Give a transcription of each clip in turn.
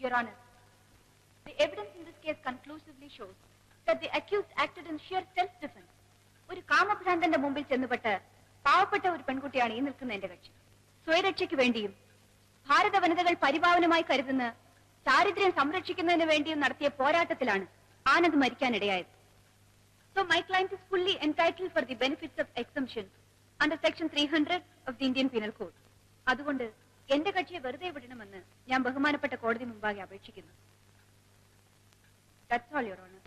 Your Honor, the evidence in this case conclusively shows that the accused acted in sheer self-defense. ഒരു കാമഭ്രാന്തന്റെ മുമ്പിൽ ചെന്നുപെട്ട് പാവപ്പെട്ട ഒരു പെൺകുട്ടിയാണ് ഈ നിൽക്കുന്ന എന്റെ കക്ഷി. സ്വയരക്ഷയ്ക്ക് വേണ്ടിയും ഭാരത വനിതകൾ പരിപാവനമായി കരുതുന്ന ചാരിത്രം സംരക്ഷിക്കുന്നതിന് വേണ്ടിയും നടത്തിയ പോരാട്ടത്തിലാണ് Anand മരിക്കാനിടയായത്. So my client is fully entitled for the benefits of exemption under section 300 of the Indian Penal Code. അതുകൊണ്ട് എന്റെ കക്ഷിയെ വെറുതെ വിടണമെന്ന് ഞാൻ ബഹുമാനപ്പെട്ട കോടതി മുമ്പാകെ അപേക്ഷിക്കുന്നു. That's all, Your Honor.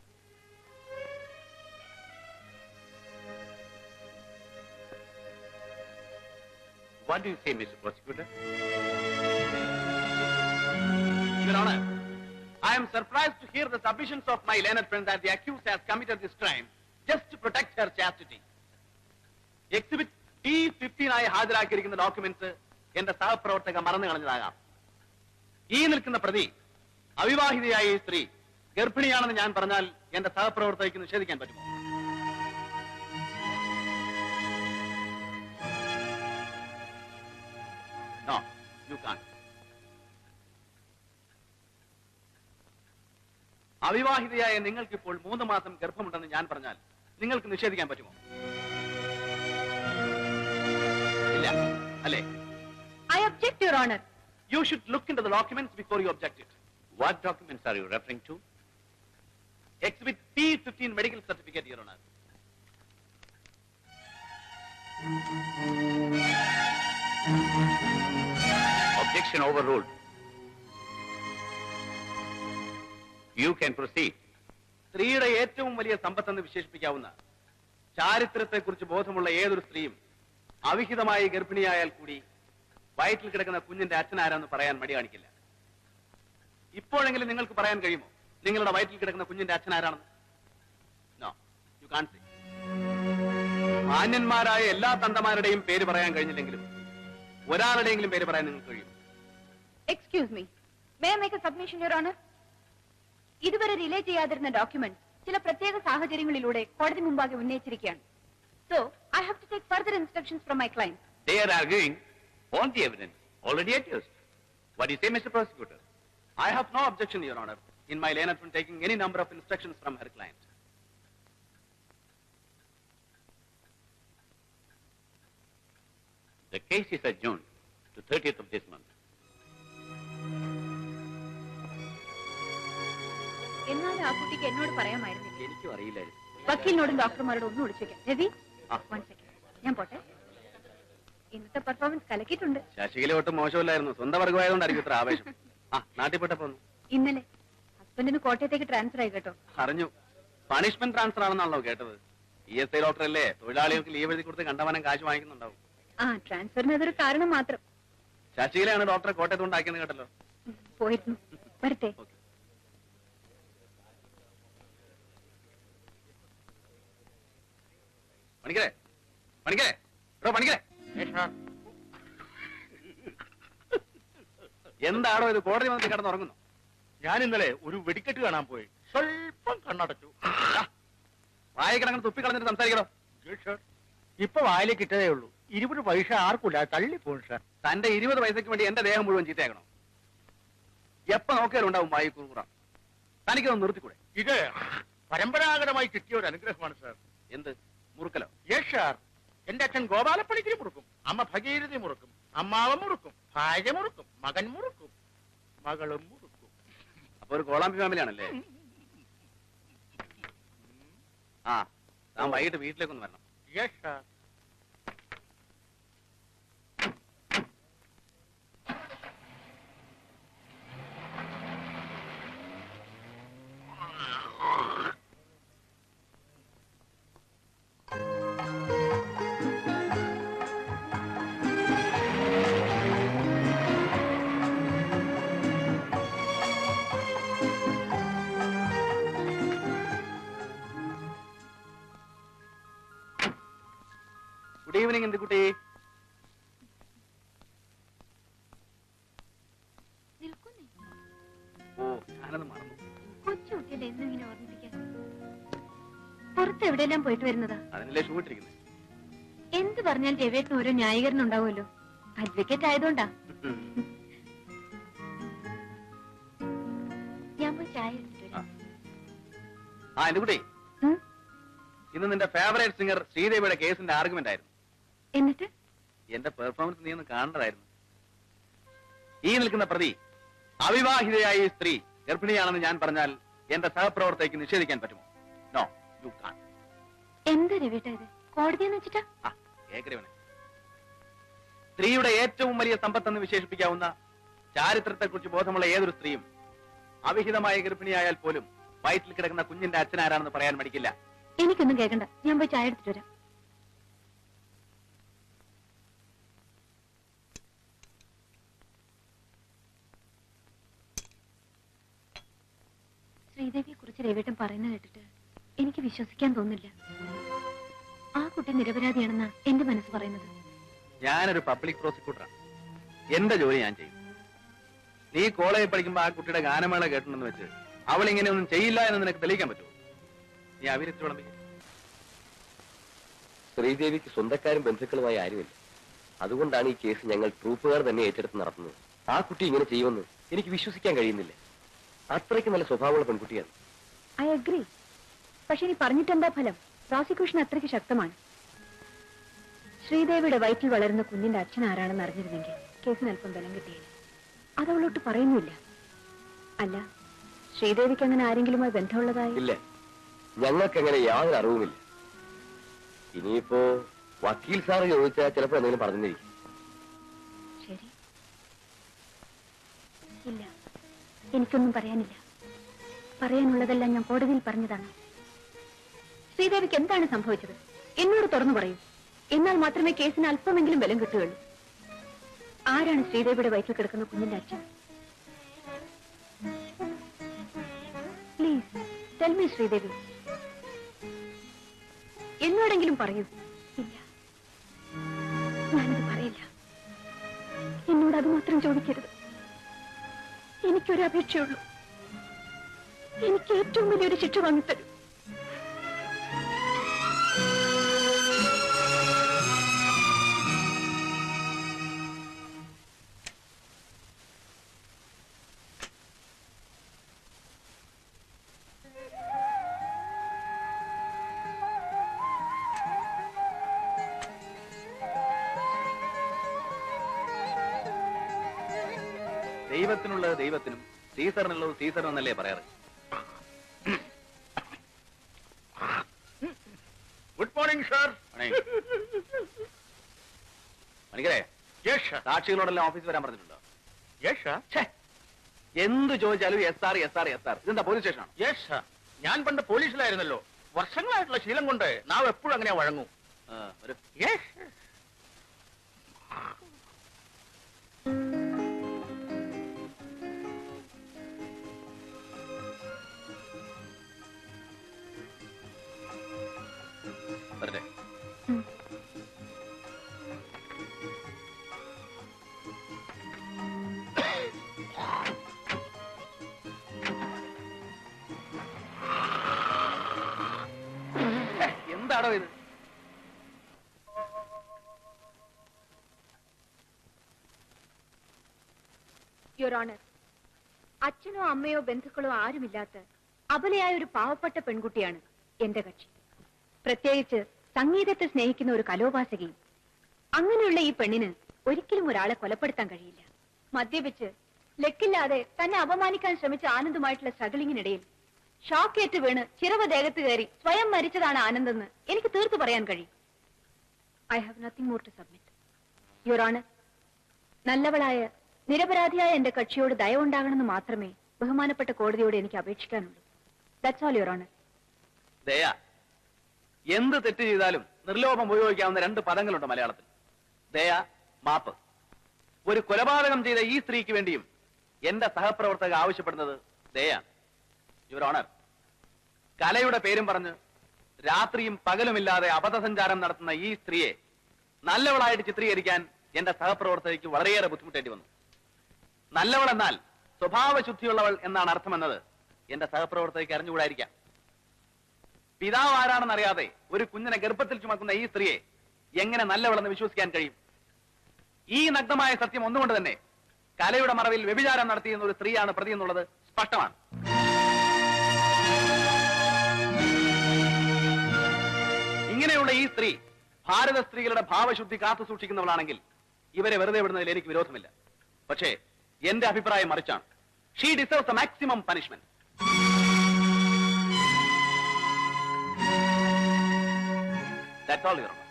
What do you say, Mr. Prosecutor? Your Honor, I am surprised to hear the submissions of my learned friend that the accused has committed this crime just to protect her chastity. Exhibit T15 ആയി ഹാജരാക്കിയിരിക്കുന്ന documents എന്റെ സഹപ്രവർത്തക മറന്നു കളഞ്ഞതാകാം. ഈ നിൽക്കുന്ന പ്രതി അവിവാഹിതയായ ഈ സ്ത്രീ ഗർഭിണിയാണെന്ന് ഞാൻ പറഞ്ഞാൽ എന്റെ സഹപ്രവർത്തകയ്ക്ക് നിഷേധിക്കാൻ പറ്റുമോ? No, you can't. അവിവാഹിതയായ നിങ്ങൾക്കിപ്പോൾ 3 മാസം ഗർഭമുണ്ടെന്ന് ഞാൻ പറഞ്ഞാൽ നിങ്ങൾക്ക് നിഷേധിക്കാൻ പറ്റുമോ? ഇല്ല അല്ലേ? I object, Your Honor. You should look into the documents before you object it. What documents are you referring to? Exhibit P15 medical certificate, Your Honor. Objection overruled. You can proceed. സ്ത്രീയുടെ ഏറ്റവും വലിയ സമ്പത്തെന്ന് വിശേഷിപ്പിക്കാവുന്ന ചാരിത്രത്തെക്കുറിച്ച് ബോധമുള്ള ഏതൊരു സ്ത്രീയും അവിഹിതമായി ഗർഭിണിയായാൽ കൂടി വയറ്റിൽ കിടക്കുന്ന കുഞ്ഞിന്റെ അച്ഛനാരാന്ന് പറയാൻ മടി കാണിക്കില്ല. ഇപ്പോഴെങ്കിലും നിങ്ങൾക്ക് പറയാൻ കഴിയുമോ നിങ്ങളുടെ വയറ്റിൽ കിടക്കുന്ന കുഞ്ഞിന്റെ അച്ഛനാരാണെന്ന്? No, you can't say. മാന്യന്മാരായ എല്ലാ തന്തമാരുടെയും പേര് പറയാൻ കഴിഞ്ഞില്ലെങ്കിലും ഒരാളുടെയെങ്കിലും പേര് പറയാൻ നിങ്ങൾക്ക് കഴിയും. Excuse me. May I make a submission, Your Honor? ഇതുവരെ റിലേ ചെയ്യാതിരുന്ന ഡോക്യുമെന്റ് ചില പ്രത്യേക സാഹചര്യങ്ങളിലൂടെ കോടതി മുമ്പാകെ ഉന്നയിച്ചിരിക്കുകയാണ്. So, I have to take further instructions from my client. They are arguing on the evidence already adduced. What do you say, Mr. Prosecutor? I have no objection, Your Honor, in my learned friend taking any number of instructions from her client. The case is adjourned to 30th of this month. എന്നാലും ആ കുട്ടിക്ക് എന്നോട് പറയാമായിരുന്നില്ല. എനിക്കും അറിയില്ലായിരുന്നു. വക്കീലിനോടും ഡോക്ടർമാരോടും ഒന്നും വിളിച്ചേക്കാം. Ravi, 1 second. ഞാൻ പോട്ടെ. ഇന്നത്തെ പെർഫോമൻസ് കലക്കിയിട്ടുണ്ട്. ശശികല ഒട്ടും മോശമില്ലായിരുന്നു. സ്വന്തം വർഗമായതുകൊണ്ടായിരിക്കും ഇത്ര ആവേശം. നാട്ടിൽപ്പെട്ടപ്പോ ഇന്നലെ ഹസ്ബൻഡിന് കോട്ടയത്തേക്ക് ട്രാൻസ്ഫർ ആയി കേട്ടോ. അറിഞ്ഞു. പണിഷ്മെന്റ് ട്രാൻസ്ഫർ ആണെന്നാണല്ലോ കേട്ടത്. ESI ഡോക്ടർ അല്ലേ, തൊഴിലാളികൾക്ക് ലീവ് എഴുതി കൊടുത്ത് കണ്ടമാനം കാശ് വാങ്ങിക്കുന്നുണ്ടാവും. ട്രാൻസ്ഫറിന് അതൊരു കാരണം മാത്രം. ശശികലയാണ് ഡോക്ടറെ കോട്ടയത്ത് കൊണ്ടാക്കിയെന്ന് കേട്ടല്ലോ. പോയിരുന്നു. വരട്ടെ. പണിക്കരെ, പണിക്കരെ, പണിക്കരെ, എന്താണോ ഇത്? കോടതി വന്നിട്ട് കിടന്നുറങ്ങുന്നു. ഞാൻ ഇന്നലെ ഒരു വെടിക്കെട്ട് കാണാൻ പോയി. സ്വല്പം കണ്ണടച്ചു. വായിക്കിടങ്ങനെ തുപ്പി കളഞ്ഞിട്ട് സംസാരിക്കണോ? ഇപ്പൊ വായിലേക്ക് ഇട്ടതേ ഉള്ളൂ. 20 പൈസ ആർക്കൂല, തള്ളിപ്പോൺ സാർ. തന്റെ 20 പൈസക്ക് വേണ്ടി എന്റെ ദേഹം മുഴുവൻ ചീത്തയാക്കണോ? എപ്പ നോക്കിയാലും ഉണ്ടാവും വായി കുറുകുറ. തനിക്കൊന്ന് നിർത്തിക്കൂടെ? ഇത് പരമ്പരാഗതമായി കിട്ടിയ ഒരു അനുഗ്രഹമാണ് സാർ. എന്ത് മുറുക്കലോ? Yes sir. എന്റെ അച്ഛൻ ഗോപാലപ്പണിക്കിരി മുറുക്കും, അമ്മ ഭഗീരഥി മുറുക്കും, അമ്മാവൻ മുറുക്കും, ഭാര്യ മുറുക്കും, മകൻ മുറുക്കും, മകളും മുറുക്കും. അപ്പൊ ഒരു കോളാമ്പി ഫാമിലി ആണല്ലേ? താൻ വൈകിട്ട് വീട്ടിലേക്കൊന്ന് വരണം. Yes sir. ഗുഡ് ഈവനിങ് എന്ത് കുട്ടി? ഓ, ഞാനത് മറന്നു. കൊച്ചുകുട്ടിയല്ലേ എന്നും ഇങ്ങനെ ഓർമ്മിപ്പിക്കാൻ. പുറത്ത് എവിടെയെല്ലാം പോയിട്ട് വരുന്നതാ? അതിനല്ലേ ഷൂ ഇട്ടിരിക്കുന്നത്. എന്ത് പറഞ്ഞാൽ രവേട്ടിന് ഓരോ ന്യായീകരണം ഉണ്ടാവുമല്ലോ. അഡ്വക്കേറ്റ് ആയതുകൊണ്ടാ. ആ എന്റെ കുട്ടി, ഇന്ന് നിന്റെ ഫേവറേറ്റ് സിംഗർ ശ്രീദേവിയുടെ കേസിന്റെ ആർഗ്യുമെന്റ് ആയിരുന്നു. എന്നിട്ട് എന്റെ പെർഫോമൻസ് നീ ഒന്ന് കാണേണ്ടതായിരുന്നു. ഈ നിൽക്കുന്ന പ്രതി അവിവാഹിതയായ ഈ സ്ത്രീ ഗർഭിണിയാണെന്ന് ഞാൻ പറഞ്ഞാൽ എന്റെ സഹപ്രവർത്തകയ്ക്ക് നിഷേധിക്കാൻ പറ്റുമോ? നോ, യു കാൺ. എന്ത് രവിട്ട ഇത്? കോടതിയെന്ന് വെച്ചിട്ടാ? ഏകരവനെ, സ്ത്രീയുടെ ഏറ്റവും വലിയ സമ്പത്തെന്ന് വിശേഷിപ്പിക്കാവുന്ന ചാരിത്രത്തെക്കുറിച്ച് ബോധമുള്ള ഏതൊരു സ്ത്രീയും അവിഹിതമായ ഗർഭിണിയായാൽ പോലും വയറ്റിൽ കിടക്കുന്ന കുഞ്ഞിന്റെ അച്ഛനാരാണെന്ന് പറയാൻ മടിക്കില്ല. എനിക്കൊന്നും കേൾക്കണ്ട, ഞാൻ പോയി ചായ എടുത്തിട്ട് വരാം. ശ്രീദേവിയെ കുറിച്ച് രവിട്ടൻ പറയുന്നത് കേട്ടിട്ട് എനിക്ക് വിശ്വസിക്കാൻ തോന്നില്ല. ആ കുട്ടി നിരപരാധിയാണെന്നാ എന്റെ മനസ്സ് പറയുന്നത്. ഞാനൊരു പബ്ലിക് പ്രോസിക്യൂട്ടറാണ്. എന്റെ ജോലി ഞാൻ ചെയ്യും. നീ കോളേജിൽ പഠിക്കുമ്പോ ആ കുട്ടിയുടെ ഗാനമേള കേട്ടിട്ടുണ്ടെന്ന് വെച്ച് അവൾ ഇങ്ങനെ ഒന്നും ചെയ്യില്ല എന്ന് നിനക്ക് തെളിയിക്കാൻ പറ്റുമോ? നീ അവിരച്ച് വിളമ്പിക്കും. ശ്രീദേവിക്ക് സ്വന്തക്കാരും ബന്ധുക്കളുമായി ആരുമില്ല. അതുകൊണ്ടാണ് ഈ കേസ് ഞങ്ങൾ ട്രൂപ്പുകാർ തന്നെ ഏറ്റെടുത്ത് നടത്തുന്നത്. ആ കുട്ടി ഇങ്ങനെ ചെയ്യുമെന്ന് എനിക്ക് വിശ്വസിക്കാൻ കഴിയുന്നില്ല. അത്രയ്ക്ക് നല്ല സ്വഭാവമുള്ള പെൺകുട്ടിയാണ്. I agree. പക്ഷെ ഇനി പറഞ്ഞിട്ടെന്താ ഫലം? പ്രോസിക്യൂഷൻ അത്രയ്ക്ക് ശക്തമാണ്. ശ്രീദേവിയുടെ വയറ്റിൽ വളരുന്ന കുഞ്ഞിന്റെ അച്ഛൻ ആരാണെന്ന് അറിഞ്ഞിരുന്നെങ്കിൽ കേസിന് അല്പം ബലം കിട്ടിയേനെ. അതവളോട്ട് പറയുന്നില്ല. അല്ല, ശ്രീദേവിക്ക് അങ്ങനെ ആരെങ്കിലുമായി ബന്ധമുള്ളതായി? ഇല്ല, ഞങ്ങൾക്കങ്ങനെ യാതൊരു അറിവുമില്ല. ഇനിയിപ്പോ വക്കീൽ സാറ് ചോദിച്ചാൽ ചിലപ്പോൾ എന്തെങ്കിലും പറഞ്ഞിരിക്കും. ശരി, ഇല്ല, എനിക്കൊന്നും പറയാനില്ല. പറയാനുള്ളതെല്ലാം ഞാൻ കോടതിയിൽ പറഞ്ഞതാണ്. ശ്രീദേവിക്ക് എന്താണ് സംഭവിച്ചത് എന്നോട് തുറന്നു പറയൂ. എന്നാൽ മാത്രമേ കേസിന് അല്പമെങ്കിലും ബലം കിട്ടുകയുള്ളൂ. ആരാണ് ശ്രീദേവിയുടെ വയറ്റിൽ കിടക്കുന്ന കുഞ്ഞിന്റെ അച്ഛൻ? Please tell me Sridevi. എന്നോടെങ്കിലും പറയൂ. ഇല്ല, ഞാനത് പറയില്ല. എന്നോട് അത് മാത്രം ചോദിക്കരുത്. എനിക്കൊരു അപേക്ഷയുള്ളൂ. എനിക്ക് ഏറ്റവും വലിയൊരു ശിക്ഷ വാങ്ങിത്തരൂ. ദൈവത്തിനുള്ളത് ദൈവത്തിനും സീസറിനുള്ളത് സീസറും എന്നല്ലേ പറയാറ്? Good morning sir. മണിക്കരെ, സാക്ഷികളോടെല്ലാം ഓഫീസിൽ വരാൻ പറഞ്ഞിട്ടുണ്ടോ? എന്ത് ചോദിച്ചാലും SR SR SR. ഇതെന്താ പോലീസ് സ്റ്റേഷനാണോ? Yes sir. ഞാൻ പണ്ട് പോലീസിലായിരുന്നല്ലോ. വർഷങ്ങളായിട്ടുള്ള ശീലം കൊണ്ട് നാം എപ്പോഴും അങ്ങനെയാ വഴങ്ങൂ. വരട്ടെ. എന്താണോ ഇത്? യുവർ ഓണർ, അച്ഛനോ അമ്മയോ ബന്ധുക്കളോ ആരുമില്ലാത്ത അബലയായ ഒരു പാവപ്പെട്ട പെൺകുട്ടിയാണ് എന്റെ കക്ഷി. പ്രത്യേകിച്ച് സംഗീതത്തെ സ്നേഹിക്കുന്ന ഒരു കലോപാസകയും. അങ്ങനെയുള്ള ഈ പെണ്ണിന് ഒരിക്കലും ഒരാളെ കൊലപ്പെടുത്താൻ കഴിയില്ല. മദ്യപിച്ച് ലക്കില്ലാതെ തന്നെ അപമാനിക്കാൻ ശ്രമിച്ച ആനന്ദുമായിട്ടുള്ള സ്ട്രഗിളിങ്ങിനിടയിൽ ഷോക്കേറ്റ് വീണ് ചിറവ് ദേഹത്ത് കയറി സ്വയം മരിച്ചതാണ് ആനന്ദെന്ന് എനിക്ക് തീർത്തു പറയാൻ കഴിയും. I have nothing more to submit. Your honour, നല്ലവളായ നിരപരാധിയായ എന്റെ കക്ഷിയോട് ദയവുണ്ടാകണമെന്ന് മാത്രമേ ബഹുമാനപ്പെട്ട കോടതിയോട് എനിക്ക് അപേക്ഷിക്കാനുള്ളൂ. That's all your honour. ദയ, എന്ത് തെറ്റ് ചെയ്താലും നിർലോഭം ഉപയോഗിക്കാവുന്ന 2 പദങ്ങളുണ്ട് മലയാളത്തിൽ: ദയ, മാപ്പ്. ഒരു കൊലപാതകം ചെയ്ത ഈ സ്ത്രീക്ക് വേണ്ടിയും എന്റെ സഹപ്രവർത്തക ആവശ്യപ്പെടുന്നത് ദയാണ്. യുവർ ഓണർ, കലയുടെ പേരും പറഞ്ഞ് രാത്രിയും പകലുമില്ലാതെ അബദ്ധസഞ്ചാരം നടത്തുന്ന ഈ സ്ത്രീയെ നല്ലവളായിട്ട് ചിത്രീകരിക്കാൻ എന്റെ സഹപ്രവർത്തകയ്ക്ക് വളരെയേറെ ബുദ്ധിമുട്ടേണ്ടി വന്നു. നല്ലവൾ എന്നാൽ സ്വഭാവശുദ്ധിയുള്ളവൾ എന്നാണ് അർത്ഥമെന്നത് എന്റെ സഹപ്രവർത്തകയ്ക്ക് അറിഞ്ഞുകൂടായിരിക്കാം. പിതാവ് ആരാണെന്നറിയാതെ ഒരു കുഞ്ഞിനെ ഗർഭത്തിൽ ചുമക്കുന്ന ഈ സ്ത്രീയെ എങ്ങനെ നല്ലവളെന്ന് വിശ്വസിക്കാൻ കഴിയും? ഈ നഗ്നമായ സത്യം ഒന്നുകൊണ്ട് തന്നെ കലയുടെ മറവിൽ വ്യഭിചാരം നടത്തിയിരുന്ന ഒരു സ്ത്രീയാണ് പ്രതി എന്നുള്ളത് സ്പഷ്ടമാണ്. ഈ സ്ത്രീ ഭാരത സ്ത്രീകളുടെ ഭാവശുദ്ധി കാത്തു സൂക്ഷിക്കുന്നവളാണെങ്കിൽ ഇവരെ വെറുതെ വിടുന്നതിൽ എനിക്ക് വിരോധമില്ല. പക്ഷേ എന്റെ അഭിപ്രായം മറിച്ചാണ്. She deserves the maximum punishment. That's all, Your Honor.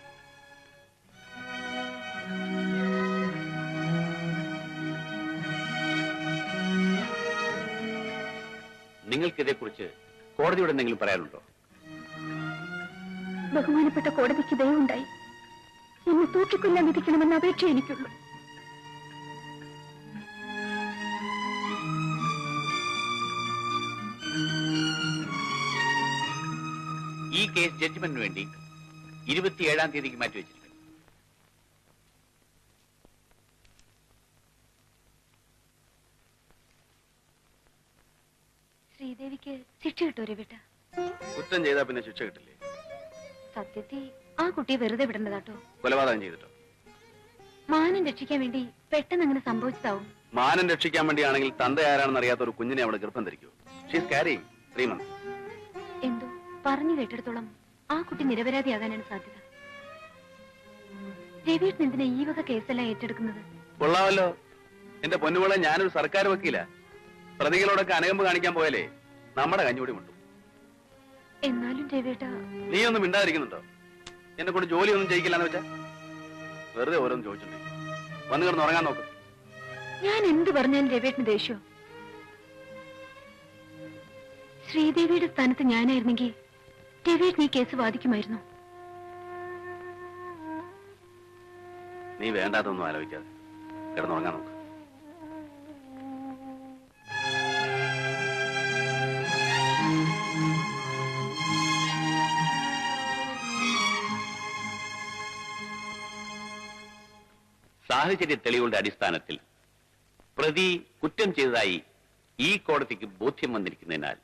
നിങ്ങൾക്കിതേക്കുറിച്ച് കോടതിയോട് എന്തെങ്കിലും പറയാനുണ്ടോ? ബഹുമാനപ്പെട്ട കോടതിക്ക് ദയവുണ്ടായി എന്നെ തൂക്കിക്കൊല്ലാൻ വിധിക്കണമെന്ന അപേക്ഷ എനിക്കുള്ളൂ. ഈ കേസ് ജഡ്ജ്മെന്റിന് വേണ്ടി 27-ാം തീയതിക്ക് മാറ്റിവെച്ചിരിക്കുന്നു. ശ്രീദേവിക്ക് ശിക്ഷ കിട്ടുമോ രവിട്ട? കുറ്റം ചെയ്താൽ പിന്നെ ശിക്ഷ കിട്ടില്ലേ? സത്യത്തിൽ ആ കുട്ടിയെ വെറുതെ വിടേണ്ടതാട്ടോ. കൊലപാതകം ചെയ്തിട്ടോ? മാനം രക്ഷിക്കാൻ വേണ്ടി പെട്ടെന്ന് അങ്ങനെ സംഭവിച്ചതാവും. മാനം രക്ഷിക്കാൻ വേണ്ടിയാണെങ്കിൽ തന്ത ആരാണെന്ന് അറിയാത്ത ഒരു കുഞ്ഞിനെ അവളെ ഗർഭം ധരിക്കൂ. She's carrying 3 months. എന്തോ പറഞ്ഞു കേട്ടിടത്തോളം ആ കുട്ടി നിരപരാധിയാകാനാണ് സാധ്യത. രവിയേട്ടൻ എന്തിനാ ഈ വക കേസെല്ലാം ഏറ്റെടുക്കുന്നത്? കൊള്ളാമല്ലോ. എന്റെ പൊന്നുമോളെ, ഞാനൊരു സർക്കാർ വക്കീല. പ്രതികളോടൊക്കെ അനുകമ്പ് കാണിക്കാൻ പോയാലേ നമ്മുടെ കഞ്ഞൂടി മുട്ടും. എന്നാലും രവിയേട്ട, നീ ഒന്നും മിണ്ടാതിരിക്കുന്നുണ്ടോ? എന്നെ കൊണ്ട് ജോലിയൊന്നും ചെയ്യിക്കില്ലെന്ന് വെച്ചാ വെറുതെ ഓരോന്ന് ചോദിച്ചിട്ടുണ്ട്. വന്നു കിടന്ന് ഉറങ്ങാൻ നോക്കും. ഞാൻ എന്ത് പറഞ്ഞാലും രവിയേട്ടന് ദേഷ്യോ? ശ്രീദേവിയുടെ സ്ഥാനത്ത് ഞാനായിരുന്നെങ്കിൽ രവിയേട്ടൻ ഈ കേസ് വാദിക്കുമായിരുന്നു. നീ വേണ്ടാത്തൊന്നും ആലോചിക്കാതെ കിടന്നുറങ്ങാൻ നോക്ക്. സാഹചര്യ തെളിവുകളുടെ അടിസ്ഥാനത്തിൽ പ്രതി കുറ്റം ചെയ്തതായി ഈ കോടതിക്ക് ബോധ്യം വന്നിരിക്കുന്നതിനാൽ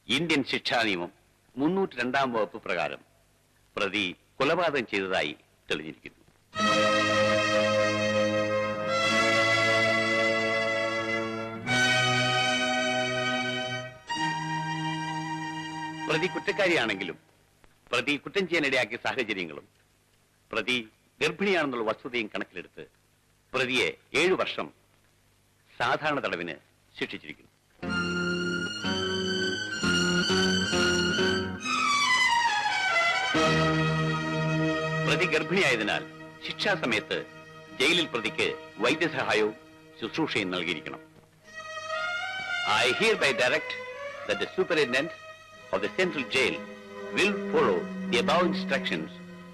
ഇന്ത്യൻ ശിക്ഷാ നിയമം 302-ാം വകുപ്പ് പ്രകാരം പ്രതി കൊലപാതകം ചെയ്തതായി തെളിഞ്ഞിരിക്കുന്നു. പ്രതി കുറ്റക്കാരിയാണെങ്കിലും പ്രതി കുറ്റം ചെയ്യാനിടയാക്കിയ സാഹചര്യങ്ങളും പ്രതി ഗർഭിണിയാണെന്നുള്ള വസ്തുതയും കണക്കിലെടുത്ത് പ്രതിയെ 7 വർഷം സാധാരണ തടവിന് ശിക്ഷിച്ചിരിക്കുന്നു. പ്രതി ഗർഭിണിയായതിനാൽ ശിക്ഷാസമയത്ത് ജയിലിൽ പ്രതിക്ക് വൈദ്യസഹായവും ശുശ്രൂഷയും നൽകിയിരിക്കണം. I hereby direct that the superintendent of the central jail will follow the above instructions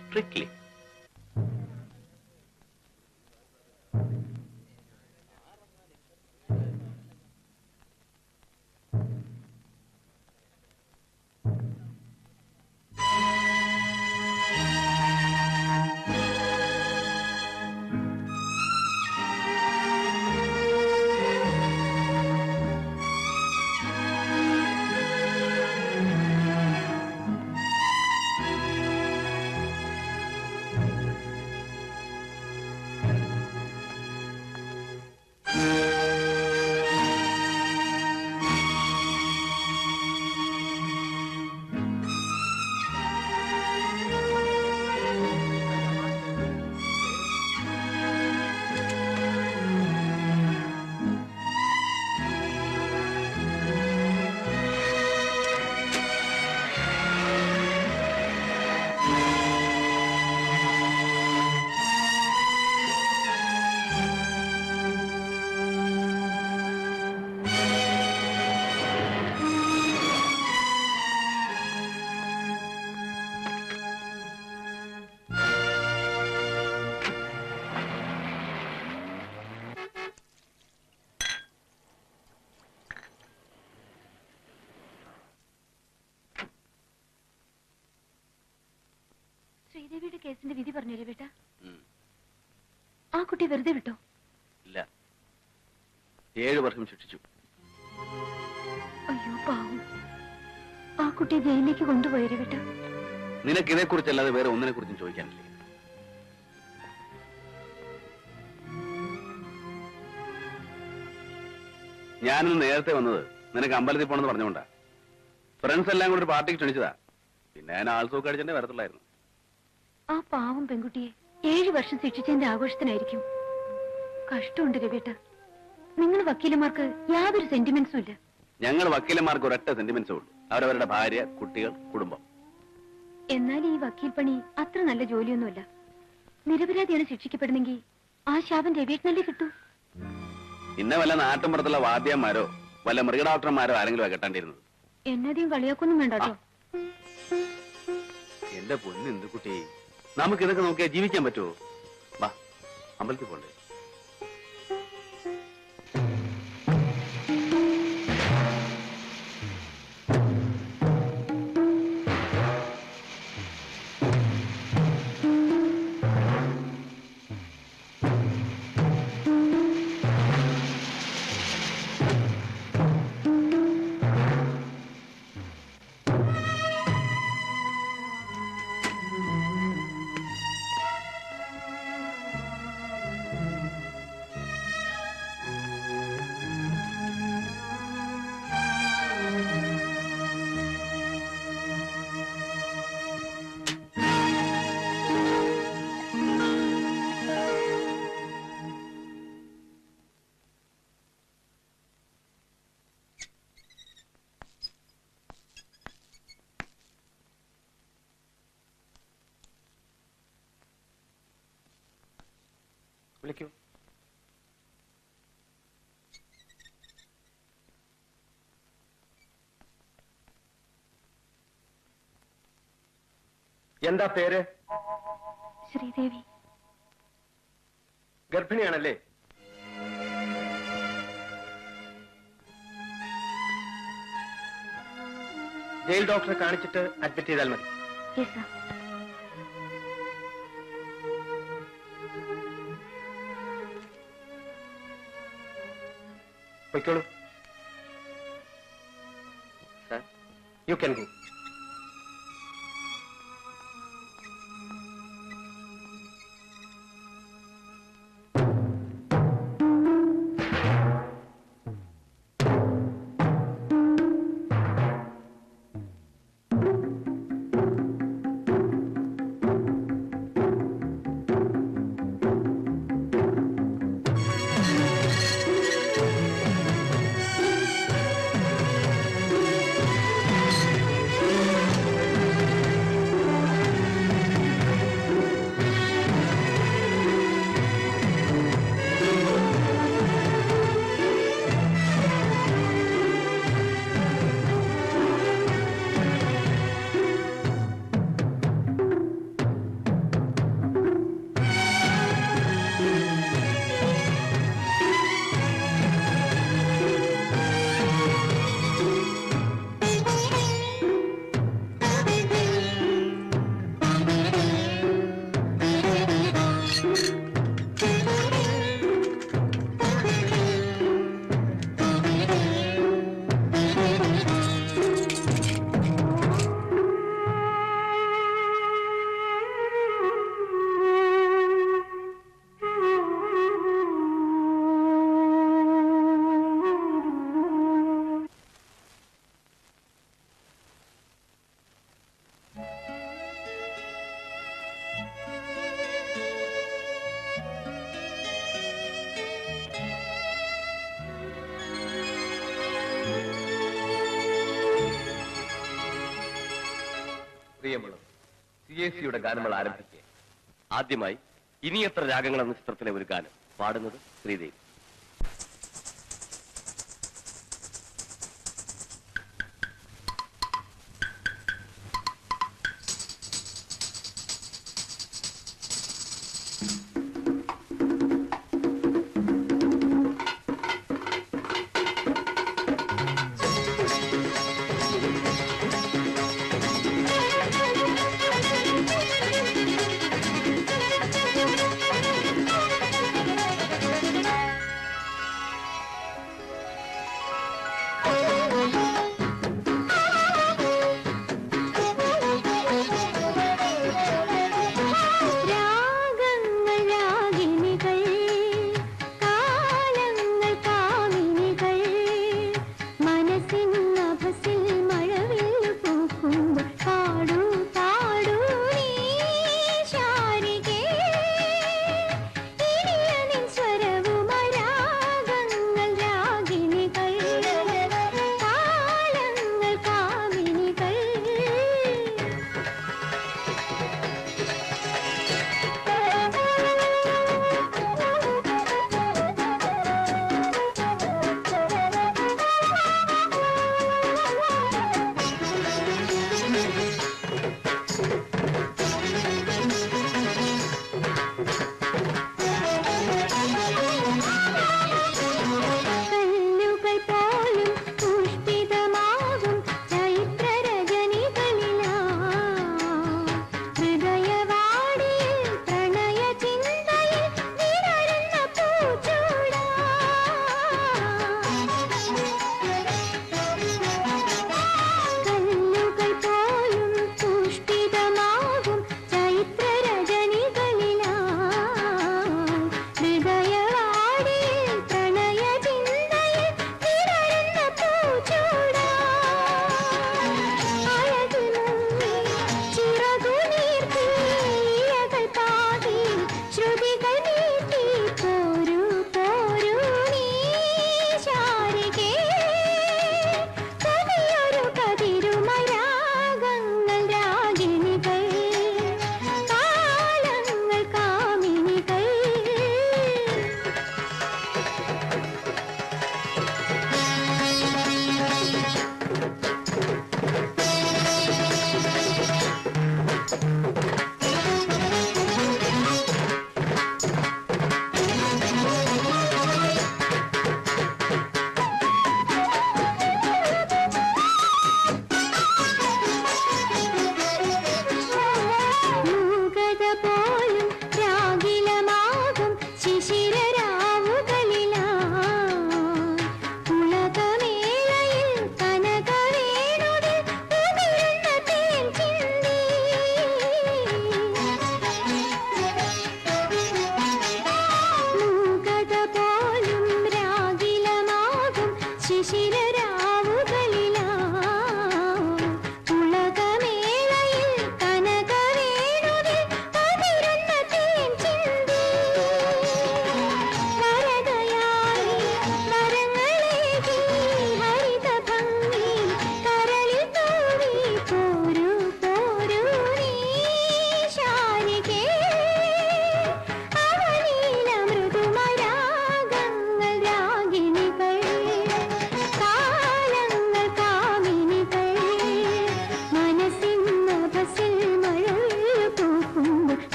strictly. ശ്രീദേവിയുടെ കേസിന്റെ വിധി പറഞ്ഞു രവിട്ട? ആ കുട്ടി വെറുതെ വിട്ടോ? ഇല്ല, 7 വർഷം ശിക്ഷിച്ചു. അയ്യോ പാവം, ആ കുട്ടിയെ ജയിലിലേക്ക് കൊണ്ടുപോയി രവിട്ട. നിനക്ക് ഇതേക്കുറിച്ചല്ലാതെ വേറെ ഒന്നിനെ കുറിച്ചും ചോദിക്കാനില്ലേ? ഞാനിന്ന് നേരത്തെ വന്നത് നിനക്ക് അമ്പലത്തിൽ പോണെന്ന് പറഞ്ഞുകൊണ്ടാ. ഫ്രണ്ട്സ് എല്ലാം കൂടി ഒരു പാർട്ടിക്ക് ക്ഷണിച്ചതാ. പിന്നെ ഞാൻ ആൾസോക്ക് അടിച്ചെന്നെ വരത്തുള്ളായിരുന്നു. ആ പാവം പെൺകുട്ടിയെ 7 വർഷം ശിക്ഷിച്ചതിന്റെ ആഘോഷത്തിനായിരിക്കും. കഷ്ടമുണ്ട് രവിയേട്ട. നിങ്ങൾ വക്കീലന്മാർക്ക് യാതൊരു സെന്റിമെന്റ്സും ഇല്ല. ഞങ്ങൾ വക്കീലന്മാർക്ക് ഒരൊറ്റ സെന്റിമെന്റ്സേ ഉള്ളൂ, അവരവരുടെ ഭാര്യ, കുട്ടികൾ, കുടുംബം. എന്നാൽ ഈ വക്കീൽ പണി അത്ര നല്ല ജോലിയൊന്നുമല്ല. നിരപരാധിയാണ് ശിക്ഷിക്കപ്പെടുന്നെങ്കിൽ ആ ശാപം രവിയേട്ടനല്ലേ കിട്ടൂ. പിന്നെ വല്ല നാട്ടിൻപുറത്തുള്ള വാദ്യന്മാരോ വല്ല മൃഗഡോക്ടർമാരോ ആരെങ്കിലും കെട്ടേണ്ടിരുന്നത്. എന്നധികം കളിയാക്കൊന്നും വേണ്ട കേട്ടോ. എന്റെ പൊന്ന് എന്ത് കുട്ടി, നമുക്ക് ഇതൊക്കെ നോക്കിയാൽ ജീവിക്കാൻ പറ്റുമോ? വാ, അമ്പലത്തിൽ പോണ്ടേ. വിളിക്കൂ. എന്താ പേര്? ശ്രീദേവി. ഗർഭിണിയാണല്ലേ? ജയിൽ ഡോക്ടറെ കാണിച്ചിട്ട് അഡ്മിറ്റ് ചെയ്താൽ മതി. Yes sir. പൊയ്ക്കോളൂ. Sir, you can go. പ്രിയമുള്ളത്, CAC-യുടെ ഗാനങ്ങൾ ആരംഭിക്കുക. ആദ്യമായി ഇനി എത്ര രാഗങ്ങൾ എന്ന ചിത്രത്തിലെ ഒരു ഗാനം പാടുന്നത് ശ്രീദേവി.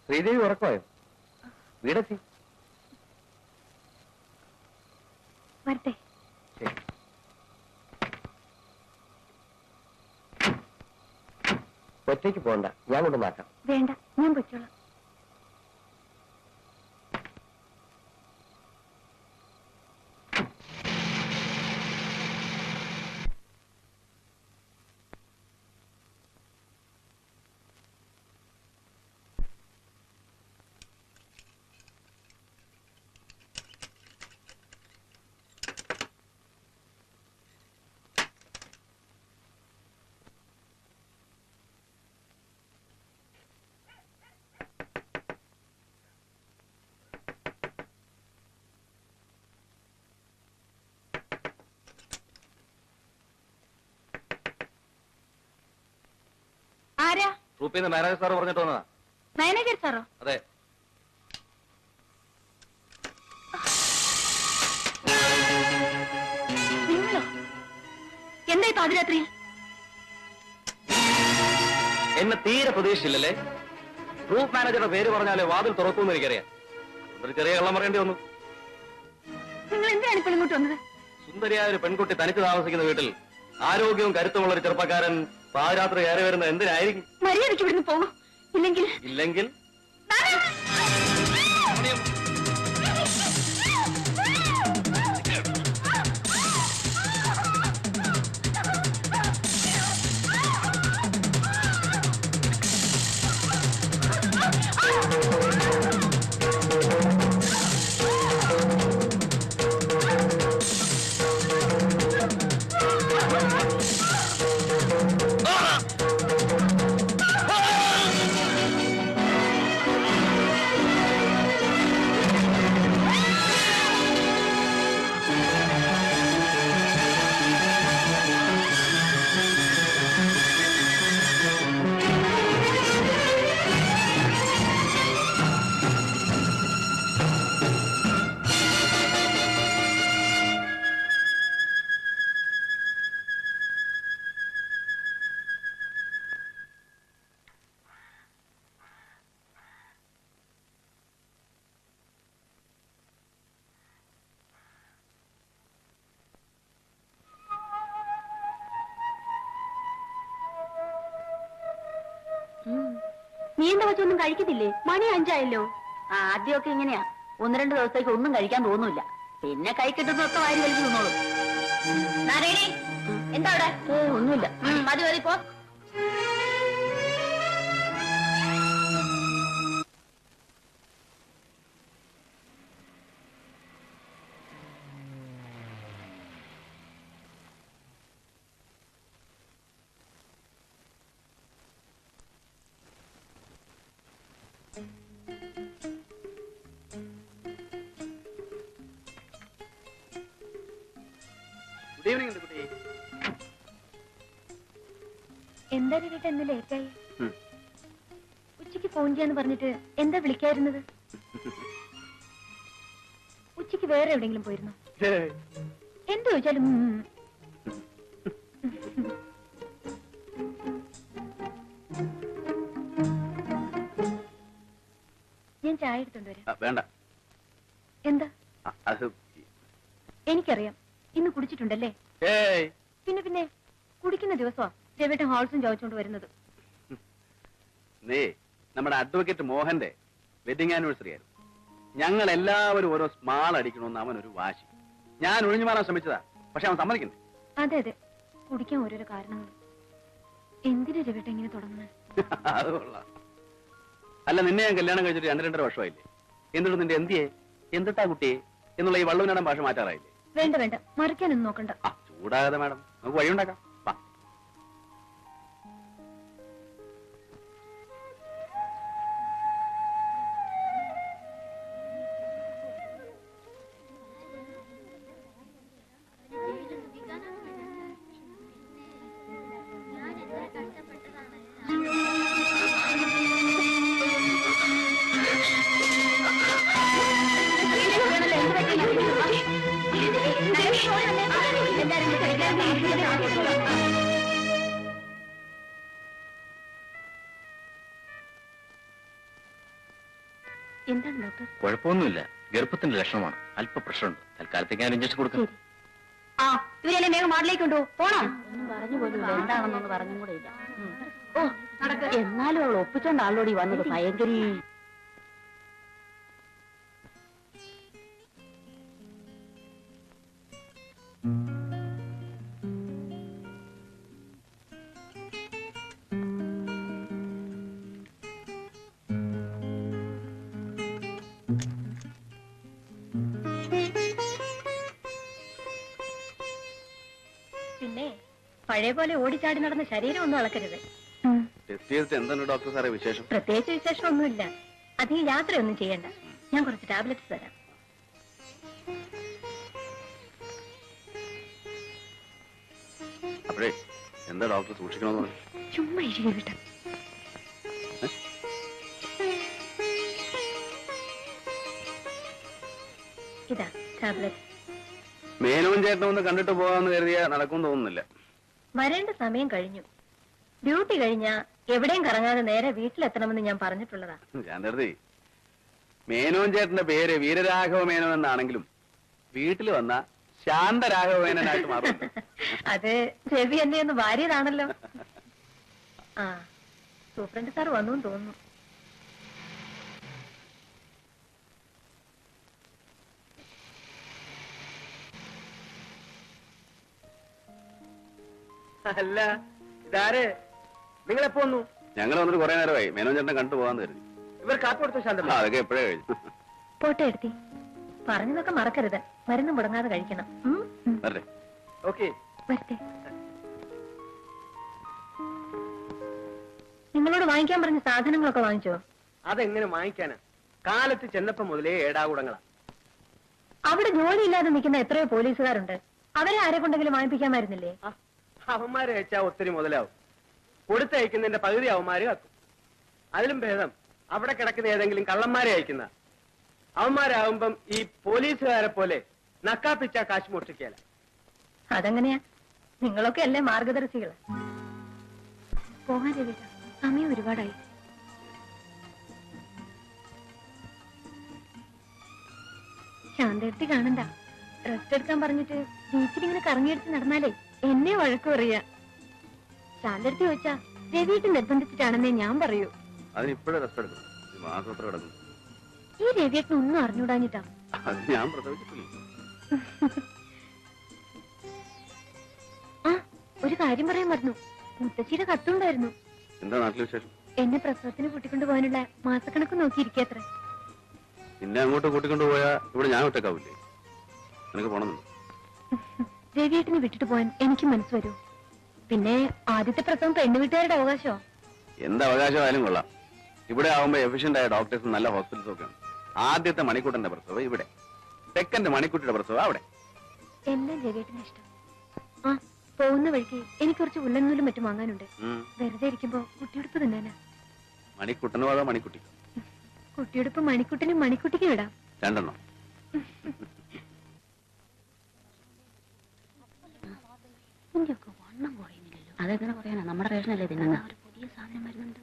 ശ്രീദേവി ഉറക്കമായോ? വീടെത്തി. വരട്ടെ. ഒറ്റയ്ക്ക് പോകണ്ട, ഞാൻ കൊണ്ട് മാറ്റാം. വേണ്ട, ഞാൻ പൊയ്ക്കോളാം. ആരാ? ട്രൂപ്പിൽ നിന്ന് മാനേജർ സാറ് പറഞ്ഞിട്ട് വന്നതാ. മാനേജർ സാറോ? അതെ. നിങ്ങളോ? എന്തായി പാതിരാത്രിയിൽ? എന്നെ തീരെ പ്രതീക്ഷിച്ചില്ലല്ലേ? ട്രൂപ്പ് മാനേജറുടെ പേര് പറഞ്ഞാലേ വാതിൽ തുറക്കൂന്ന് എനിക്കറിയാം. ഒരു ചെറിയ കള്ളം പറയേണ്ടി വന്നു. നിങ്ങൾ എന്തിനാണ് ഇപ്പോൾ ഇങ്ങോട്ട് വന്നത്? സുന്ദരിയായ ഒരു പെൺകുട്ടി തനിച്ച് താമസിക്കുന്ന വീട്ടിൽ ആരോഗ്യവും കരുത്തുമുള്ള ഒരു ചെറുപ്പക്കാരൻ പാതിരാത്രി കയറി വരുന്നത് എന്തിനായിരിക്കും? മര്യാദയ്ക്ക് ഇവിടുന്ന് പോകും. ഇല്ലെങ്കിൽ നീ എന്താ വെച്ചൊന്നും കഴിക്കത്തില്ലേ? മണി 5 ആയല്ലോ. ആദ്യമൊക്കെ ഇങ്ങനെയാ, 1-2 ദിവസത്തേക്ക് ഒന്നും കഴിക്കാൻ തോന്നൂല. പിന്നെ കൈ കിട്ടുന്നൊക്കെ വാരി വലിച്ചു തിന്നോളൂ. എന്താ അവിടെ? ഒന്നുമില്ല. മതി മതി പോ. ഗുഡ് ഈവനിംഗ് കുട്ടി. എന്താ വീട്ട് എന്ന് ലേറ്റായി? ഉച്ചയ്ക്ക് ഫോൺ ചെയ്യാന്ന് പറഞ്ഞിട്ട് എന്താ വിളിക്കായിരുന്നത്? ഉച്ചയ്ക്ക് വേറെ എവിടെയെങ്കിലും പോയിരുന്നോ? എന്ത് ചോദിച്ചാലും ഞാൻ ചായ എടുത്തോണ്ട് വരാം. വേണ്ട. എന്താ? അത് എനിക്കറിയാം, ഇന്ന് കുടിച്ചിട്ടുണ്ടല്ലേ? പിന്നെ കുടിക്കുന്ന ദിവസമാ രവിട്ടൻ ഹാൾസും ചോദിച്ചോണ്ട് വരുന്നത്. നീ നമ്മുടെ അഡ്വക്കേറ്റ് മോഹന്റെ വെഡിങ് ആനിവേഴ്സറി ആയിരുന്നു. ഞങ്ങൾ എല്ലാവരും ഓരോ സ്മാൾ അടിക്കണമെന്ന് അവനൊരു വാശി. ഞാൻ ഒഴിഞ്ഞു മാറാൻ ശ്രമിച്ചതാ, പക്ഷെ അവൻ സമ്മതിക്കണ്ടേ? അതെ അതെ, കുടിക്കാൻ ഓരോരോ കാരണങ്ങൾ. എന്തിനാ രവിട്ടൻ ഇങ്ങനെ തുടങ്ങുന്നത്? അത് കൊള്ളാം. അല്ല, നിന്നെ ഞാൻ കല്യാണം കഴിച്ചിട്ട് 2-2.5 വർഷമായില്ലേ? എന്നിട്ട് നിന്റെ എന്തിയെ എന്തിട്ടാ കുട്ടിയെ എന്നുള്ള ഈ വള്ളുവനാടൻ ഭാഷ മാറ്റാറായില്ലേ? വേണ്ട വേണ്ട, മറിക്കാനൊന്നും നോക്കണ്ട. ചൂടാകാതെ മാഡം, നമുക്ക് വഴിയുണ്ടാക്കാം. എല്ലാരും എന്താണ് ഡോക്ടർ? കുഴപ്പമൊന്നുമില്ല, ഗർഭത്തിന്റെ ലക്ഷണമാണ്. അല്പ പ്രശ്നമുണ്ട്. തൽക്കാലത്തേക്ക് ഞാൻ ഇഞ്ചക്ഷൻ കൊടുക്കാം. ആ, ഇവരെല്ലാം വേഗം വാർഡിലേക്ക് കൊണ്ടു പോണോ? പറഞ്ഞു പോലും എന്താണെന്നൊന്ന് പറഞ്ഞും കൂടെ ഇല്ല. ഓ, എന്നാലും അവൾ ഒപ്പിച്ചോണ്ട് ആളോടി വന്നത് ഭയങ്കര. പിന്നെ പഴയ പോലെ ഓടിച്ചാടി നടന്ന ശരീരം ഒന്നും അളക്കരുത്. ടെസ്റ്റ് ചെയ്തിട്ട് എന്താണ് ഡോക്ടർ സാറേ വിശേഷം? പ്രത്യേകിച്ച് വിശേഷമൊന്നുമില്ല. അധികം യാത്രയൊന്നും ചെയ്യണ്ട. ഞാൻ കുറച്ച് ടാബ്ലറ്റ്സ് തരാം. അപ്പോഴേ എന്താ ഡോക്ടർ സൂക്ഷിക്കണമെന്ന് പറഞ്ഞു? ചുമ്മാ ഇരിക്കും കേട്ടോ. ഇതാ ടാബ്ലറ്റ്. മേനോൻ ചേട്ടനെ ഒന്ന് കണ്ടിട്ട് പോകാമെന്ന് കരുതിയാ നടക്കുമെന്ന് തോന്നുന്നില്ല. വരേണ്ട സമയം കഴിഞ്ഞു. ഡ്യൂട്ടി കഴിഞ്ഞാ എവിടെയും കറങ്ങാതെ നേരെ വീട്ടിലെത്തണമെന്ന് ഞാൻ പറഞ്ഞിട്ടുള്ളതാ. ഞാൻ കരുതി മേനോൻ ചേട്ടന്റെ പേര് വീരരാഘവ മേനോൻ എന്നാണെങ്കിലും വീട്ടിൽ വന്ന ശാന്തരാഘവ മേനോനായിട്ട് മാറും. അത് രവി എന്നെ ഒന്ന് വാരിയതാണല്ലോ. ആ, സൂപ്രണ്ട് സാർ വന്നു തോന്നുന്നു. അല്ല, ഇതാര്? നിങ്ങളെപ്പോ വന്നു? ഞങ്ങൾ വന്നിട്ട് കുറെ നേരമായി. മേനോൻ ചേട്ടനെ കണ്ടു പോകാന്ന് കരുതി. ഇവർ കാപ്പ് കൊടുത്തു ശാന്തം? അതൊക്കെ എപ്പോഴേ കഴിഞ്ഞു. പോട്ടെ എടുത്തി. പറഞ്ഞതൊക്കെ മറക്കരുത്. മരുന്ന് മുടങ്ങാതെ കഴിക്കണം. വരട്ടെ. ഓക്കെ. വരട്ടെ. നിങ്ങളോട് വാങ്ങിക്കാൻ പറഞ്ഞ സാധനങ്ങളൊക്കെ വാങ്ങിച്ചോ? അതെങ്ങനെ വാങ്ങിക്കാനാ? കാലത്ത് ചെന്നപ്പോ മുതലേ ഏടാകൂടങ്ങളാ. അവിടെ ജോലിയില്ലാതെ നിൽക്കുന്ന എത്രയോ പോലീസുകാരുണ്ട്. അവരെ ആരെ കൊണ്ടെങ്കിലും വാങ്ങിപ്പിക്കാമായിരുന്നില്ലേ? അവന്മാരെ അയച്ചാ ഒത്തിരി മുതലാവും. കൊടുത്തയക്കുന്നതിന്റെ പകുതി അവന്മാര് കത്തും. അതിലും ഭേദം അവിടെ കിടക്കുന്ന ഏതെങ്കിലും കള്ളന്മാരെ അയക്കുന്ന. അവന്മാരാകുമ്പം ഈ പോലീസുകാരെ പോലെ നക്കാപ്പിച്ച കാശ് മോഷ്ടിക്കല. അതെങ്ങനെയാ? നിങ്ങളൊക്കെ അല്ലേ മാർഗദർശികള്. പോകാൻ രവിട്ട, സമയം ഒരുപാടായി. ശാന്തടുത്തി കാണണ്ട. റെസ്റ്റ് എടുക്കാൻ പറഞ്ഞിട്ട് ബീച്ചിലിങ്ങനെ കറങ്ങിയെടുത്ത് നടന്നാലേ എന്നെ വഴക്കു പറയാ. ശാന്തടുത്തി ചോദിച്ചാ രവിയിട്ട് നിർബന്ധിച്ചിട്ടാണെന്നേ ഞാൻ പറയൂ. അതിനിപ്പോഴേ റെസ്റ്റ് എടുക്കണം. മാസത്ര കിടക്കുന്നു. ഈ രവിയേട്ടന് ഒന്നും അറിഞ്ഞൂടാഞ്ഞിട്ടാ. അത് ഞാൻ പ്രസവിച്ചിട്ടില്ല. ആ, ഒരു കാര്യം പറയാൻ മറന്നു. മുത്തശ്ശിയുടെ കത്തുണ്ടായിരുന്നു. എന്താ നാട്ടിലെ വിശേഷം? എന്നെ പ്രസവത്തിന് കൂട്ടിക്കൊണ്ടു പോകാനുള്ള മാസക്കണക്ക് നോക്കിയിരിക്കത്ര. പിന്നെ അങ്ങോട്ട് കൂട്ടിക്കൊണ്ടു പോയാ ഇവിടെ ഞാൻ ഒറ്റക്കാവില്ലേ? നിനക്ക് പോണമെന്നുണ്ട്. രവിയേട്ടനെ വിട്ടിട്ട് പോകാൻ എനിക്ക് മനസ്സ് വരൂ. പിന്നെ ആദ്യത്തെ പ്രസവം പെണ്ണു വീട്ടുകാരുടെ അവകാശമോ? എന്ത് അവകാശമായാലും കൊള്ളാം. ഇവിടെ ആവുമ്പോ എഫിഷ്യന്റ് ആയ ഡോക്ടേഴ്സും നല്ല ഹോസ്പിറ്റൽസും ഒക്കെയാണ്. ആദ്യത്തെ മണിക്കൂട്ടന്റെ പ്രസവം ഇവിടെ, സെക്കൻഡ് മണിക്കൂട്ടിയുടെ പ്രസവം അവിടെ. എല്ലാം രവിയേട്ടന് ഇഷ്ടം. ആ, പോകുന്ന വഴിക്ക് എനിക്ക് കുറച്ച് ഉള്ളന്നൂലും മറ്റും വാങ്ങാനുണ്ട്. വെറുതെ ഇരിക്കുമ്പോ കുട്ടിയുടുപ്പ് തിന്നാനാ. മണിക്കുട്ടനോ അതോ മണിക്കുട്ടി? കുട്ടിയുടുപ്പ് മണിക്കുട്ടിനും മണിക്കുട്ടിക്കും ഇടാം. രണ്ടെണ്ണം. വണ്ണം കുറയുന്നില്ലല്ലോ. അതെങ്ങനെ പറയാനാ? നമ്മുടെ റേഷനല്ലേ തിന്നുന്ന. ഒരു പുതിയ സാധനം വരുന്നുണ്ട്.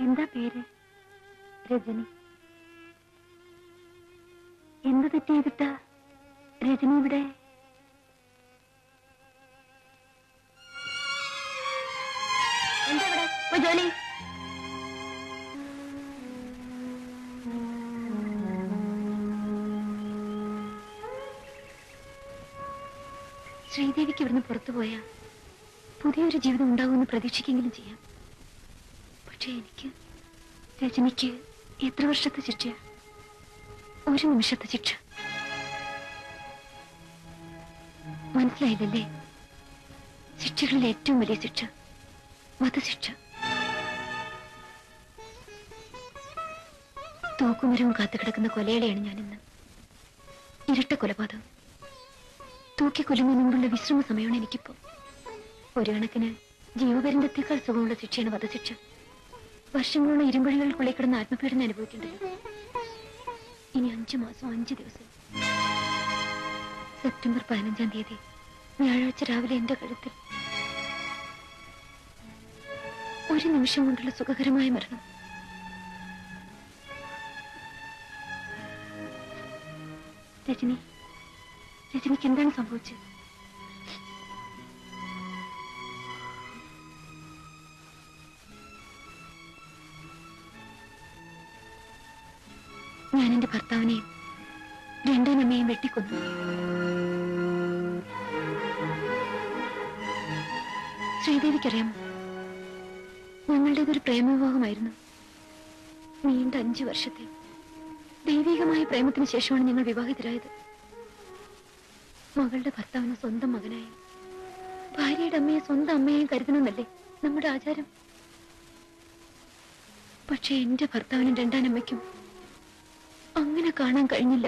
എന്താ പേര്? രജനി. എന്ത് തെറ്റ് ചെയ്തിട്ടാ രജനി ഇവിടെ? എന്താ ഇവിടെ? പോയി ജോലി. ശ്രീദേവിക്ക് ഇവിടുന്ന് പുറത്തുപോയാ പുതിയൊരു ജീവിതം ഉണ്ടാവുമെന്ന് പ്രതീക്ഷിക്കെങ്കിലും ചെയ്യാം. പക്ഷേ എനിക്ക്, രജനിക്ക് എത്ര വർഷത്തെ ശിക്ഷ? ഒരു നിമിഷത്തെ ശിക്ഷ. മനസ്സിലായില്ലല്ലേ? ശിക്ഷകളിൽ ഏറ്റവും വലിയ ശിക്ഷ വധശിക്ഷ. തൂക്കുമരവും കാത്തുകിടക്കുന്ന കൊലയാളിയാണ് ഞാനിന്ന്. ഇരട്ട കൊലപാതകം. തൂക്കിക്കൊല്ലുന്നതിന് മുമ്പുള്ള വിശ്രമ സമയമാണ് എനിക്കിപ്പോ. ഒരു കണക്കിന് ജീവപര്യന്തത്തേക്കാൾ സുഖമുള്ള ശിക്ഷയാണ് വധശിക്ഷ. വർഷങ്ങളോളം ഇരുമ്പഴികൾക്കുള്ളിൽ കിടന്ന് ആത്മപീഡനം അനുഭവിക്കേണ്ടത്. ഇനി 5 മാസം 5 ദിവസം. സെപ്റ്റംബർ 15-ാം തീയതി വ്യാഴാഴ്ച രാവിലെ എന്റെ കഴുത്തിൽ ഒരു നിമിഷം കൊണ്ടുള്ള സുഖകരമായ മരണം. രജനിക്ക് എന്താണ് സംഭവിച്ചത്? ഞാൻ എന്റെ ഭർത്താവിനെയും രണ്ടാനമ്മയെയും വെട്ടിക്കൊന്നു. ശ്രീദേവിക്കറിയാമോ, ഞങ്ങളുടേതൊരു പ്രേമവിവാഹമായിരുന്നു. നീണ്ട 5 വർഷത്തെ ദൈവികമായ പ്രേമത്തിന് ശേഷമാണ് ഞങ്ങൾ വിവാഹിതരായത്. മകളുടെ ഭർത്താവിന് സ്വന്തം മകനായി ഭാര്യയുടെ അമ്മയെ സ്വന്തം അമ്മയെയും കരുതണമെന്നല്ലേ നമ്മുടെ ആചാരം. പക്ഷെ എന്റെ ഭർത്താവിനും രണ്ടാനമ്മയ്ക്കും അങ്ങനെ കാണാൻ കഴിഞ്ഞില്ല.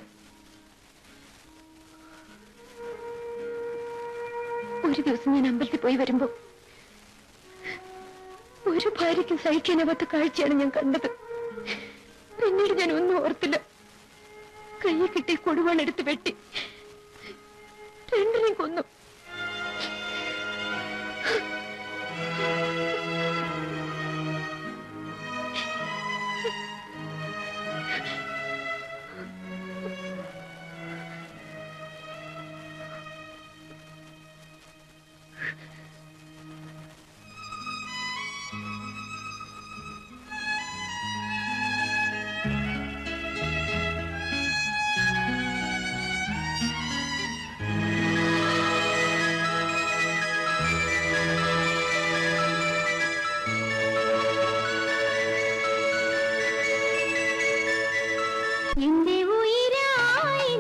ഒരു ദിവസം ഞാൻ അമ്പലത്തിൽ പോയി വരുമ്പോ ഒരു ഭാര്യയ്ക്ക് സഹിക്കാനാവാത്ത കാഴ്ചയാണ് ഞാൻ കണ്ടത്. പിന്നീട് ഞാൻ ഒന്നും ഓർത്തില്ല. കയ്യിൽ കിട്ടി കൊടുവാളെടുത്ത് വെട്ടി രണ്ടിനെയും കൊന്നു. എന്റെ ഉയിരായി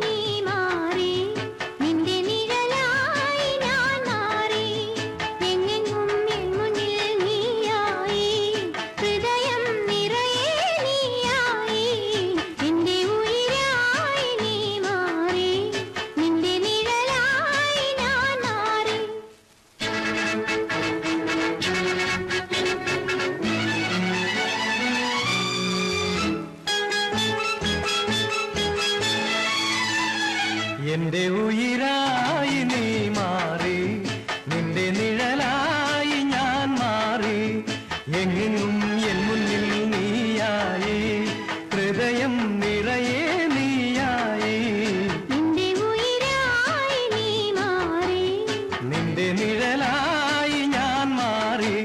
നീ മാറി, നിന്റെ നിഴലായി ഞാൻ മാറി, എങ്ങും എൻ മുന്നിൽ നീയായി, ഹൃദയം നിറയെ നീയായി. നിന്റെ ഉയിരായി നീ മാറി, നിന്റെ നിഴലായി ഞാൻ മാറി.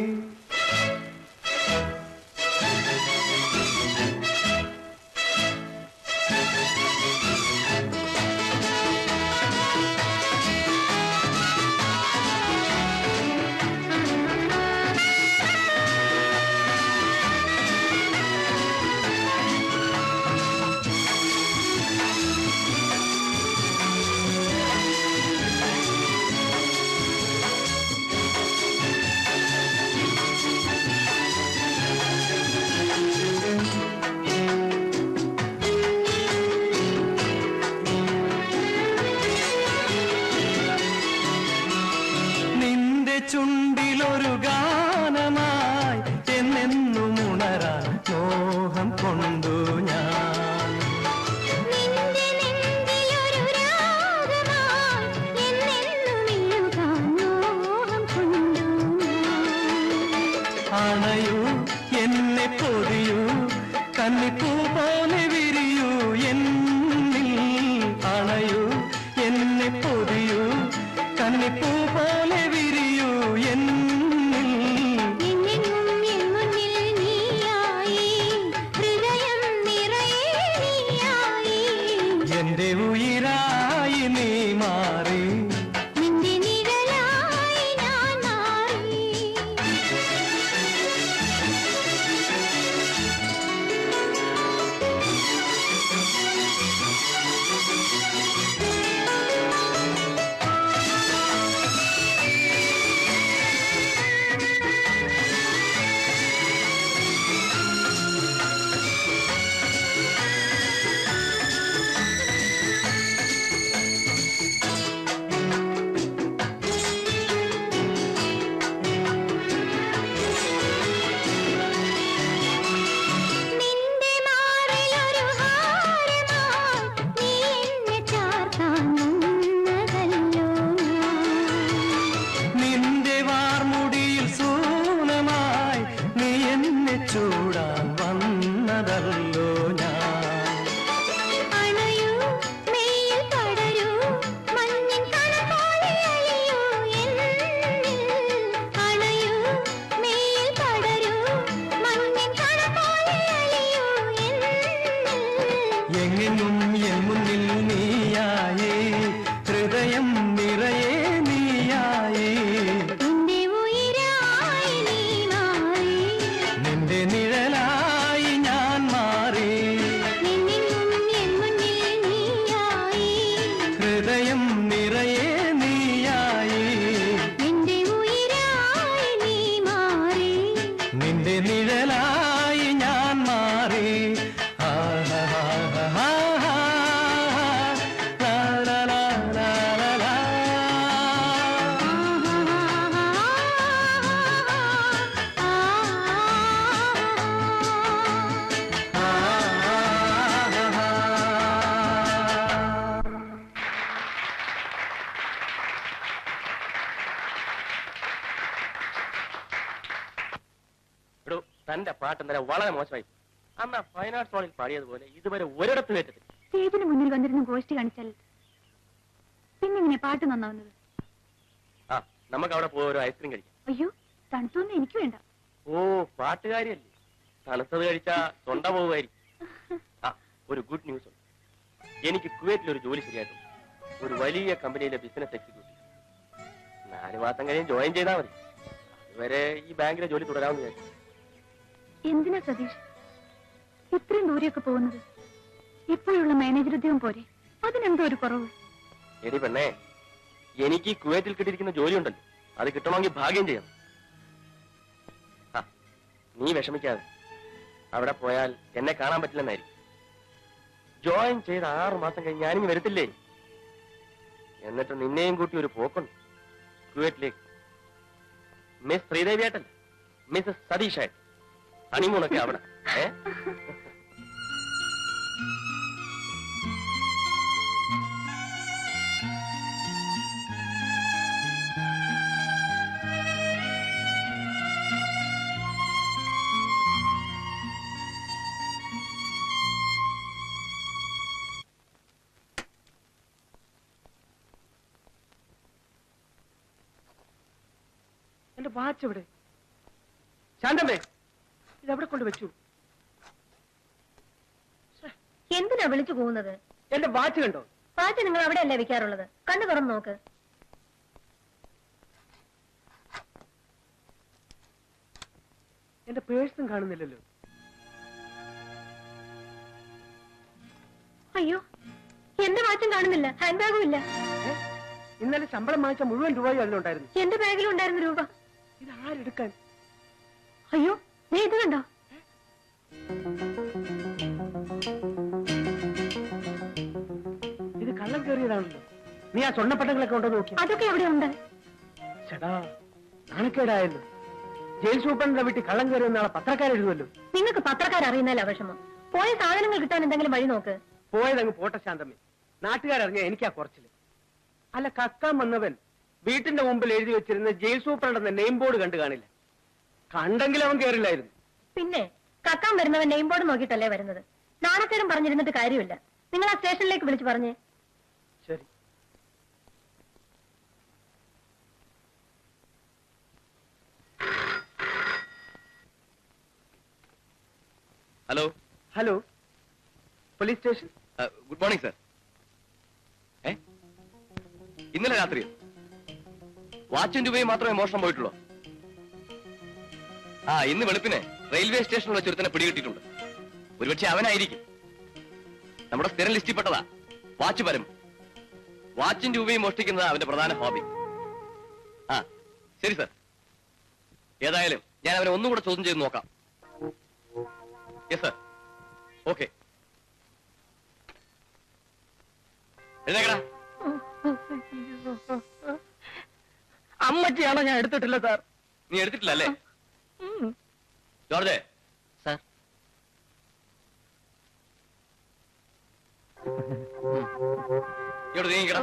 എങ്ങെങ്ങും എൻ മുന്നിൽ നീയായി ഹൃദയം നിറയെ നീയായി നിന്റെ നിഴലായി ഞാൻ മാറി ഹൃദയം നിറയെ നീയായി നിന്റെ നിഴലായി ഞാൻ മാറി തന്റെ പാട്ട് ഇന്നലെ വളരെ മോശമായി. അന്ന് ഫൈൻ ആർട്സ് ഹോളിൽ പാടിയതുപോലെ ഇതുവരെ ഒരിടത്ത് കേട്ടിട്ടില്ല. സ്റ്റേജിന് മുന്നിൽ വന്നിരുന്ന് ഗോഷ്ടി കാണിച്ചാൽ പിന്നെങ്ങനെ പാട്ട് നന്നാവുന്നത്? ആ, നമുക്ക് അവിടെ പോയി ഒരു ഐസ്ക്രീം കഴിക്കാം. അയ്യോ, തണുത്തൊന്നും എനിക്ക് വേണ്ട. ഓ, പാട്ടുകാരിയല്ലേ, തണുത്തത് കഴിച്ചാ തൊണ്ട പോവുമായിരിക്കും. ആ, ഒരു ഗുഡ് ന്യൂസ് ഉണ്ട്. എനിക്ക് കുവൈറ്റിൽ ഒരു ജോലി ശരിയായിട്ടുണ്ട്. ഒരു വലിയ കമ്പനിയിലെ ബിസിനസ് എക്സിക്യൂട്ടീവ്. 4 മാസം കഴിഞ്ഞ് ജോയിൻ ചെയ്താൽ മതി. അതുവരെ ഈ ബാങ്കിലെ ജോലി തുടരാമെന്ന് വിചാരിച്ചു. എന്തിനാ സതീഷ് ഇത്രയും ദൂരെയൊക്കെ പോകുന്നത്? ഇപ്പോഴുള്ള മാനേജർ ഉദ്യോഗം പോരെ? അതിനെന്തോ ഒരു കുറവ്? എടി പെണ്ണേ, എനിക്ക് കുവൈറ്റിൽ കിട്ടിയിരിക്കുന്ന ജോലി ഉണ്ടല്ലോ, അത് കിട്ടണമെങ്കിൽ ഭാഗ്യം ചെയ്യണം. ആ, നീ വിഷമിക്കാതെ. അവിടെ പോയാൽ എന്നെ കാണാൻ പറ്റില്ലെന്നായിരിക്കും. ജോയിൻ ചെയ്ത് 6 മാസം കഴിഞ്ഞ് ഞാനിങ്ങ് വരത്തില്ലേ? എന്നിട്ട് നിന്നെയും കൂട്ടി ഒരു പോക്കുണ്ട് കുവൈറ്റിലേക്ക്. Miss ശ്രീദേവിയായിട്ടല്ല, Mrs സതീഷായിട്ട്. ഹണിമൂണൊക്കെ അവിടെ. എന്റെ വാച്ച് എവിടെ? ശാന്തമ്മേ, ഇതെവിടെ കൊണ്ട് വെച്ചു? എന്തിനാ വിളിച്ചു പോകുന്നത്? എന്റെ വാച്ച് കണ്ടോ? വാച്ച് നിങ്ങൾ അവിടെയല്ലേ വെക്കാറുള്ളത്? കണ്ണു തുറന്ന് നോക്ക്. എന്റെ പേഴ്സും കാണുന്നില്ലല്ലോ. അയ്യോ, എന്റെ വാച്ചും കാണുന്നില്ല, ഹാൻഡ് ബാഗും ഇല്ല. ഇന്നലെ ശമ്പളം വാങ്ങിച്ച മുഴുവൻ രൂപയും അതിലുണ്ടായിരുന്നു. എന്റെ ബാഗിലും ഉണ്ടായിരുന്ന രൂപ. ഇത് ആരെടുക്കാൻ? അയ്യോ, നീ ഇത് കണ്ടോ? ഇത് കള്ളം കയറിയതാണല്ലോ. നീ ആ സ്വർണ്ണപ്പട്ടങ്ങളൊക്കെ ഉണ്ടോ നോക്കി? അതൊക്കെ എവിടെയുണ്ട്? ചേടാ, നാണക്കേടായല്ലോ. ജയിൽ സൂപ്രണ്ടിന്റെ വീട്ടിൽ കള്ളം കയറിയ നാളെ പത്രക്കാരെഴുതുമല്ലോ. നിങ്ങൾക്ക് പത്രക്കാരറിയുന്നല്ല വിഷമം. പോയ സാധനങ്ങൾ കിട്ടാൻ എന്തെങ്കിലും വഴി നോക്ക്. പോയതങ്ങ് പോട്ടെ ശാന്തമ്മേ, നാട്ടുകാരറിഞ്ഞ എനിക്കാ കുറച്ചില്. അല്ല, കക്കാൻ വന്നവൻ വീട്ടിന്റെ മുമ്പിൽ എഴുതി വെച്ചിരുന്ന ജയിൽ സൂപ്രണ്ടെന്ന നെയിം ബോർഡ് കണ്ടു കാണില്ല. കണ്ടെങ്കിൽ അവൻ കയറില്ലായിരുന്നു. പിന്നെ കക്കാൻ വരുന്നവൻ നെയിം ബോർഡ് നോക്കിയിട്ടല്ലേ വരുന്നത്. നാണക്കേടും പറഞ്ഞിരുന്നിട്ട് കാര്യമില്ല. നിങ്ങൾ ആ സ്റ്റേഷനിലേക്ക് വിളിച്ചു പറഞ്ഞേ. ശരി. Hello. Hello, police station. Good morning sir. ഇന്നലെ രാത്രി വാച്ചും രൂപയും മാത്രമേ മോഷണം പോയിട്ടുള്ളൂ. ആ, ഇന്ന് വെളുപ്പിനെ റെയിൽവേ സ്റ്റേഷനിൽ വെച്ച് ഒരുത്തനെ പിടികിട്ടിട്ടുണ്ട്. ഒരുപക്ഷെ അവനായിരിക്കും. നമ്മുടെ സ്ഥിരം ലിസ്റ്റിൽ പെട്ടതാ. വാച്ച് പരം. വാച്ചും രൂപയും മോഷ്ടിക്കുന്നത് അവന്റെ പ്രധാന ഹോബി. ആ, ശരി സർ. ഏതായാലും ഞാൻ അവനെ ഒന്നുകൂടെ ചോദ്യം ചെയ്ത് നോക്കാം. Yes sir. ഓക്കെ. എഴുന്നേക്കടാ. അമ്മച്ചിയാണോ? ഞാൻ എടുത്തിട്ടില്ല സാർ. നീ എടുത്തിട്ടില്ല അല്ലേ? George sir. ഇവിടെ നീങ്ങിക്കടാ.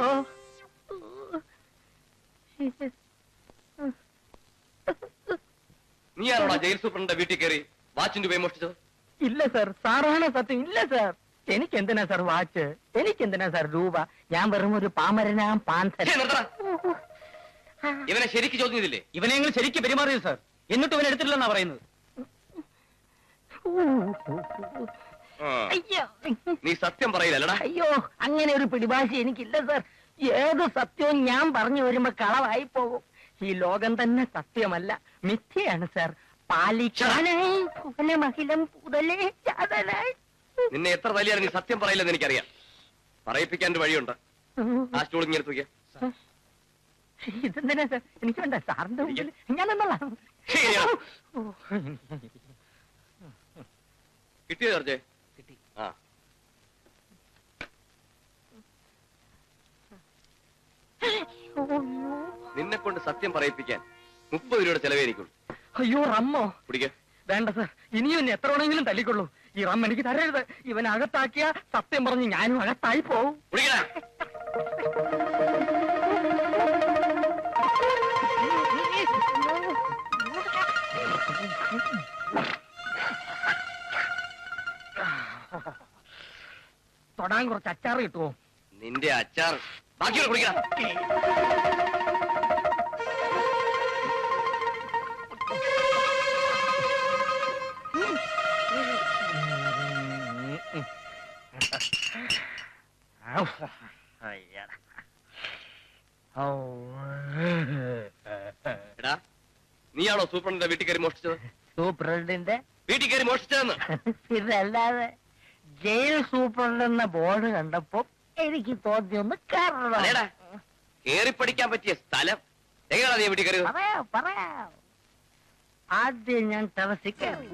നീയാണോടാ ജയിൽ സൂപ്രണ്ടിന്റെ വീട്ടിൽ കയറി വാച്ചിന്റെ രൂപയും മോഷ്ടിച്ചത്? ഇല്ല സാർ, സാറാണ് സത്യം. ഇല്ല സാർ, എനിക്കെന്തിനാ സാർ വാച്ച്? എനിക്കെന്തിനാ സാർ രൂപ? ഞാൻ വെറും ഒരു പാമരനാം പാന്തൻ. ഇവനെ ശരിക്ക് ചോദ്യം ചെയ്തില്ലേ? ഇവനെ നിങ്ങൾ ശരിക്ക് പെരുമാറിയത് സാർ. എന്നിട്ട് ഇവൻ എടുത്തിട്ടില്ലെന്നാ പറയുന്നത്. ആ. അയ്യോ നീ സത്യം പറയില്ലടാ. അയ്യോ അങ്ങനെ ഒരു പിടിഭാഷ എനിക്കില്ല സാർ. ഏത് സത്യവും ഞാൻ പറഞ്ഞു വരുമ്പോ കളവായി പോകും. ഈ ലോകം തന്നെ സത്യമല്ല, മിഥ്യയാണ് സാർ. പാലിക്കാനായി ഭുവനമഖിലം പുതലേ ചാതനായി. നിന്നെ എത്ര വലിയ നീ സത്യം പറയില്ലെന്ന് എനിക്കറിയാം. പറയിപ്പിക്കാൻ ഒരു വഴിയുണ്ട്. ആ സ്റ്റൂൾ ഇങ്ങനെ തൂക്കിയ. ഇതെന്തിനാ സാർ? എനിക്ക് വേണ്ട സാറിന്റെ മുമ്പിൽ ഞാൻ എന്നതാണ്. കിട്ടിയോ ജോർജ്? കിട്ടി. ആ നിന്നെ കൊണ്ട് സത്യം പറയിപ്പിക്കാൻ 30 രൂപയുടെ ചെലവേ എനിക്കുള്ളൂ. അയ്യോ റമ്മോ? കുടിക്ക. വേണ്ട സാർ, ഇനിയും എന്നെ എത്ര വേണമെങ്കിലും തല്ലിക്കൊള്ളൂ. ഈ റം എനിക്ക് തരരുത്. ഇവൻ അകത്താക്കിയ സത്യം പറഞ്ഞ് ഞാനും അകത്തായി പോവും. കുടിക്കടാ. തൊടാൻ കുറച്ച് അച്ചാറ് കിട്ടുമോ? നിന്റെ അച്ചാർ ബാക്കിയുള്ള കുടിക്കണം. എടാ, നീയാണോ സൂപ്രണ്ടിന്റെ വീട്ടിൽ കയറി മോഷ്ടിച്ചത്? സൂപ്രണ്ടിന്റെ വീട്ടിൽ കയറി മോഷ്ടിച്ചതെന്ന്? ഇതല്ലാതെ ജയിൽ സൂപ്രണ്ട് എന്ന ബോർഡ് കണ്ടപ്പോ എനിക്ക് തോന്നിയൊന്ന് അതേടാ, കേറി പഠിക്കാൻ പറ്റിയ സ്ഥലം എങ്ങനെയാ നീ വീട്ടിൽ കയറിയത്? പറയാം. ആദ്യം ഞാൻ ടെറസിൽ കയറി.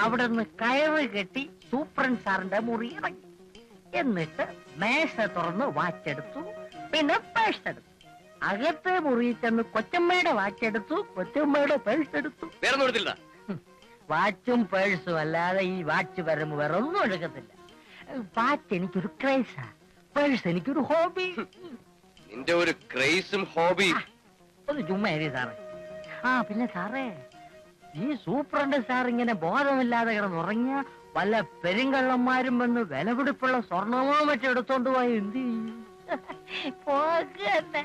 അവിടെ നിന്ന് കയറ് കെട്ടി സൂപ്രണ്ട് സാറിന്റെ മുറി ഇറങ്ങി. എന്നിട്ട് മേശ തുറന്ന് വാച്ചെടുത്തു, പിന്നെ പേഴ്സ് എടുത്തു. അകത്തെ മുറിയിൽ ചെന്ന് കൊച്ചമ്മയുടെ വാച്ചെടുത്തു, കൊച്ചമ്മയുടെ പേഴ്സ് എടുത്തു. വേറെ ഒന്നും എടുത്തില്ല. വാച്ചും പേഴ്സും അല്ലാതെ ഈ വാച്ച് വരുമ്പോ വേറെ ഒന്നും എടുക്കത്തില്ല. വാച്ച് എനിക്കൊരു ക്രൈസാ, പേഴ്സ് എനിക്കൊരു ഹോബി. നിന്റെ ഒരു ക്രൈസും ഹോബിയും. ഒന്ന് ചുമ്മാ എഴുതി സാറേ. ആ പിന്നെ സാറേ, ഈ സൂപ്രണ്ട് സാർ ഇങ്ങനെ ബോധമില്ലാതെ കിടന്നുറങ്ങിയ വല്ല പെരുങ്കള്ളന്മാരും വന്ന് വിലപിടിപ്പുള്ള സ്വർണമോ മറ്റോ എടുത്തോണ്ട് പോയി എന്ത് ചെയ്യും? പോകന്നെ.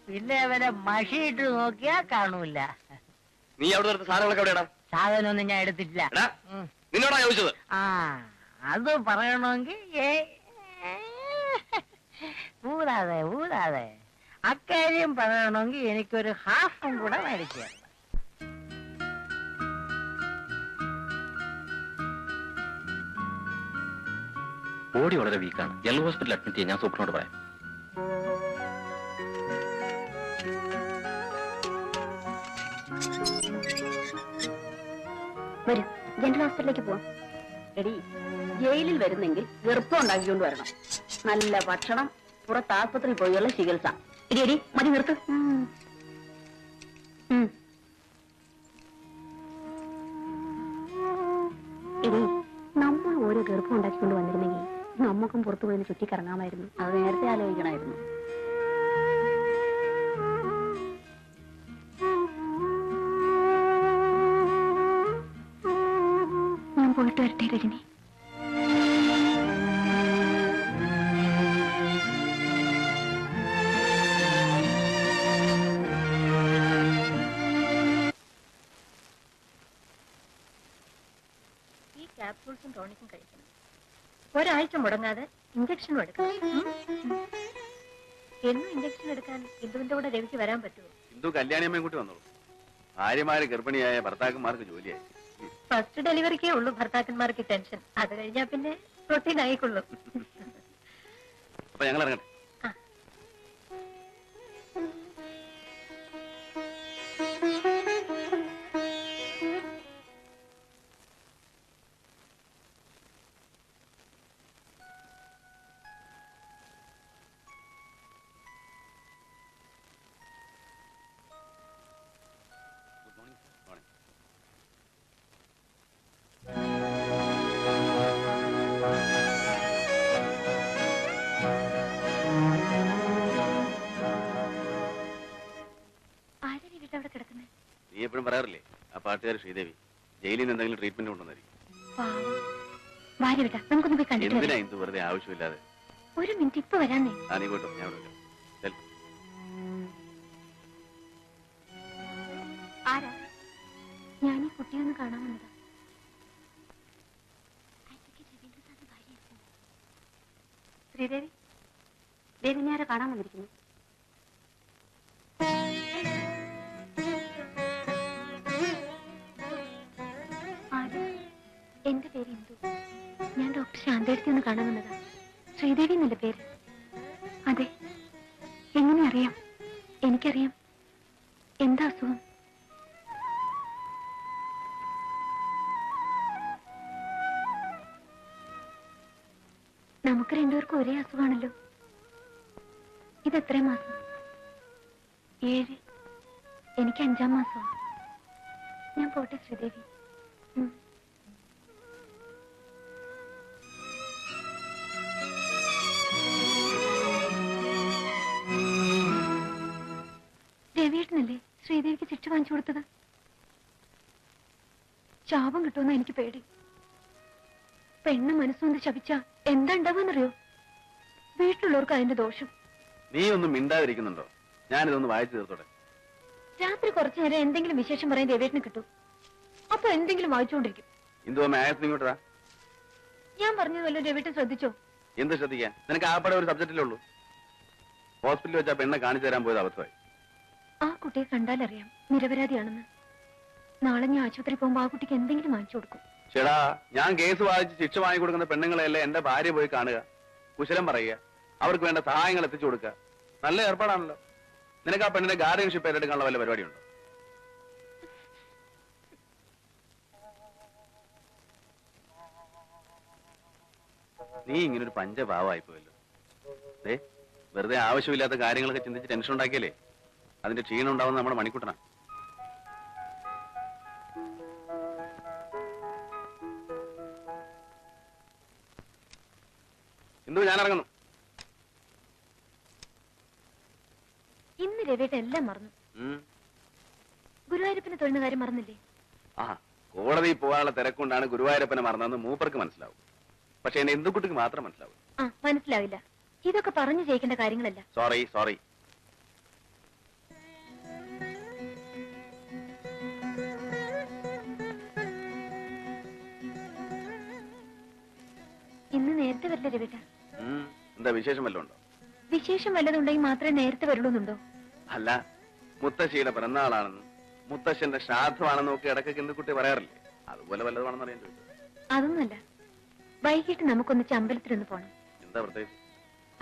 പിന്നെ അവരെ മഷിയിട്ട് നോക്കിയാ കാണൂല. നീ അവിടെ നിർത്ത സാധനങ്ങളൊക്കെ എവിടെയാടാ? സാധനമൊന്നും ഞാൻ എടുത്തിട്ടില്ല. എടാ, നിന്നോടാ ചോദിച്ചത്. ആ അത് പറയണമെങ്കിൽ ഊതാതെ അക്കാര്യം പറയണമെങ്കിൽ എനിക്കൊരു ഹാഫും കൂടെ മേടിക്കുക. ബോഡി വളരെ വീക്കാണ്. ജനറൽ ഹോസ്പിറ്റലിൽ അഡ്മിറ്റ് ചെയ്യാൻ ഞാൻ സൂപ്പറിനോട് പറയാം. വരൂ, ജനറൽ ഹോസ്പിറ്റലിലേക്ക് പോവാം. എടി, ജയിലിൽ വരുന്നെങ്കിൽ ഗർഭം ഉണ്ടാക്കിക്കൊണ്ട് വരണം. നല്ല ഭക്ഷണം, പുറത്ത് ആസ്പത്രിയിൽ പോയുള്ള ചികിത്സ. എടി മതി, നിർത്ത്. എടി, നമ്മൾ ഓരോ ഗർഭം ഉണ്ടാക്കിക്കൊണ്ട് വന്നിരുന്നെങ്കിൽ നമുക്കും പുറത്തു പോയി ചുറ്റിക്കറങ്ങാമായിരുന്നു. അത് നേരത്തെ ആലോചിക്കണമായിരുന്നു. ഞാൻ പോയിട്ട് വരട്ടെ രജനി. ഈ ക്യാപ്സൂൾസും ടോണിക്കും കഴിക്കണം. ഒരാഴ്ച മുടങ്ങാതെ ഇഞ്ചക്ഷനും എടുക്കണം. എന്നും ഇഞ്ചക്ഷൻ എടുക്കാൻ ഇന്ദുവിന്റെ കൂടെ രവിക്ക് വരാൻ പറ്റുമോ? ഹിന്ദു കല്യാണിയമ്മയും കൂട്ടി വന്നോളൂ. ഭാര്യമാര് ഗർഭിണിയായ ഭർത്താക്കന്മാർക്ക് ജോലിയായി. ഫസ്റ്റ് ഡെലിവറിക്കേ ഉള്ളൂ ഭർത്താക്കന്മാർക്ക് ടെൻഷൻ. അത് കഴിഞ്ഞാ പിന്നെ റൊട്ടീൻ ആയിക്കൊള്ളൂ. അപ്പൊ ഞങ്ങൾ ഇറങ്ങട്ടെ. നീ എപ്പോഴും പറയാറില്ലേ ആ പാട്ടുകാർ ശ്രീദേവി ജയിലിൽ നിന്ന് എന്തെങ്കിലും ട്രീറ്റ്മെന്റ് കൊണ്ടുവന്നായിരിക്കും. നമുക്കൊന്ന് പോയി കണ്ടിട്ട് എന്തിനാ ഇന്ദു വെറുതെ ആവശ്യമില്ലാതെ? ഒരു മിനിറ്റ് ഇപ്പൊ വരാന്നേ. ആ നീ പോട്ടോ, ഞാൻ ഇവിടെ ചെൽ. ആരാ? ഞാൻ ഈ കുട്ടിയൊന്ന് കാണാൻ വന്നതാ. ശ്രീദേവി, ദേവി നേരെ കാണാൻ വന്നിരിക്കുന്നു. എന്റെ പേര് ഇന്ദു. ഞാൻ ഡോക്ടർ ശാന്തേടത്തി ഒന്ന് കാണാൻ വന്നതാ. ശ്രീദേവി എന്നല്ല പേര്. അതെ. എങ്ങനെ അറിയാം? എനിക്കറിയാം. എന്താ അസുഖം? നമുക്ക് രണ്ടുപേർക്കും ഒരേ അസുഖമാണല്ലോ. ഇതെത്ര മാസം? 7. എനിക്ക് 5-ാം മാസമാണ്. ഞാൻ പോട്ടെ ശ്രീദേവി. രവിയേട്ടനല്ലേ ശ്രീദേവിക്ക് ശിക്ഷ വാങ്ങിച്ചു കൊടുത്തത്? ശാപം കിട്ടുമെന്ന് എനിക്ക് പേടി. പെണ്ണ് മനസ്സുകൊണ്ട് ശപിച്ച എന്താ ഉണ്ടാവാന്നറിയോ? വീട്ടിലുള്ളവർക്ക് അതിന്റെ ദോഷം. നീ ഒന്നും മിണ്ടാതിരിക്കുന്നുണ്ടോ? ഞാനിതൊന്ന് വായിച്ചു തീർത്തോടെ. രാത്രി കുറച്ചു നേരം എന്തെങ്കിലും വിശേഷം പറയാൻ രവിയേട്ടന് കിട്ടും. അപ്പൊ എന്തെങ്കിലും വായിച്ചുകൊണ്ടിരിക്കും. ഇങ്ങോട്ടാ. ഞാൻ പറഞ്ഞതുവല്ലോ രവിയേട്ടൻ ശ്രദ്ധിച്ചോ? എന്ത് ശ്രദ്ധിക്കാൻ? നിനക്ക് ആപ്പടെ ഒരു സബ്ജക്റ്റിലേ ഉള്ളൂ. ഹോസ്പിറ്റലിൽ വെച്ചാ പെണ്ണെ കാണിച്ചു തരാൻ പോയത് അബദ്ധമായി. ആ കുട്ടിയെ കണ്ടാലറിയാം നിരപരാധിയാണെന്ന്. നാളെ ഞാൻ ആശുപത്രി പോകുമ്പോ ആ കുട്ടിക്ക് എന്തെങ്കിലും വാങ്ങിച്ചു കൊടുക്കും. ചേടാ, ഞാൻ കേസ് വാദിച്ച് ശിക്ഷ വാങ്ങി കൊടുക്കുന്ന പെണ്ണുങ്ങളെയല്ലേ എന്റെ ഭാര്യ പോയി കാണുക, കുശലം പറയുക, അവർക്ക് വേണ്ട സഹായങ്ങൾ എത്തിച്ചു കൊടുക്കുക. നല്ല ഏർപ്പാടാണല്ലോ. നിനക്ക് ആ പെണ്ണിന്റെ ഗാർഡിയൻഷിപ്പ് ഏറ്റെടുക്കാനുള്ള വല്ല പരിപാടിയുണ്ടോ? നീ ഇങ്ങനൊരു പഞ്ചഭാവമായി പോയല്ലോ. വെറുതെ ആവശ്യമില്ലാത്ത കാര്യങ്ങളൊക്കെ ചിന്തിച്ച് ടെൻഷൻ ഉണ്ടാക്കിയല്ലേ അതിന്റെ ക്ഷീണം ഉണ്ടാവുന്ന നമ്മുടെ മണിക്കൂട്ടനാ. ഇന്ദു, ഞാൻ ഇറങ്ങുന്നു. ഇന്ന് രവിയേട്ടൻ എല്ലാം മറന്നു. ഗുരുവായൂരപ്പനെ തൊഴുന്ന കാര്യം മറന്നില്ലേ? ആ, കോടതിയിൽ പോകാനുള്ള തിരക്കൊണ്ടാണ് ഗുരുവായൂരപ്പനെ മറന്നതെന്ന് മൂപ്പർക്ക് മനസ്സിലാവും. പക്ഷെ എന്നെ ഇന്ദുക്കുട്ടിക്ക് മാത്രം മനസ്സിലാവും. ആ, മനസ്സിലാവില്ല. ഇതൊക്കെ പറഞ്ഞു ജയിക്കേണ്ട കാര്യങ്ങളല്ല. സോറി. ഇന്ന് നേരത്തെ വരില്ല രവിയേട്ട? എന്താ വിശേഷം വല്ലതും ഉണ്ടോ? വിശേഷം വല്ലതുണ്ടെങ്കിൽ മാത്രമേ നേരത്തെ വരുള്ളൂന്നുണ്ടോ? അല്ല, മുത്തശ്ശിയുടെ പിറന്നാളാണെന്ന്, മുത്തശ്ശന്റെ ശ്രാദ്ധമാണെന്ന് നോക്കി ഇടയ്ക്ക് ഇന്ദുക്കുട്ടി പറയാറില്ലേ? അതുപോലെ വല്ലതുമാണെന്ന് അറിയാൻ ചോദിച്ചത്. അതൊന്നുമല്ല. വൈകിട്ട് നമുക്കൊന്ന് അമ്പലത്തിലൊന്ന് പോണം. എന്താ പ്രത്യേകിച്ച്?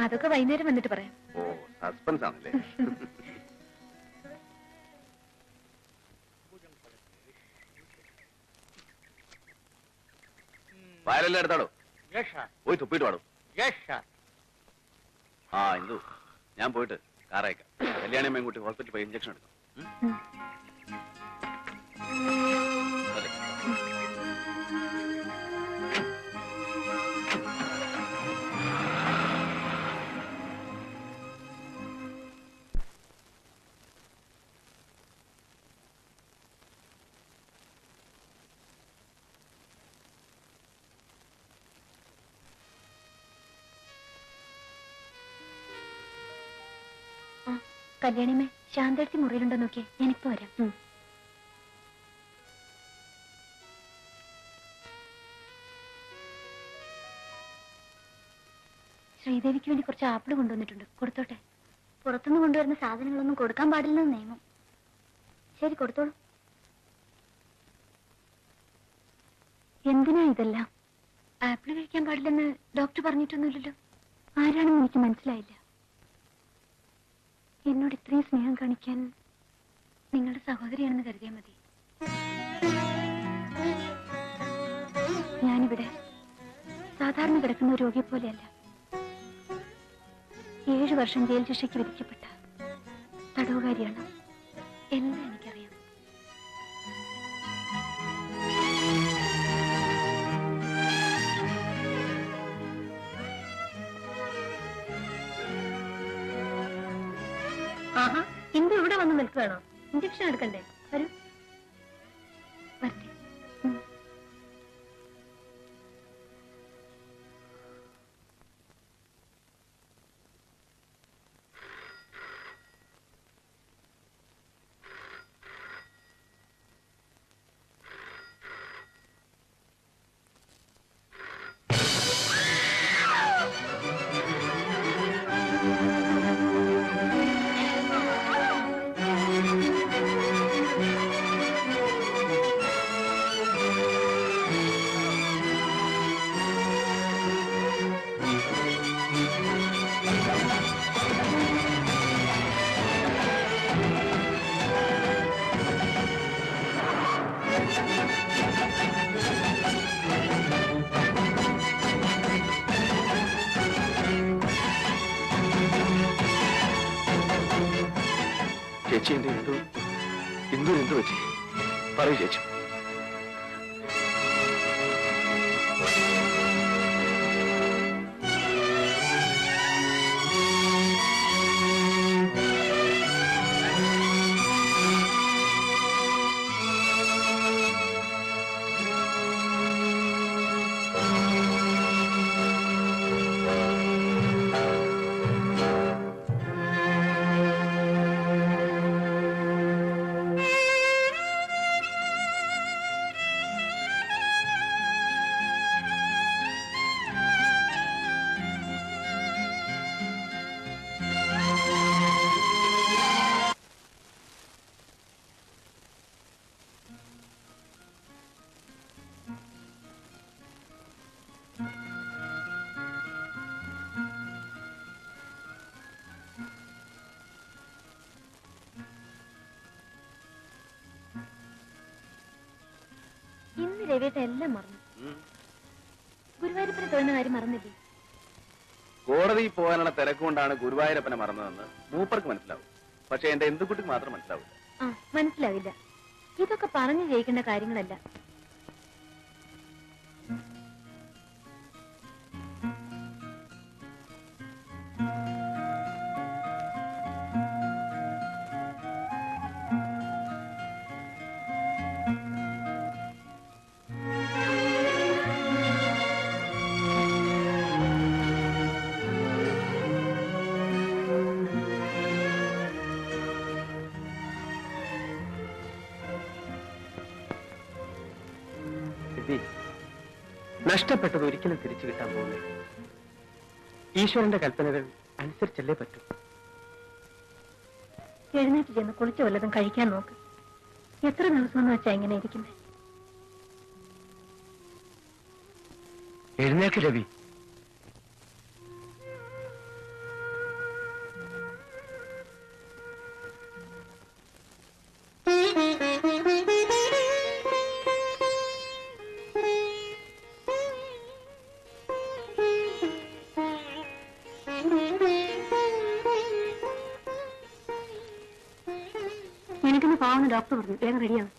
അതൊക്കെ വൈകുന്നേരം വന്നിട്ട് പറയാം. ഓ, സസ്പെൻസ് ആണല്ലേ. വയലെല്ലാം എടുത്താടോ, പോയി തുപ്പിട്ട് പാടും. ആ ഇന്ദു, ഞാൻ പോയിട്ട് കാറയക്കാം. കല്യാണി മേൻകുട്ടി ഹോസ്പിറ്റലിൽ പോയി ഇഞ്ചക്ഷൻ എടുക്കാം. കല്യാണിമേ, ശാന്തടുത്തി മുറിയിലുണ്ടോ നോക്കിയേ. ഞാനിപ്പോ വരാം. ശ്രീദേവിക്ക് വേണ്ടി കുറച്ച് ആപ്പിൾ കൊണ്ടുവന്നിട്ടുണ്ട്, കൊടുത്തോട്ടെ. പുറത്തുനിന്ന് കൊണ്ടുവരുന്ന സാധനങ്ങളൊന്നും കൊടുക്കാൻ പാടില്ലെന്ന് നിയമം. ശരി, കൊടുത്തോളൂ. എന്തിനാ ഇതെല്ലാം? ആപ്പിൾ കഴിക്കാൻ പാടില്ലെന്ന് ഡോക്ടർ പറഞ്ഞിട്ടൊന്നുമില്ലല്ലോ. ആരാണെന്ന് എനിക്ക് മനസ്സിലായില്ല. എന്നോട് ഇത്രയും സ്നേഹം കാണിക്കാൻ നിങ്ങളുടെ സഹോദരിയാണെന്ന് കരുതിയാൽ മതി. ഞാനിവിടെ സാധാരണ കിടക്കുന്ന രോഗിയെ പോലെയല്ല. 7 വർഷം ജയിൽ ശിക്ഷയ്ക്ക് വിധിക്കപ്പെട്ട തടവുകാരിയാണ്. എല്ലാം എനിക്കറിയാം. ആഹാ, ഇന്ദു ഇവിടെ വന്ന് നിൽക്കുകയാണോ? ഇഞ്ചക്ഷൻ എടുക്കണ്ടേ? വരൂ, വരട്ടെ. ചേച്ചി എന്റെ എന്തു പറ്റി പറയൂ ചേച്ചി. ഇന്ന് രവിയുടെ എല്ലാം മറന്നു. ഗുരുവായൂരപ്പനെ തൊഴുന്ന കാര്യം മറന്നില്ലേ? കോടതിയിൽ പോകാനുള്ള തിരക്കുകൊണ്ടാണ് ഗുരുവായൂരപ്പനെ മറന്നതെന്ന് മൂപ്പർക്ക് മനസ്സിലാവും. പക്ഷെ എന്റെ എന്തുകുട്ടിക്ക് മാത്രം മനസ്സിലാവില്ല. ആ, മനസ്സിലാവില്ല. ഇതൊക്കെ പറഞ്ഞു ജയിക്കേണ്ട കാര്യങ്ങളല്ല. നഷ്ടപ്പെട്ടത് ഒരിക്കലും തിരിച്ചു കിട്ടാൻ പോകുന്നില്ല. ഈശ്വരന്റെ കൽപ്പനകൾ അനുസരിച്ചല്ലേ പറ്റൂ. എഴുന്നേറ്റ് ചെന്ന് കുളിച്ച വല്ലതും കഴിക്കാൻ നോക്ക്. എത്ര ദിവസമെന്ന് വെച്ചാ ഇങ്ങനെ ഇരിക്കുന്നേ? എഴുന്നേക്ക് രവി. എനിക്കൊന്ന് പോവാന്ന് ഡോക്ടർ പറഞ്ഞു. വേഗം റെഡിയാണ്.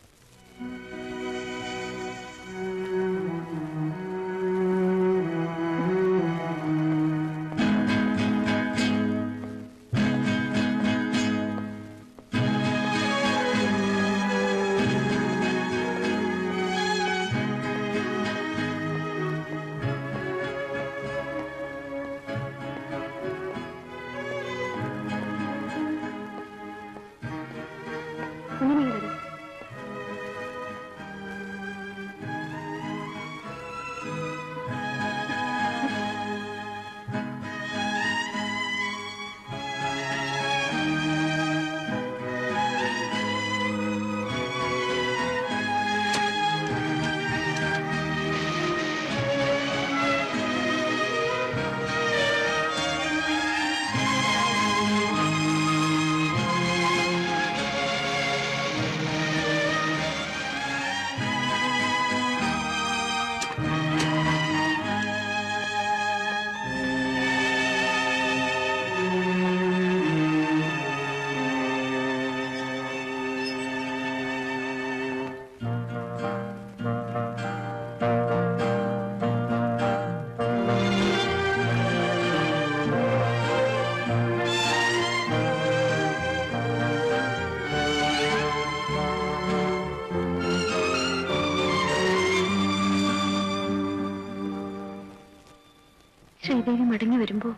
ശ്രീദേവി മടങ്ങി വരുമ്പോ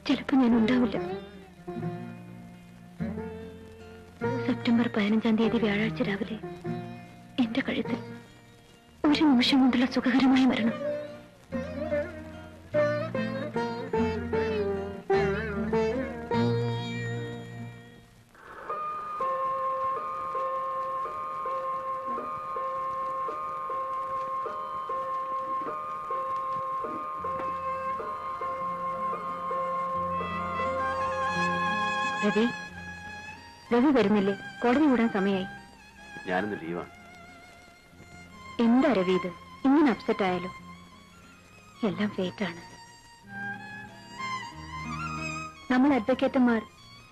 ചിലപ്പോ ഞാൻ ഉണ്ടാവില്ല. സെപ്റ്റംബർ 15-ാം തീയതി വ്യാഴാഴ്ച രാവിലെ എന്റെ കഴുത്തിൽ ഒരു നിമിഷം കൊണ്ടുള്ള സുഖകരമായ മരണം. രവി, രവി വരുന്നില്ലേ? കോടതി വിടാൻ സമയമായി. ഞാനിന്ന് ലീവാണ്. എന്താ രവി ഇത്? ഇങ്ങനെ അപ്സെറ്റ് ആയാലോ? എല്ലാം ഫേറ്റാണ്. നമ്മൾ അഡ്വക്കേറ്റന്മാർ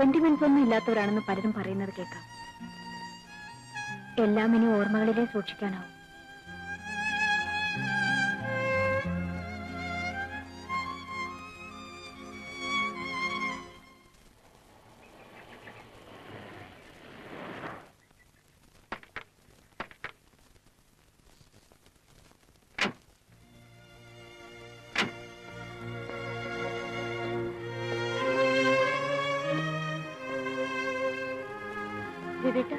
സെന്റിമെന്റ്സ് ഒന്നും ഇല്ലാത്തവരാണെന്ന് പലരും പറയുന്നത് കേൾക്കാം. എല്ലാം ഇനി ഓർമ്മകളിലേ സൂക്ഷിക്കാനാവും. രവിട്ട,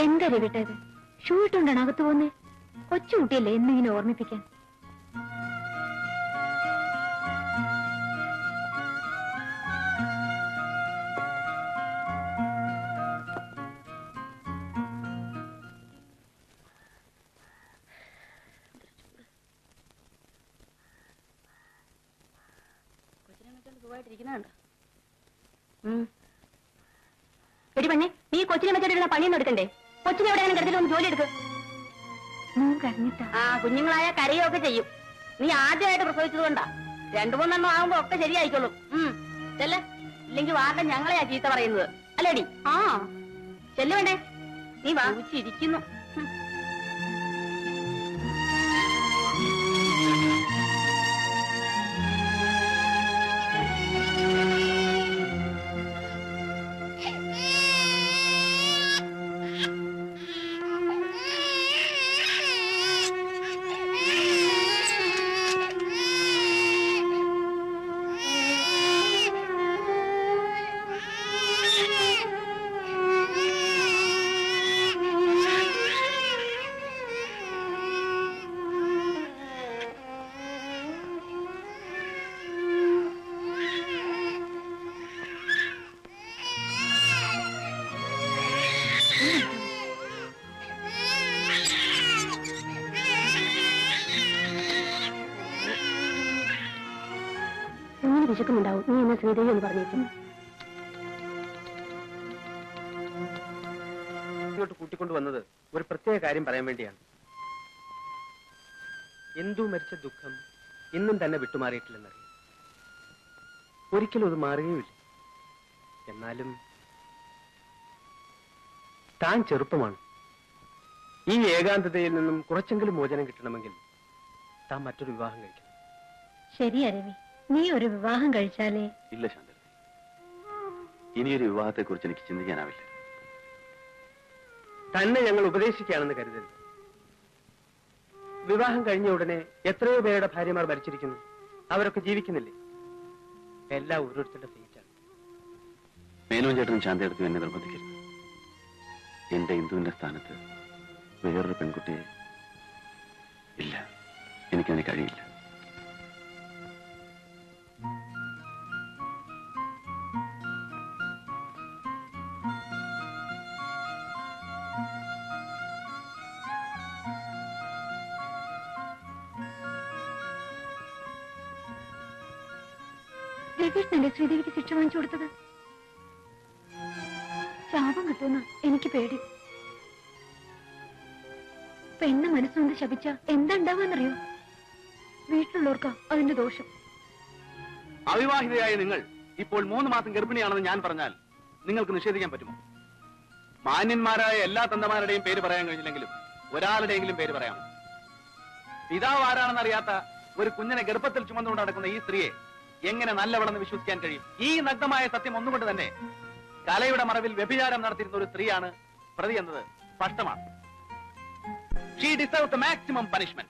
എന്താ രവിട്ട ഇത്? ഷൂ ഇട്ടുകൊണ്ടാണ് അകത്ത് പോന്നേ? കൊച്ചുകുട്ടിയല്ലേ എന്നിങ്ങനെ ഓർമ്മിപ്പിക്കാൻ. എടി പെണ്ണെ, നീ കൊച്ചിനെ വെച്ചിട്ടുള്ള പണിയൊന്നും എടുക്കണ്ടേ? കൊച്ചിനെ എവിടെയാണ് കിടത്തിട്ട് ജോലി എടുക്കുക. ആ, കുഞ്ഞുങ്ങളായ കരയൊക്കെ ചെയ്യും. നീ ആദ്യമായിട്ട് പ്രസവിച്ചത് കൊണ്ടാ. 2-3 ആകുമ്പോ ഒക്കെ ശരിയായിക്കോളും. ചെല്ല, ഇല്ലെങ്കിൽ വാർഡൻ ഞങ്ങളെയാ ചീത്ത പറയുന്നത് അല്ലേടി? ആ ചെല്ലു വേണ്ടേ? നീ വാങ്ങിച്ചിരിക്കുന്നു. വിശക്കുന്നുണ്ടാവും. നീ എന്നെ ശ്രീദേവി എന്ന് പറഞ്ഞേക്കും. ഇങ്ങോട്ട് കൂട്ടിക്കൊണ്ടുവന്നത് ഒരു പ്രത്യേക കാര്യം പറയാൻ വേണ്ടിയാണ്. എന്തു മരിച്ച ദുഃഖം ഇന്നും തന്നെ വിട്ടുമാറിയിട്ടില്ലെന്നറിയാം. ഒരിക്കലും അത് മാറുകയുമില്ല. എന്നാലും താൻ ചെറുപ്പമാണ്. ഈ ഏകാന്തതയിൽ നിന്നും കുറച്ചെങ്കിലും മോചനം കിട്ടണമെങ്കിൽ താൻ മറ്റൊരു വിവാഹം കഴിക്കണം. ശരി അരവി, നീ ഒരു വിവാഹം കഴിച്ചാലേ. ഇല്ല ശാന്തൻ, ഇനിയൊരു വിവാഹത്തെ കുറിച്ച് എനിക്ക് ചിന്തിക്കാനാവില്ല. തന്നെ ഞങ്ങൾ ഉപദേശിക്കുകയാണെന്ന് കരുതരുത്. വിവാഹം കഴിഞ്ഞ ഉടനെ എത്രയോ പേരുടെ ഭാര്യമാർ മരിച്ചിരിക്കുന്നു. അവരൊക്കെ ജീവിക്കുന്നില്ലേ? എല്ലാം ഓരോരുത്തരുടെ ഫേറ്റാണ്. മേനോൻ ചേട്ടനും ശാന്തയെടുത്തും എന്നെ നിർബന്ധിക്കരുത്. എന്റെ ഇന്ദുവിന്റെ സ്ഥാനത്ത് വേറൊരു പെൺകുട്ടിയെ ഇല്ല, എനിക്കതിന് കഴിയില്ല. രവീഷ്ണല്ലേ ശ്രീദേവിക്ക് ശിക്ഷ വാങ്ങിച്ചു കൊടുത്തത്? ശാപം കിട്ടുമെന്ന് എനിക്ക് പേടി. പെണ്ണ് മനസ്സുകൊണ്ട് ശപിച്ച എന്താ ഉണ്ടാവാന്നറിയോ? വീട്ടിലുള്ളവർക്കാ അതിന്റെ ദോഷം. അവിവാഹിതയായ നിങ്ങൾ ഇപ്പോൾ 3 മാസം ഗർഭിണിയാണെന്ന് ഞാൻ പറഞ്ഞാൽ നിങ്ങൾക്ക് നിഷേധിക്കാൻ പറ്റുമോ? മാന്യന്മാരായ എല്ലാ തന്തമാരുടെയും പേര് പറയാൻ കഴിഞ്ഞില്ലെങ്കിലും ഒരാളുടെയെങ്കിലും പേര് പറയാമോ? പിതാവ് ആരാണെന്ന് അറിയാത്ത ഒരു കുഞ്ഞിനെ ഗർഭത്തിൽ ചുമന്നുകൊണ്ട് നടക്കുന്ന ഈ സ്ത്രീയെ എങ്ങനെ നല്ലവളെന്ന് വിശ്വസിക്കാൻ കഴിയും? ഈ നഗ്നമായ സത്യം ഒന്നുകൊണ്ട് തന്നെ കലയുടെ മറവിൽ വ്യഭിചാരം നടത്തിയിരുന്ന ഒരു സ്ത്രീയാണ് പ്രതി എന്നത് സ്പഷ്ടമാണ്. She deserves the maximum punishment.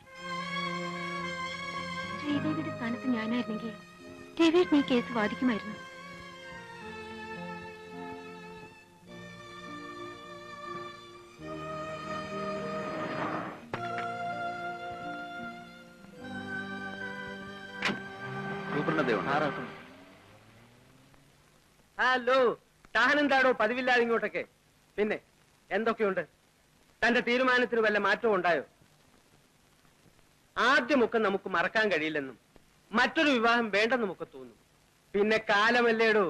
ശ്രീദേവിയുടെ സ്ഥാനത്ത് ഞാനായിരുന്നെങ്കിൽ രവീഷ്ണ ഈ കേസ് വാദിക്കുമായിരുന്നു. ഹലോ, താനെന്താടോ പതിവില്ലാതെ ഇങ്ങോട്ടൊക്കെ? പിന്നെ എന്തൊക്കെയുണ്ട്? തന്റെ തീരുമാനത്തിന് വല്ല മാറ്റവും ഉണ്ടായോ? ആദ്യമൊക്കെ നമുക്ക് മറക്കാൻ കഴിയില്ലെന്നും മറ്റൊരു വിവാഹം വേണ്ടെന്നുമൊക്കെ തോന്നും. പിന്നെ കാലമല്ലേടോ,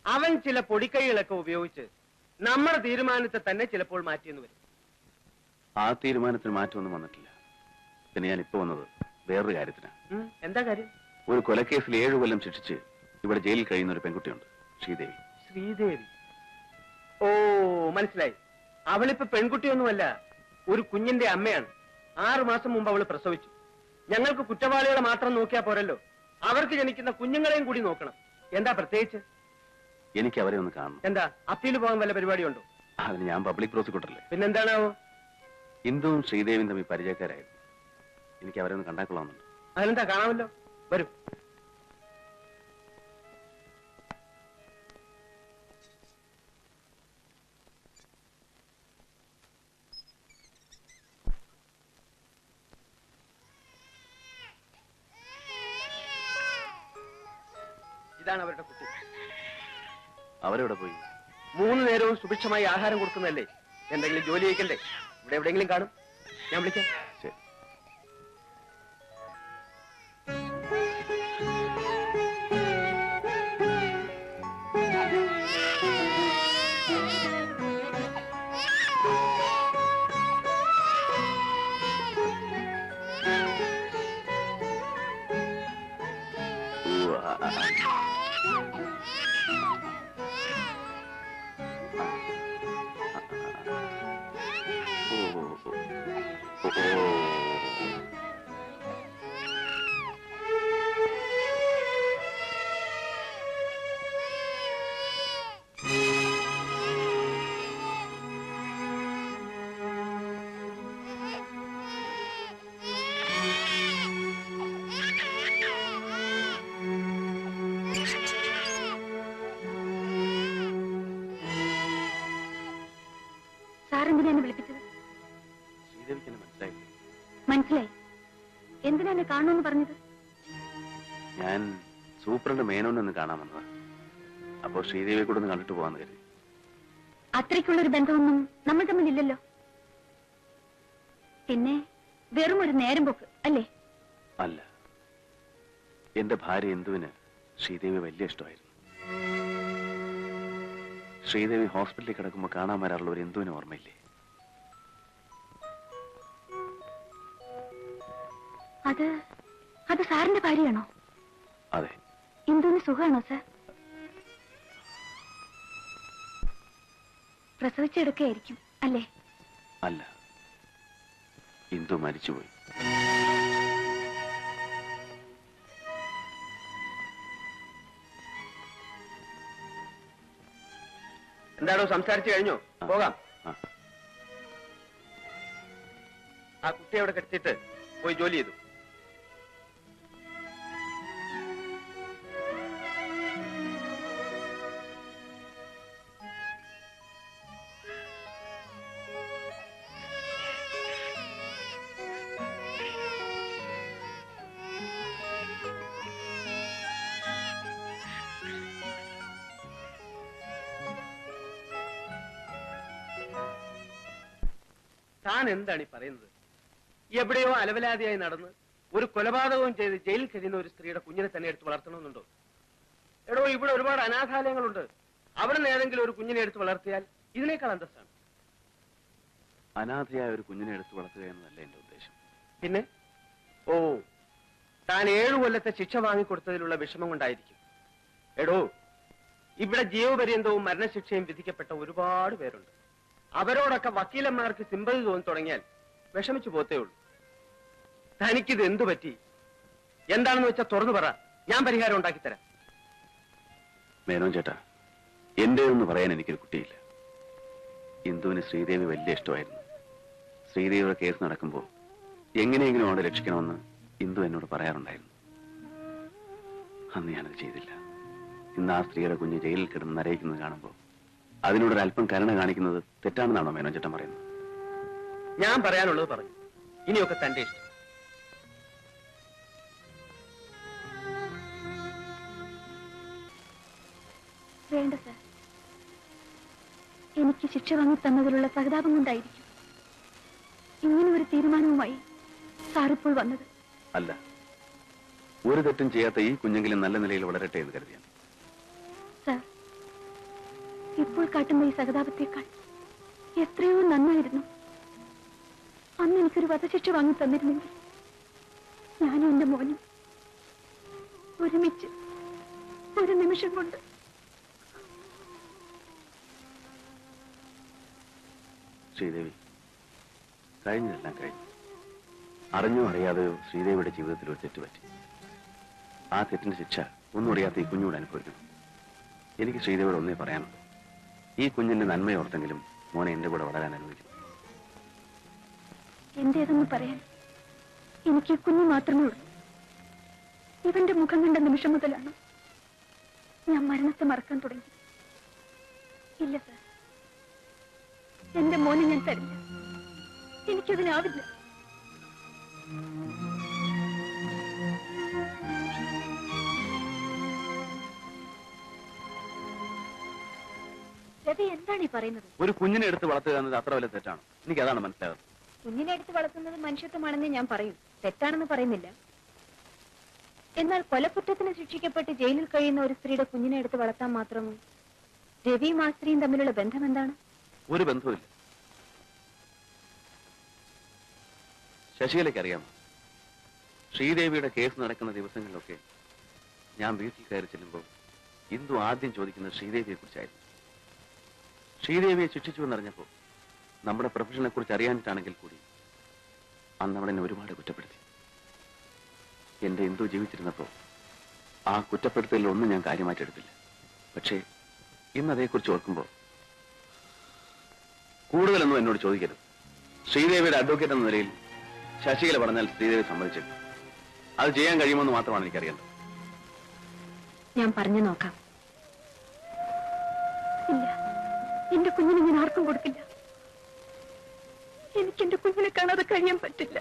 അവൻ ചില പൊടിക്കൈകളൊക്കെ ഉപയോഗിച്ച് നമ്മുടെ തീരുമാനത്തെ തന്നെ ചിലപ്പോൾ മാറ്റിയെന്ന് വരും. ആ തീരുമാനത്തിന് മാറ്റമൊന്നും വന്നിട്ടില്ല. പിന്നെ ഞാൻ ഇപ്പൊ വന്നത് വേറൊരു കാര്യത്തിനാണ്. എന്താ കാര്യം? ഒരു കൊലക്കേസിൽ 7 കൊല്ലം ശിക്ഷിച്ച് ഇവിടെ ജയിലിൽ കഴിയുന്ന ഒരു പെൺകുട്ടിയുണ്ട്, ശ്രീദേവി. ശ്രീദേവി? ഓ മനസ്സിലായി. അവളിപ്പോ പെൺകുട്ടിയൊന്നുമല്ല, ഒരു കുഞ്ഞിന്റെ അമ്മയാണ്. 6 മാസം മുമ്പ് അവള് പ്രസവിച്ചു. ഞങ്ങൾക്ക് കുറ്റവാളികളെ മാത്രം നോക്കിയാ പോരല്ലോ, അവർക്ക് ജനിക്കുന്ന കുഞ്ഞുങ്ങളെയും കൂടി നോക്കണം. എന്താ പ്രത്യേകിച്ച്? എനിക്ക് അവരെ ഒന്ന് കാണണം. എന്താ അപ്പീൽ പോകാൻ വല്ല പരിപാടിയുണ്ടോ? അതിന് ഞാൻ പബ്ലിക് പ്രോസിക്യൂട്ടറല്ലേ. പിന്നെന്താണാവോ? ഇന്ദുവും ശ്രീദേവിയും തമ്മിൽ പരിചയക്കാരായിരുന്നു. എനിക്ക് അവരെ ഒന്ന് കണ്ടാക്കൊള്ളാമെന്നുണ്ട്. അതിനെന്താ, കാണാമല്ലോ. വരൂ. ഇതാണ് അവരുടെ കുട്ടി. അവരെവിടെ പോയി? 3 നേരവും സുഭിക്ഷമായി ആഹാരം കൊടുക്കുന്നതല്ലേ. എന്തെങ്കിലും ജോലി ചെയ്യിക്കണ്ടേ? ഇവിടെ എവിടെയെങ്കിലും കാണും. ഞാൻ വിളിക്കാം. ശരി. സാറെന്തിനാണ് വിളിപ്പിച്ചത്? ശ്രീദേവിക്ക് എന്നെ മനസ്സിലായില്ലേ? മനസ്സിലായി. എന്തിനാണ് കാണുമെന്ന് പറഞ്ഞത്? ഞാൻ സൂപ്രണ്ട് മേനോനൊന്ന് കാണാൻ വന്നതാ. അപ്പോ ശ്രീദേവിയെ കൂടെ ഒന്ന് കണ്ടിട്ട് പോവാന്ന് കരുതി. അത്രയ്ക്കുള്ളൊരു ബന്ധമൊന്നും നമ്മൾ തമ്മിലില്ലല്ലോ. പിന്നെ വെറും ഒരു നേരം പോക്ക് അല്ലേ? അല്ല, എന്റെ ഭാര്യ ഇന്ദുവിന് ശ്രീദേവി വലിയ ഇഷ്ടമായിരുന്നു. ശ്രീദേവി ഹോസ്പിറ്റലിൽ കിടക്കുമ്പോൾ കാണാൻ വരാറുള്ള ഒരു ഇന്ദുവിന് ഓർമ്മയില്ലേ? അത് സാറിന്റെ ഭാര്യയാണോ? അതെ. ഇന്ദുവിന് സുഖമാണോ സാർ? പ്രസവിച്ചെടുക്കുകയായിരിക്കും അല്ലേ? അല്ല, ഇന്ദു മരിച്ചുപോയി. എന്താണോ സംസാരിച്ചു കഴിഞ്ഞോ? പോകാം. ആ കുട്ടിയെ അവിടെ കിടത്തിയിട്ട് പോയി ജോലി ചെയ്തു. താൻ എന്താണ് ഈ പറയുന്നത്? എവിടെയോ അലവലാതിയായി നടന്ന് ഒരു കൊലപാതകവും ചെയ്ത് ജയിലിൽ കഴിയുന്ന ഒരു സ്ത്രീയുടെ കുഞ്ഞിനെ തന്നെ എടുത്ത് വളർത്തണമെന്നുണ്ടോ? എടോ, ഇവിടെ ഒരുപാട് അനാഥാലയങ്ങളുണ്ട്. അവിടെ നിന്ന് ഏതെങ്കിലും ഒരു കുഞ്ഞിനെ എടുത്ത് വളർത്തിയാൽ ഇതിനേക്കാൾ അന്തസ്സാണ്. അനാഥയായ ഒരു കുഞ്ഞിനെ എടുത്ത് വളർത്തുക എന്നതല്ല എന്റെ ഉദ്ദേശം. പിന്നെ താൻ 7 കൊല്ലത്തെ ശിക്ഷ വാങ്ങിക്കൊടുത്തതിലുള്ള വിഷമം കൊണ്ടായിരിക്കും. എടോ, ഇവിടെ ജീവപര്യന്തവും മരണശിക്ഷയും വിധിക്കപ്പെട്ട ഒരുപാട് പേരുണ്ട്. അവരോടൊക്കെ വക്കീലന്മാർക്ക് സിമ്പതി തോന്നി തുടങ്ങിയാൽ വിഷമിച്ചു പോത്തേ ഉള്ളൂ. തനിക്കിത് എന്തു പറ്റി? എന്താണെന്ന് വെച്ചാൽ തുറന്നു പറ, ഞാൻ പരിഹാരം ഉണ്ടാക്കിത്തരാം. മേനോൻ ചേട്ടാ, എന്റെ എന്ന് പറയാൻ എനിക്കൊരു കുട്ടിയില്ല. ഇന്ദുവിന് ശ്രീദേവി വലിയ ഇഷ്ടമായിരുന്നു. ശ്രീദേവിയുടെ കേസ് നടക്കുമ്പോൾ എങ്ങനെയെങ്കിലും അവളെ രക്ഷിക്കണമെന്ന് ഇന്ദു എന്നോട് പറയാറുണ്ടായിരുന്നു. അന്ന് ഞാനത് ചെയ്തില്ല. ഇന്ന് ആ സ്ത്രീയുടെ കുഞ്ഞ് ജയിലിൽ കിടന്ന് നരയിക്കുന്നത് കാണുമ്പോൾ അതിനോടൊരു അല്പം കരുണ കാണിക്കുന്നത് തെറ്റാണെന്നാണോ മേനോൻ ചേട്ടൻ പറയുന്നത്? ഞാൻ പറയാനുള്ളത് പറഞ്ഞു. ഇനിയൊക്കെ തന്റെ ഇഷ്ടം. വേണ്ട സാർ, എനിക്ക് ശിക്ഷ വാങ്ങി തന്നതിലുള്ള സഹതാപം കൊണ്ടായിരിക്കും ഇങ്ങനെ ഒരു തീരുമാനവുമായി സാറിപ്പോൾ വന്നത്. അല്ല, ഒരു തെറ്റും ചെയ്യാത്ത ഈ കുഞ്ഞെങ്കിലും നല്ല നിലയിൽ വളരട്ടെ എന്ന് കരുതിയാണ്. സാർ, ഇപ്പോൾ കാട്ടുന്ന ഈ സഹതാപത്തേക്കാൾ എത്രയോ നന്നായിരുന്നു അന്ന് എനിക്കൊരു വധശിക്ഷ വാങ്ങി തന്നിരുന്നെങ്കിൽ ഞാനും എന്റെ മോനും ഒരുമിച്ച് ഒരു നിമിഷം കൊണ്ട്. ശ്രീദേവി, കഴിഞ്ഞതെല്ലാം കഴിഞ്ഞു. അറിഞ്ഞോ അറിയാതെയോ ശ്രീദേവിയുടെ ജീവിതത്തിൽ ഒരു തെറ്റ് പറ്റി. ആ തെറ്റിന്റെ ശിക്ഷ ഒന്നും അറിയാത്ത ഈ കുഞ്ഞോട് അനുഭവിക്കണം. എനിക്ക് ശ്രീദേവിയോട് ഒന്നേ പറയാനുള്ളൂ. ഈ കുഞ്ഞിന്റെ നന്മയോർത്തെങ്കിലും മോനെ എന്റെ കൂടെ വളരാൻ അനുവദിക്കണം. എന്തേതെന്ന് പറയാൻ എനിക്ക് കുഞ്ഞു മാത്രമേ ഉള്ളൂ. ഇവന്റെ മുഖം കണ്ട നിമിഷം മുതലാണ് ഞാൻ മരണത്തെ മറക്കാൻ തുടങ്ങി. ഇല്ല സർ, എന്റെ മോനെ ഞാൻ തരില്ല. എനിക്കതിനാവില്ല. രവി, എന്താണ് ഈ പറയുന്നത്? ഒരു കുഞ്ഞിനെ എടുത്ത് വളർത്തുക എന്നത് അത്ര വലിയ തെറ്റാണ്. എനിക്ക് അതാണ് മനസ്സിലാകുന്നത്. കുഞ്ഞിനെ എടുത്ത് വളർത്തുന്നത് മനുഷ്യത്വമാണെന്ന് ഞാൻ പറയൂ, തെറ്റാണെന്ന് പറയുന്നില്ല. എന്നാൽ കൊലക്കുറ്റത്തിന് ശിക്ഷിക്കപ്പെട്ട് ജയിലിൽ കഴിയുന്ന ഒരു സ്ത്രീയുടെ കുഞ്ഞിനെ എടുത്ത് വളർത്താൻ മാത്രം രവിയും ആ സ്ത്രീയും തമ്മിലുള്ള ബന്ധം എന്താണ്? ഒരു ബന്ധവുമില്ല. ശശികലയ്ക്ക് അറിയാമോ, ശ്രീദേവിയുടെ കേസ് നടക്കുന്ന ദിവസങ്ങളിലൊക്കെ ഞാൻ വീട്ടിൽ കയറി ചെല്ലുമ്പോൾ ഇന്ദു ആദ്യം ചോദിക്കുന്നത് ശ്രീദേവിയെ കുറിച്ചായിരുന്നു. ശ്രീദേവിയെ ശിക്ഷിച്ചു എന്നറിഞ്ഞപ്പോൾ നമ്മുടെ പ്രൊഫഷനെ കുറിച്ച് അറിയാനിട്ടാണെങ്കിൽ കൂടി അന്ന് അവളെന്നെ ഒരുപാട് കുറ്റപ്പെടുത്തി. എന്റെ ഇന്ദു ജീവിച്ചിരുന്നപ്പോൾ ആ കുറ്റപ്പെടുത്തലിലൊന്നും ഞാൻ കാര്യമായിട്ടെടുത്തില്ല. പക്ഷേ ഇന്ന് അതേക്കുറിച്ച് ഓർക്കുമ്പോൾ കൂടുതലൊന്നും എന്നോട് ചോദിക്കരുത്. ശ്രീദേവിയുടെ അഡ്വക്കേറ്റ് എന്ന നിലയിൽ ശശികല പറഞ്ഞാൽ ശ്രീദേവി സമ്മതിച്ചില്ല. അത് ചെയ്യാൻ കഴിയുമെന്ന് മാത്രമാണ് എനിക്കറിയേണ്ടത്. ഞാൻ പറഞ്ഞു നോക്കാം. ഇല്ല, എന്റെ കുഞ്ഞിനെ ഞാൻ ആർക്കും കൊടുക്കില്ല. എനിക്ക് എന്റെ കുഞ്ഞിനെ കാണാതെ കഴിയാൻ പറ്റില്ല.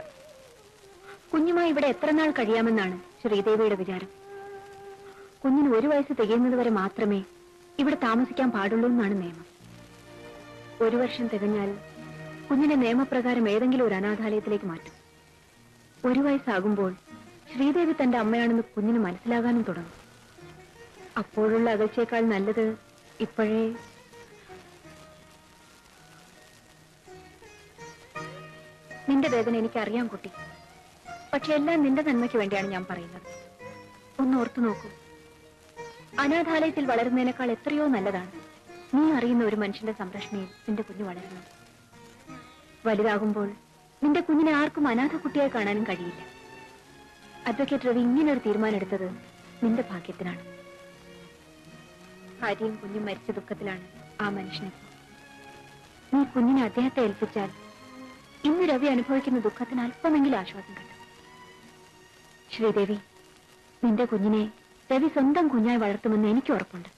കുഞ്ഞുമായി ഇവിടെ എത്ര നാൾ കഴിയാമെന്നാണ് ശ്രീദേവിയുടെ വിചാരം? കുഞ്ഞിന് 1 വയസ്സ് തികയുന്നത് വരെ മാത്രമേ ഇവിടെ താമസിക്കാൻ പാടുള്ളൂ എന്നാണ് നിയമം. 1 വർഷം തികഞ്ഞാൽ കുഞ്ഞിനെ നിയമപ്രകാരം ഏതെങ്കിലും ഒരു അനാഥാലയത്തിലേക്ക് മാറ്റും. 1 വയസ്സാകുമ്പോൾ ശ്രീദേവി തന്റെ അമ്മയാണെന്ന് കുഞ്ഞിന് മനസ്സിലാകാനും തുടങ്ങും. അപ്പോഴുള്ള അകൽച്ചയേക്കാൾ നല്ലത് ഇപ്പോഴേ. നിന്റെ വേദന എനിക്കറിയാം കുട്ടി. പക്ഷെ എല്ലാം നിന്റെ നന്മയ്ക്ക് വേണ്ടിയാണ് ഞാൻ പറയുന്നത്. ഒന്ന് ഓർത്തു നോക്കൂ. അനാഥാലയത്തിൽ വളരുന്നതിനേക്കാൾ എത്രയോ നല്ലതാണ് നീ അറിയുന്ന ഒരു മനുഷ്യന്റെ സംരക്ഷണയിൽ നിന്റെ കുഞ്ഞ് വളരുന്നത്. വലുതാകുമ്പോൾ നിന്റെ കുഞ്ഞിനെ ആർക്കും അനാഥ കുട്ടിയായി കാണാനും കഴിയില്ല. അഡ്വക്കേറ്റ് രവി ഇങ്ങനൊരു തീരുമാനം എടുത്തത് നിന്റെ ഭാഗ്യത്തിനാണ്. ഭാര്യയും കുഞ്ഞും മരിച്ച ദുഃഖത്തിലാണ് ആ മനുഷ്യനെ. നീ കുഞ്ഞിനെ അദ്ദേഹത്തെ ഏൽപ്പിച്ചാൽ ഇന്ന് രവി അനുഭവിക്കുന്ന ദുഃഖത്തിന് അല്പമെങ്കിലും ആശ്വാസം കിട്ടും. ശ്രീദേവി, നിന്റെ കുഞ്ഞിനെ രവി സ്വന്തം കുഞ്ഞായി വളർത്തുമെന്ന് എനിക്ക് ഉറപ്പുണ്ട്.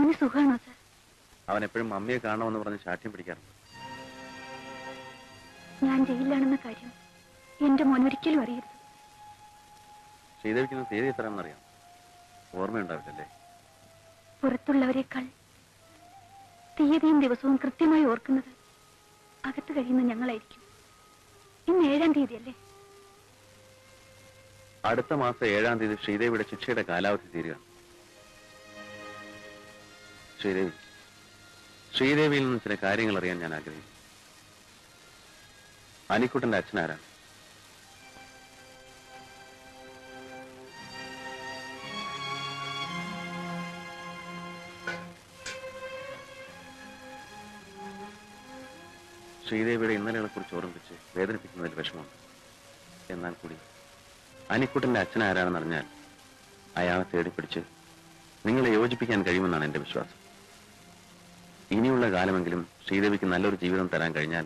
മോന് സുഖാണോ സർ? അവൻ എപ്പോഴും മമ്മിയെ കാണണമെന്ന് പറഞ്ഞ് ശാഠ്യം പിടിക്കാറുണ്ട്. ഞാൻ ജയിലിലാണെന്ന കാര്യം എന്റെ മോൻ ഒരിക്കലും അറിയരുത്. ശ്രീദേവിക്കുന്ന തീയതി എത്രയാണെന്നറിയാം? ഓർമ്മയുണ്ടാവില്ലല്ലേ? പുറത്തുള്ളവരെക്കാൾ തീയതിയും ദിവസവും കൃത്യമായി ഓർക്കുന്നത് അകത്ത് കഴിയുന്ന ഞങ്ങളായിരിക്കും. ഇന്ന് 7-ാം തീയതിയല്ലേ? അടുത്ത മാസം 7-ാം തീയതി ശ്രീദേവിയുടെ ശിക്ഷയുടെ കാലാവധി തീരുകയാണ്. ശ്രീദേവിയിൽ നിന്ന് ചില കാര്യങ്ങൾ അറിയാൻ ഞാൻ ആഗ്രഹിക്കുന്നു. അനിക്കുട്ടന്റെ അച്ഛനാരാണ്? ശ്രീദേവിയുടെ ഇന്നലെകളെ കുറിച്ച് ഓർമ്മിപ്പിച്ച് വേദനിപ്പിക്കുന്നതിൽ വിഷമമുണ്ട്. എന്നാൽ കൂടി അനിക്കുട്ടന്റെ അച്ഛനാരാണെന്ന് അറിഞ്ഞാൽ അയാളെ തേടിപ്പിടിച്ച് നിങ്ങളെ യോജിപ്പിക്കാൻ കഴിയുമെന്നാണ് എന്റെ വിശ്വാസം. ഇനിയുള്ള കാലമെങ്കിലും ശ്രീദേവിക്ക് നല്ലൊരു ജീവിതം തരാൻ കഴിഞ്ഞാൽ.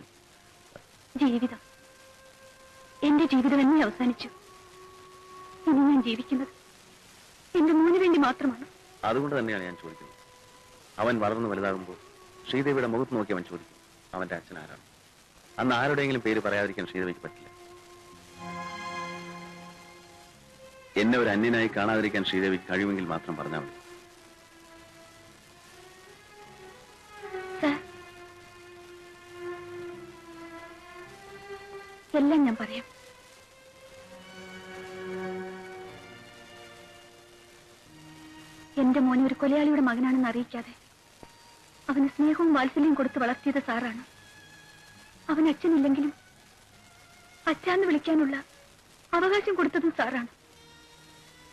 ജീവിതം എന്റെ ജീവിതം എന്നെ അവസാനിച്ചു. ഇനി ഞാൻ ജീവിക്കുന്നത് എന്റെ മോന് വേണ്ടി മാത്രമാണ്. അതുകൊണ്ട് തന്നെയാണ് ഞാൻ ചോദിക്കുന്നത്. അവൻ വളർന്നു വലുതാകുമ്പോൾ ശ്രീദേവിയുടെ മുഖത്ത് നോക്കി അവൻ ചോദിക്കും, അവന്റെ അച്ഛനാരാണ്? അന്ന് ആരുടെയെങ്കിലും പേര് പറയാതിരിക്കാൻ ശ്രീദേവിക്ക് പറ്റില്ല. എന്നെ ഒരു അന്യനായി കാണാതിരിക്കാൻ ശ്രീദേവിക്ക് കഴിയുമെങ്കിൽ മാത്രം പറഞ്ഞാൽ മതി. എല്ലാം ഞാൻ പറയാം. എന്റെ മോനെ ഒരു കൊലയാളിയുടെ മകനാണെന്ന് അറിയിക്കാതെ അവന് സ്നേഹവും വാത്സല്യവും കൊടുത്ത് വളർത്തിയത് സാറാണ്. അവൻ അച്ഛനില്ലെങ്കിലും അച്ഛാന്ന് വിളിക്കാനുള്ള അവകാശം കൊടുത്തതും സാറാണ്.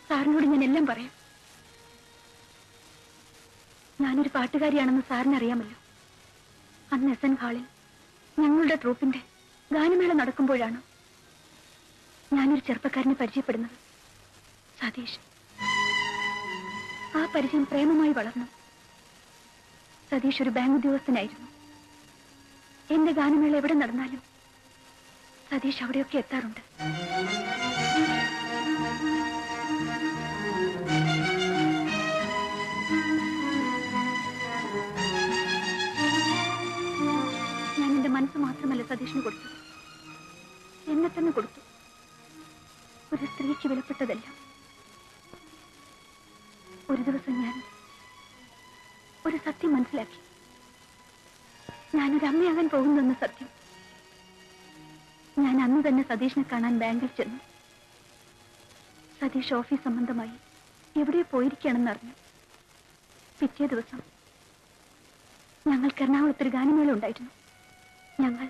സാറിനോട് ഞാൻ എല്ലാം പറയാം. ഞാനൊരു പാട്ടുകാരിയാണെന്ന് സാറിന് അറിയാമല്ലോ. അന്ന് SN ഹാളിൽ ഞങ്ങളുടെ ട്രൂപ്പിന്റെ ഗാനമേള നടക്കുമ്പോഴാണ് ഞാനൊരു ചെറുപ്പക്കാരനെ പരിചയപ്പെടുന്നത്, സതീഷ്. ആ പരിചയം പ്രേമമായി വളർന്നു. സതീഷ് ഒരു ബാങ്ക് ഉദ്യോഗസ്ഥനായിരുന്നു. എന്റെ ഗാനമേള എവിടെ നടന്നാലും സതീഷ് അവിടെയൊക്കെ എത്താറുണ്ട്. ഞാൻ എന്റെ മനസ്സ് മാത്രമല്ല സതീഷിന് കൊടുത്തത്, എന്നെ തന്നെ കൊടുത്തു. ഒരു സ്ത്രീക്ക് വിലപ്പെട്ടതെല്ലാം. ഒരു ദിവസം ഞാൻ ഒരു സത്യം മനസ്സിലാക്കി. ഞാനൊരു അമ്മയാകാൻ പോകുന്നെന്ന സത്യം. ഞാൻ അന്ന് തന്നെ സതീഷിനെ കാണാൻ ബാങ്കിൽ ചെന്നു. സതീഷ് ഓഫീസ് സംബന്ധമായി എവിടെ പോയിരിക്കുകയാണെന്ന് അറിഞ്ഞു. പിറ്റേ ദിവസം ഞങ്ങൾക്ക് എറണാകുളത്തൊരു ഗാനമേള ഉണ്ടായിരുന്നു. ഞങ്ങൾ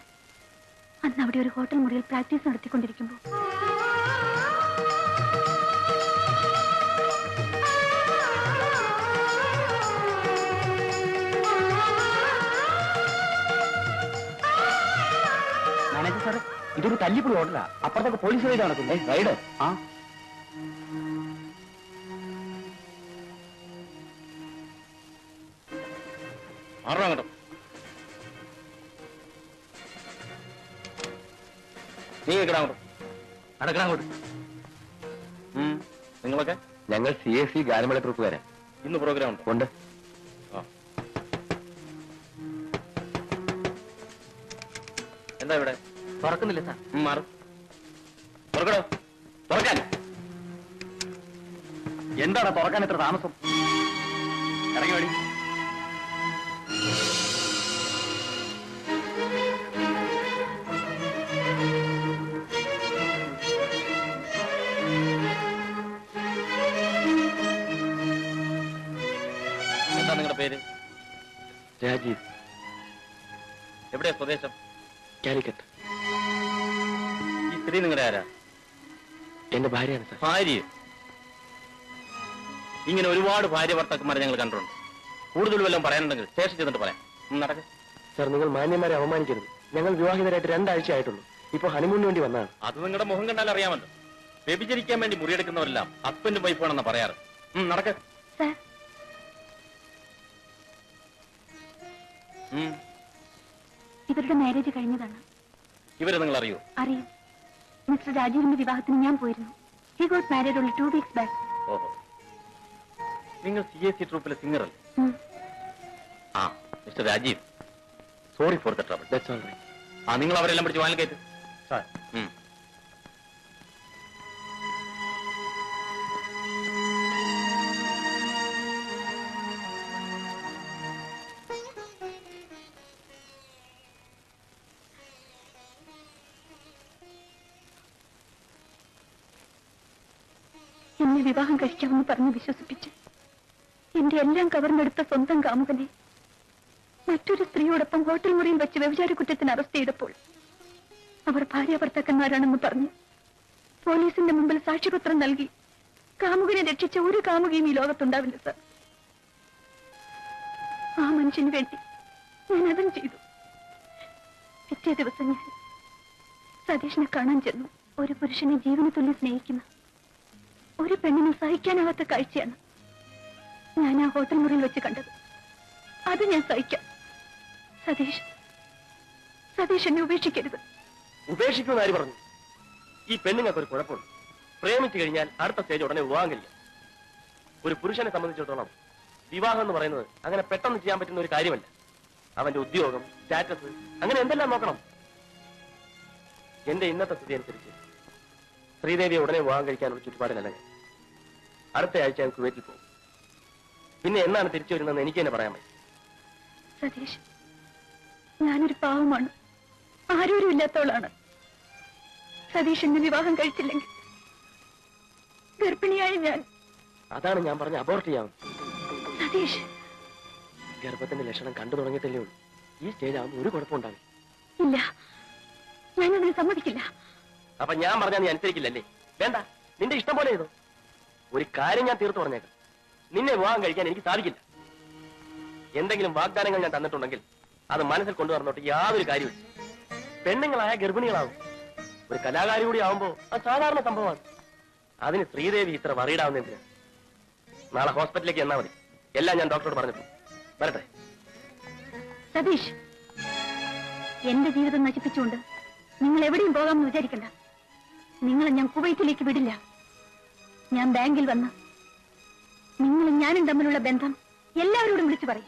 അന്ന് അവിടെ ഒരു ഹോട്ടൽ മുറിയിൽ പ്രാക്ടീസ് നടത്തിക്കൊണ്ടിരിക്കുമ്പോൾ മാനേജർ സാറ്, ഇതൊരു തല്ലിപ്പൊളി ഹോട്ടലാ. അപ്പുറത്തൊക്കെ പോലീസ് റൈഡ് നടക്കുന്നേ. റൈഡ്? ആ. അങ്ങോട്ട് നീ നടക്കണങ്ങോട്ട്. നിങ്ങളൊക്കെ? ഞങ്ങൾ CAC ഗാനമേള ട്രൂപ്പുകാരാ. ഇന്ന് പ്രോഗ്രാം ഉണ്ട്. എന്താ ഇവിടെ? തുറക്കുന്നില്ല സാർ. മാറും. തുറക്കടോ. തുറക്കാൻ. എന്താണ് തുറക്കാൻ ഇത്ര താമസം? ഇറങ്ങി വേണ്ടി. എന്താ നിങ്ങളുടെ പേര്? രാജീവ്. എവിടെയാ സ്വദേശം? കാലിക്കറ്റ്. ഈ സ്ത്രീ നിങ്ങളുടെ ആരാ? എന്റെ ഭാര്യയാണ് സാർ. ഭാര്യ? ഇങ്ങനെ ഒരുപാട് ഭാര്യ ഭർത്താക്കന്മാരെ ഞങ്ങൾ കണ്ടിട്ടുണ്ട്. കൂടുതൽ വല്ലതും പറയാനുണ്ടെങ്കിൽ സ്റ്റേഷൻ ചെന്നിട്ട് പറയാം. നടക്ക്. സാർ, നിങ്ങൾ മാന്യന്മാരെ അവമാനിക്കരുത്. ഞങ്ങൾ വിവാഹിതരായിട്ട് 2 ആഴ്ച ആയിട്ടുള്ളൂ. ഇപ്പൊ ഹണിമൂണിന് വേണ്ടി വന്നതാണ്. അത് നിങ്ങളുടെ മുഖം കണ്ടാൽ അറിയാമല്ലോ. വ്യഭിചരിക്കാൻ വേണ്ടി മുറിയെടുക്കുന്നവരെല്ലാം ഹസ്ബൻഡും വൈഫാണെന്ന് പറയാറ്. നടക്ക്. ഇവരുടെ മാരേജ് കഴിഞ്ഞതാണ്. ഇവരെ നിങ്ങൾ അറിയോ? അറിയും. മിസ്റ്റർ രാജീവിന്റെ വിവാഹത്തിന് ഞാൻ പോയിരുന്നു. He got married only 2 weeks back. ഓഹോ, നിങ്ങൾ CAC ട്രൂപ്പിലെ സിംഗർ അല്ലേ? Mister Rajeev, sorry for the trouble. That's all right. ആ, നിങ്ങൾ അവരെല്ലാം പിടിച്ച് വാനിൽ കയറ്റ്. സാർ. എന്നെ വിവാഹം കഴിക്കാമെന്ന് പറഞ്ഞ് വിശ്വസിപ്പിച്ച് എന്റെ എല്ലാം കവർന്നെടുത്ത സ്വന്തം കാമുകനെ മറ്റൊരു സ്ത്രീയോടൊപ്പം ഹോട്ടൽ മുറിയിൽ വെച്ച് വ്യഭിചാര കുറ്റത്തിന് അറസ്റ്റ് ചെയ്തപ്പോൾ അവർ ഭാര്യാഭർത്താക്കന്മാരാണെന്ന് പറഞ്ഞ് പോലീസിന്റെ മുമ്പിൽ സാക്ഷ്യപത്രം നൽകി കാമുകനെ രക്ഷിച്ച ഒരു കാമുകയും ഈ ലോകത്തുണ്ടാവില്ല സർ. ആ മനുഷ്യന് വേണ്ടി ഞാൻ അതും ചെയ്തു. പിറ്റേ ദിവസം ഞാൻ സതീഷിനെ കാണാൻ ചെന്നു. ഒരു പുരുഷനെ ജീവന് തുല്യം സ്നേഹിക്കുന്ന ഒരു പെണ്ണിനെ സഹിക്കാനാവാത്ത കാഴ്ചയാണ് ഞാൻ ആ ഹോട്ടൽ മുറിയിൽ വെച്ച് കണ്ടത്. അത് ഞാൻ സഹിക്കാം. സതീഷ് എന്നെ ഉപേക്ഷിക്കരുത്. ഉപേക്ഷിക്കുമെന്ന് ആര് പറഞ്ഞു? ഈ പെണ്ണുങ്ങൾക്ക് ഒരു കുഴപ്പമുണ്ട്. പ്രേമിച്ചു കഴിഞ്ഞാൽ അടുത്ത സ്റ്റേജ് ഉടനെ വിവാഹം കഴിയും. ഒരു പുരുഷനെ സംബന്ധിച്ചിടത്തോളം വിവാഹം എന്ന് പറയുന്നത് അങ്ങനെ പെട്ടെന്ന് ചെയ്യാൻ പറ്റുന്ന ഒരു കാര്യമല്ല. അവന്റെ ഉദ്യോഗം, സ്റ്റാറ്റസ്, അങ്ങനെ എന്തെല്ലാം നോക്കണം. എന്റെ ഇന്നത്തെ സ്ഥിതി അനുസരിച്ച് ശ്രീദേവിയെ ഉടനെ വിവാഹം കഴിക്കാനുള്ള ചുറ്റുപാടിലല്ല ഞാൻ. അടുത്ത ആഴ്ച ഞാൻ കുവൈറ്റിൽ പോകും. പിന്നെ എന്നാണ് തിരിച്ചു വരുന്നതെന്ന് എനിക്ക് തന്നെ പറയാൻ പറ്റും. സതീഷ്, ഞാനൊരു പാവമാണ്, ആരോരും ഇല്ലാത്തവളാണ്. സതീഷ് എന്നെ വിവാഹം കഴിച്ചില്ലെങ്കിൽ ഗർഭിണിയായി ഞാൻ. അതാണ് ഞാൻ പറഞ്ഞ അബോർട്ട് ചെയ്യാം. സതീഷ്, ഗർഭത്തിന്റെ ലക്ഷണം കണ്ടു തുടങ്ങിയിട്ടല്ലേ ഉള്ളൂ. ഈ സ്റ്റേജ് ആവുമ്പോൾ ഒരു കുഴപ്പമുണ്ടാവില്ല. ഇല്ല, ഞാനതിന് സമ്മതിക്കില്ല. അപ്പൊ ഞാൻ പറഞ്ഞാൽ നീ അനുസരിക്കില്ലല്ലേ? വേണ്ട, നിന്റെ ഇഷ്ടം പോലെ ചെയ്തോ. ഒരു കാര്യം ഞാൻ തീർത്തു പറഞ്ഞേക്കാം, നിന്നെ വിവാഹം കഴിക്കാൻ എനിക്ക് സാധിക്കില്ല. എന്തെങ്കിലും വാഗ്ദാനങ്ങൾ ഞാൻ തന്നിട്ടുണ്ടെങ്കിൽ അത് മനസ്സിൽ കൊണ്ടുവന്നോട്ട് യാതൊരു കാര്യമില്ല. പെണ്ണുങ്ങളായ ഗർഭിണികളാവും. ഒരു കലാകാരി കൂടി ആവുമ്പോ അത് സാധാരണ സംഭവമാണ്. അതിന് ശ്രീദേവി ഇത്ര വറീഡാവുന്ന എന്തിനാ? നാളെ ഹോസ്പിറ്റലിലേക്ക് എന്നാ മതി. എല്ലാം ഞാൻ ഡോക്ടറോട് പറഞ്ഞിട്ടു. വരട്ടെ. സതീഷ്, എന്റെ ജീവിതം നശിപ്പിച്ചുകൊണ്ട് നിങ്ങൾ എവിടെയും പോകാമെന്ന് വിചാരിക്കണ്ട. നിങ്ങളെ ഞാൻ കുവൈറ്റിലേക്ക് വിടില്ല. ഞാൻ ബാങ്കിൽ വന്ന് നിങ്ങളും ഞാനും തമ്മിലുള്ള ബന്ധം എല്ലാവരോടും വിളിച്ചു പറയും.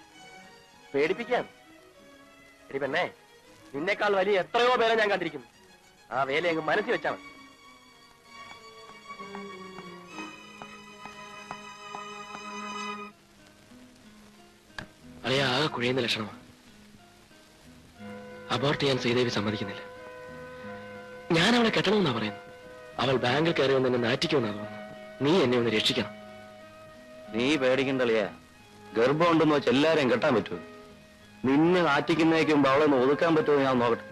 പേടിപ്പിക്കാൻ എടി പെണ്ണേ, നിന്നേക്കാൾ വലിയ എത്രയോ പേരെ ഞാൻ കണ്ടിരിക്കുന്നു. ആ വേല അങ്ങ് മനസ്സിൽ വെച്ചാൽ മതി. അളിയ ആകെ കുഴയുന്ന ലക്ഷണമാണ്. അബോർട്ട് ചെയ്യാൻ ശ്രീദേവി സമ്മതിക്കുന്നില്ല. ഞാൻ അവളെ കെട്ടണമെന്നാ പറയുന്നു. അവൾ ബാങ്കിൽ കയറി വന്ന് എന്നെ നാറ്റിക്കുമെന്നാ തോന്നുന്നു. നീ എന്നെ ഒന്ന് രക്ഷിക്കണം. നീ പേടിക്കണ്ടളിയാ. ഗർഭം ഉണ്ടെന്ന് വെച്ച് എല്ലാരെയും കെട്ടാൻ പറ്റുമോ? നിന്നെ നാറ്റിക്കുന്നേക്ക് മുമ്പ് അവളെ ഒന്ന് ഒതുക്കാൻ പറ്റുമോ ഞാൻ നോക്കട്ടെ.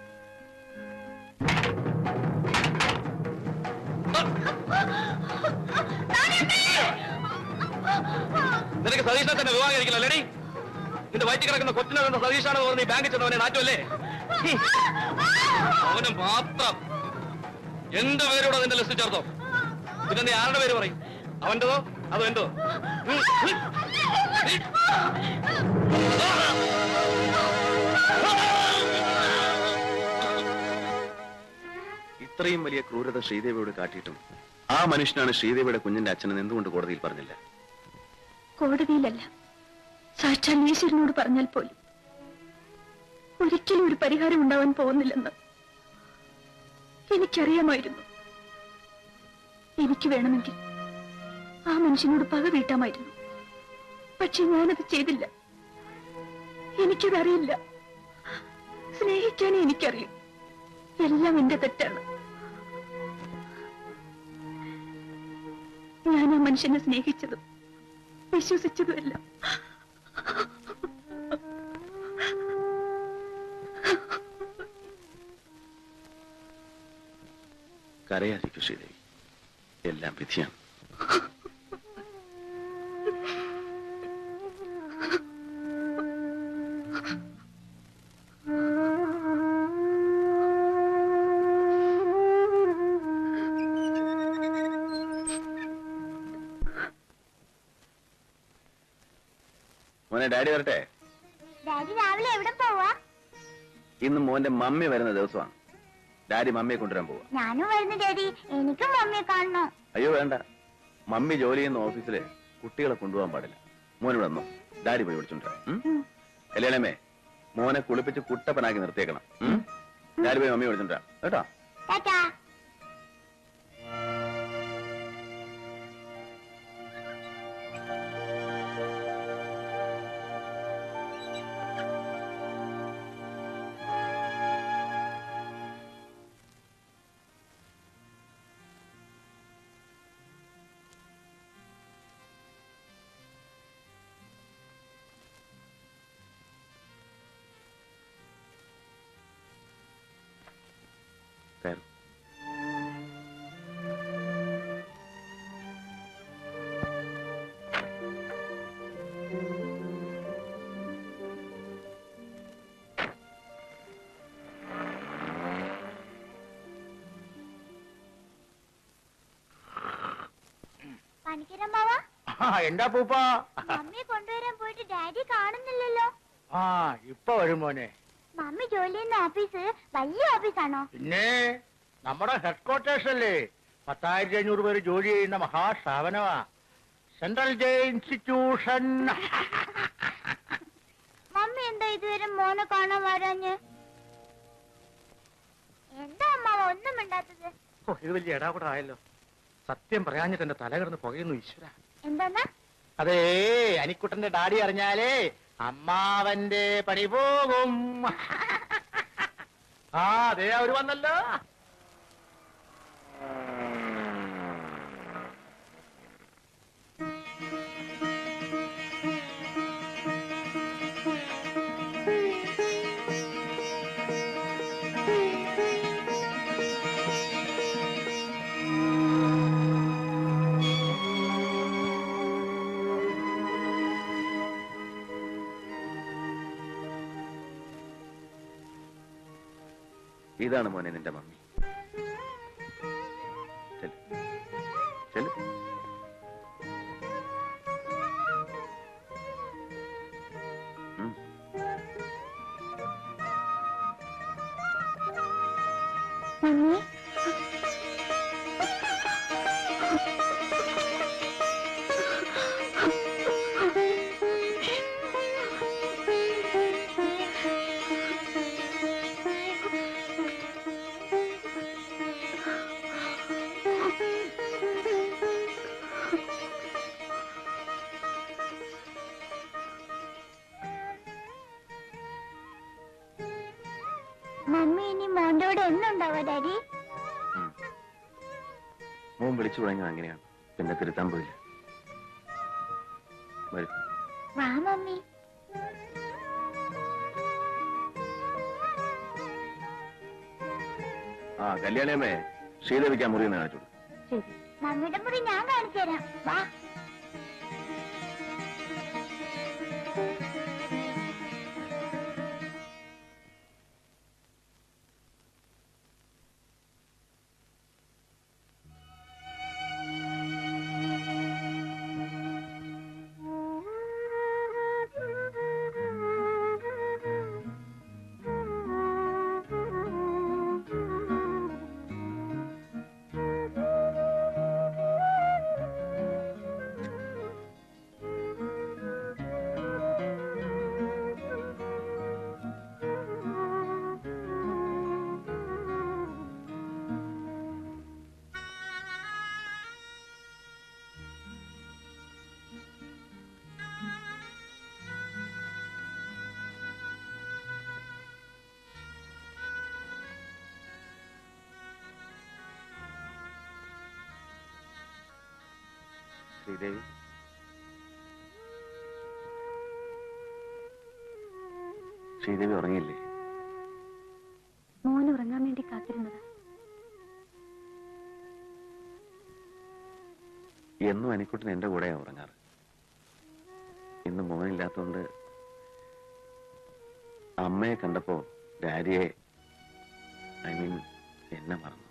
നിനക്ക് സതീഷിനെ തന്നെ വിവാഹം കഴിക്കില്ല ലേഡി? നിന്റെ വയറ്റിൽ കിടക്കുന്ന കൊച്ചിനെ കണ്ട സതീഷാണ് നീ ബാങ്കിൽ ചെന്നവനെ നാറ്റുമല്ലേ? അവന് മാത്രം എന്റെ പേരോടെ നിന്റെ ലിസ്റ്റ് ചേർത്തോ. പിന്നെ നീ ആരുടെ പേര് പറയും? അവന്റെതോ അതോ എന്തോ? ഇത്രയും വലിയ ക്രൂരത ശ്രീദേവിയോട് കാട്ടിയിട്ടും ആ മനുഷ്യനാണ് ശ്രീദേവിയുടെ കുഞ്ഞിന്റെ അച്ഛനെന്ന് എന്തുകൊണ്ട് കോടതിയിൽ പറഞ്ഞില്ല? കോടതിയിലല്ല, സാക്ഷാൽ ഈശ്വരനോട് പറഞ്ഞാൽ പോലും ഒരിക്കലും ഒരു പരിഹാരം ഉണ്ടാവാൻ പോകുന്നില്ലെന്ന് എനിക്കറിയാമായിരുന്നു. എനിക്ക് വേണമെങ്കിൽ ആ മനുഷ്യനോട് പക വീട്ടാമായിരുന്നു. പക്ഷെ ഞാനത് ചെയ്തില്ല. എനിക്കതറിയില്ല. സ്നേഹിക്കാനേ എനിക്കറിയും. എല്ലാം എന്റെ തെറ്റാണ്. ഞാൻ ആ മനുഷ്യനെ സ്നേഹിച്ചതും വിശ്വസിച്ചതുമല്ല. കരയാതിരിക്കും ശ്രീദേവി, എല്ലാം വിധിയാണ്. മോനെ, ഡാഡി വരട്ടെ? ഡാഡി രാവിലെ എവിടെ പോവാ? ഇന്ന് മോന്റെ മമ്മി വരുന്ന ദിവസമാണ്. ഡാഡി മമ്മിയെ കൊണ്ടുവരാൻ പോവാ. ഞാനും വരുന്നു ഡാഡി, എനിക്കും മമ്മിയെ കാണണോ? അയ്യോ വേണ്ട, മമ്മി ജോലി ചെയ്യുന്ന ഓഫീസില് കുട്ടികളെ കൊണ്ടുപോകാൻ പാടില്ല. മോനിവിടെ വന്നോ, ഡാഡി പോയി വിളിച്ചോണ്ടിരാ. കല്യാണമേ, മോനെ കുളിപ്പിച്ച് കുട്ടപ്പനാക്കി നിർത്തിയേക്കണം. ഞാൻ പോയി മമ്മി വിളിച്ചിട്ടാ കേട്ടോ. എന്താ പൂപ്പ? മമ്മി കൊണ്ടുവരാൻ പോയിട്ട് ഡാഡി കാണുന്നില്ലല്ലോ. ആ ഇപ്പൊ വരും മോനെ. മമ്മി ജോലി ചെയ്യുന്ന ഓഫീസ് വലിയ ഓഫീസാണോ? പിന്നെ നമ്മുടെ ഹെഡ് ക്വാർട്ടേഴ്സ് അല്ലേ. 10,500 പേര് ജോലി ചെയ്യുന്ന മഹാസ്ഥാപനമാ സെൻട്രൽ ജെ ഇൻസ്റ്റിറ്റ്യൂഷൻ. മമ്മി എന്താ ഇതുവരെ മോനെ കാണാൻ വരാഞ്ഞ്? എന്താ അമ്മാവ ഒന്നും മിണ്ടാത്തത്? ഇത് വലിയ ഇടാകൂടെ ആയല്ലോ. സത്യം പറയാഞ്ഞിട്ട് എന്റെ തല കിടന്ന് പുകയുന്നു ഈശ്വര. എന്താ? അതേ അനിക്കുട്ടന്റെ ഡാഡി അറിഞ്ഞാലേ അമ്മാവന്റെ പണി പോകും. ആ അതെ അവര് വന്നല്ലോ. ഇതാണ് മോനെ നിന്റെ മമ്മി. മമ്മി മമ്മി ഇനി മോന്റെ കൂടെ എന്നുണ്ടാവാ ഡാഡി? മോൻ വിളിച്ചു തുടങ്ങിയത് അങ്ങനെയാണ്, പിന്നെ തിരുത്താൻ പോയില്ല. വാ മമ്മി. ആ കല്യാണിയമ്മേ, ശ്രീദേവിക്ക് ആ മുറി ഒന്ന് കാണിച്ചു. മമ്മിയുടെ മുറി ഞാൻ കാണിച്ചു തരാം. വാ. ശ്രീദേവി, ശ്രീദേവി ഉറങ്ങിയില്ലേ? മോന് ഉറങ്ങാൻ വേണ്ടി കാത്തിരുന്നത്. എന്നും അനിക്കുട്ടൻ എന്റെ കൂടെയാ ഉറങ്ങാറ്. ഇന്ന് മോനില്ലാത്തോണ്ട് അമ്മയെ കണ്ടപ്പോ ഡാഡിയെ, ഐ മീൻ എന്നെ മറന്നു.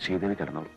ശ്രീദേവി കിടന്നോളൂ.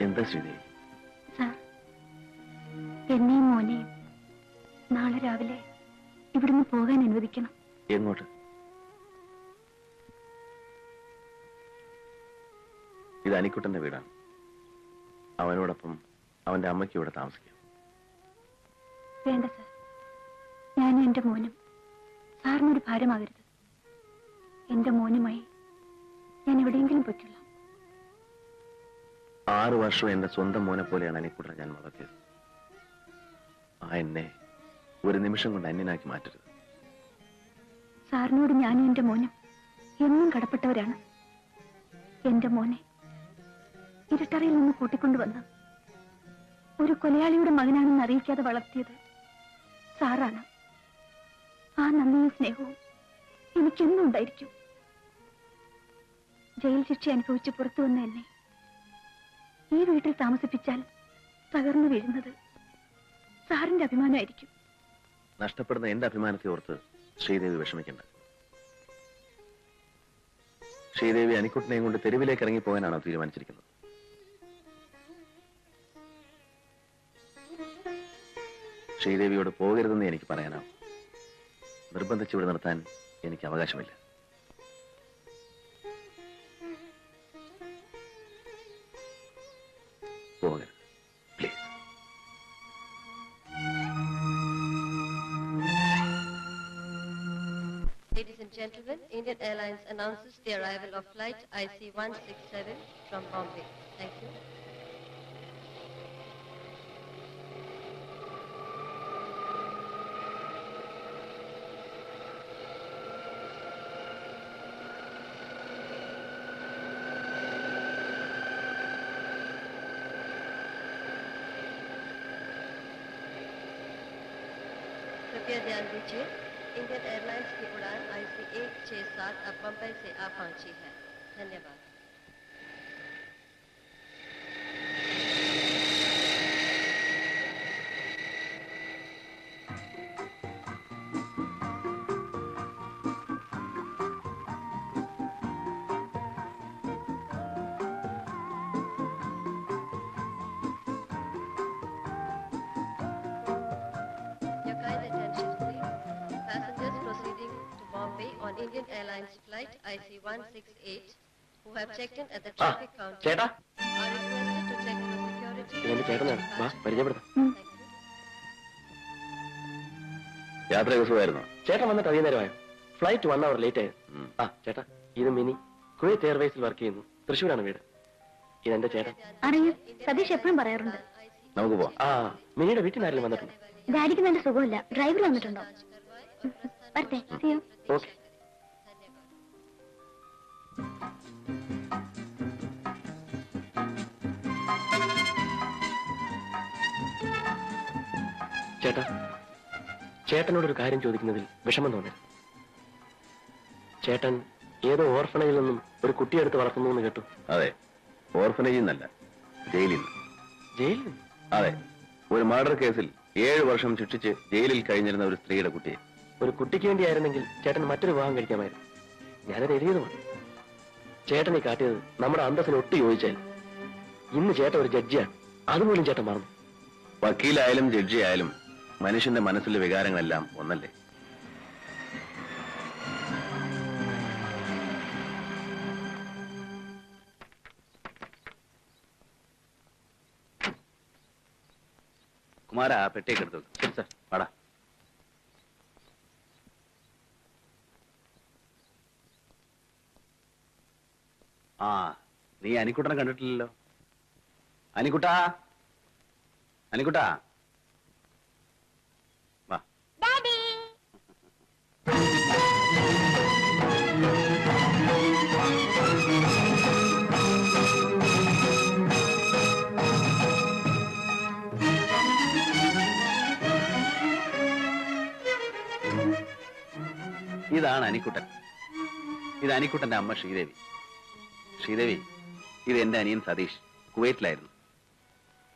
എന്താ ശ്രീദേവി? സാർ, എന്നെയും മോനെയും നാളെ രാവിലെ ഇവിടുന്ന് പോകാൻ അനുവദിക്കണം. എങ്ങോട്ട്? ഇത് അനിക്കുട്ടന്റെ വീടാണ്. അവനോടൊപ്പം അവന്റെ അമ്മയ്ക്ക് ഇവിടെ താമസിക്കാം. വേണ്ട സാർ, ഞാനും എന്റെ മോനും സാറിനൊരു ഭാരമാകരുത്. എന്റെ മോനുമായി ഞാൻ എവിടെയെങ്കിലും പറ്റില്ല. 6 വർഷം എന്റെ സ്വന്തം മോനെ പോലെയാണ് അനിക്കുട്ടനെ ഞാൻ വളർത്തിയത്. ആ എന്നെ ഒരു നിമിഷം കൊണ്ട് അന്യനാക്കി മാറ്റരുത്. സാറിനോട് ഞാനും എന്റെ മോനും എന്നും കടപ്പെട്ടവരാണ്. എന്റെ മോനെ ഇരുട്ടറയിൽ നിന്ന് കൂട്ടിക്കൊണ്ടുവന്ന് ഒരു കൊലയാളിയുടെ മകനാണെന്ന് അറിയിക്കാതെ വളർത്തിയത് സാറാണ്. ആ നന്ദിയും സ്നേഹവും എനിക്കെന്നും ഉണ്ടായിരിക്കും. ജയിൽ ശിക്ഷ അനുഭവിച്ച് പുറത്തു വന്ന എന്നെ ഈ വീട്ടിൽ താമസിപ്പിച്ചാൽ തകർന്നു വീഴുന്നത് സാറിന്റെ അഭിമാനമായിരിക്കും. നഷ്ടപ്പെടുന്ന എന്റെ അഭിമാനത്തെ ഓർത്ത് ശ്രീദേവി വിഷമിക്കണ്ട. ശ്രീദേവി അനിക്കുട്ടനെയും കൊണ്ട് തെരുവിലേക്ക് ഇറങ്ങിപ്പോകാനാണോ തീരുമാനിച്ചിരിക്കുന്നത്? ശ്രീദേവിയോട് പോകരുതെന്ന് എനിക്ക് പറയാനാവും. നിർബന്ധിച്ചിവിടെ നിർത്താൻ എനിക്ക് അവകാശമില്ല. പോകരുത്, please. Ladies and gentlemen, Indian Airlines announces the arrival of flight IC-167 from Bombay. Thank you. कृपया ध्यान दीजिए, इंडियन एयरलाइंस की उड़ान IC-167 अब बम्बई से आ पहुंची है. धन्यवाद. Your kind attention, please. Passengers proceeding to Bombay on Indian Airlines flight IC-168 who have checked in at the traffic counter ചേട്ടാ, are requested to check for security. ഇതെന്റെ ചേട്ടനാണ്. വാ, പരിചയപ്പെടുത്താം. Thank you. യാത്ര സുഖമായിരുന്നോ? ചേട്ടൻ വന്നിട്ട് അധികം നേരമായോ? ഫ്ലൈറ്റ് 1 hour ലേറ്റ് ആയിരുന്നു. ആ ചേട്ടാ, ഇത് മിനി കുവൈറ്റ് എയർവേസിൽ വർക്ക് ചെയ്യുന്നു. തൃശ്ശൂരാണ് വീട്. ഇതെന്റെ ചേട്ടൻ. അറിയൂ, സതീഷ് എപ്പോഴും പറയാറുണ്ട്. നമുക്ക് പോവാം. ആ, മിനിയുടെ വീട്ടിൽ ആരെങ്കിലും വന്നിട്ടുണ്ട്? ഡാഡിക്ക് നല്ല സുഖമില്ല. ഡ്രൈവർ വന്നിട്ടുണ്ടോ? വരട്ടെ. See you. ഓക്കെ. ചേട്ടാ, ചേട്ടനോടൊരു കാര്യം ചോദിക്കുന്നതിൽ വിഷമം തോന്നരുത്. ചേട്ടൻ ഏതോ ഓർഫണേജിൽ നിന്നും ഒരു കുട്ടിയെടുത്ത് വളർത്തുന്നു എന്ന് കേട്ടു. അതെ, ഓർഫനേജിൽ നിന്നല്ല, ജയിലിൽ നിന്ന്. ജയിലിൽ നിന്ന്? അതെ, ഒരു മർഡർ കേസിൽ 7 വർഷം ശിക്ഷിച്ച് ജയിലിൽ കഴിഞ്ഞിരുന്ന ഒരു സ്ത്രീയുടെ കുട്ടിയെ. ഒരു കുട്ടിക്ക് വേണ്ടിയായിരുന്നെങ്കിൽ ചേട്ടൻ മറ്റൊരു വിവാഹം കഴിക്കാമായിരുന്നു. ഞാനത് എഴുതിയതുമാണ്. ചേട്ടനെ കാട്ടിയത് നമ്മുടെ അന്തസ്സിന് ഒട്ടി യോജിച്ചാൽ. ഇന്ന് ചേട്ടൻ ഒരു ജഡ്ജിയാണ്, അതുപോലും ചേട്ടൻ മറന്നു. വക്കീലായാലും ജഡ്ജിയായാലും മനുഷ്യന്റെ മനസ്സിലെ വികാരങ്ങളെല്ലാം ഒന്നല്ലേ? കുമാര, പെട്ടിയൊക്കെ എടുത്തു. ശരി സാർ, പാടാ. ആ, നീ അനിക്കുട്ടനെ കണ്ടിട്ടില്ലല്ലോ. അനിക്കുട്ടാ, അനിക്കുട്ടാ, വാ. ഇതാണ് അനിക്കുട്ടൻ. ഇത് അനിക്കുട്ടന്റെ അമ്മ ശ്രീദേവി. ശ്രീദേവി, ഇത് എന്റെ അനിയൻ സതീഷ്, കുവൈറ്റിലായിരുന്നു.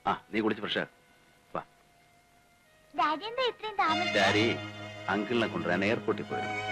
ആ, നീ കുളിച്ച് ഫ്രഷ് വാ. ഡാഡി അങ്കിളിനെ കൊണ്ടുവരാൻ എയർപോർട്ടിൽ പോയിരുന്നു.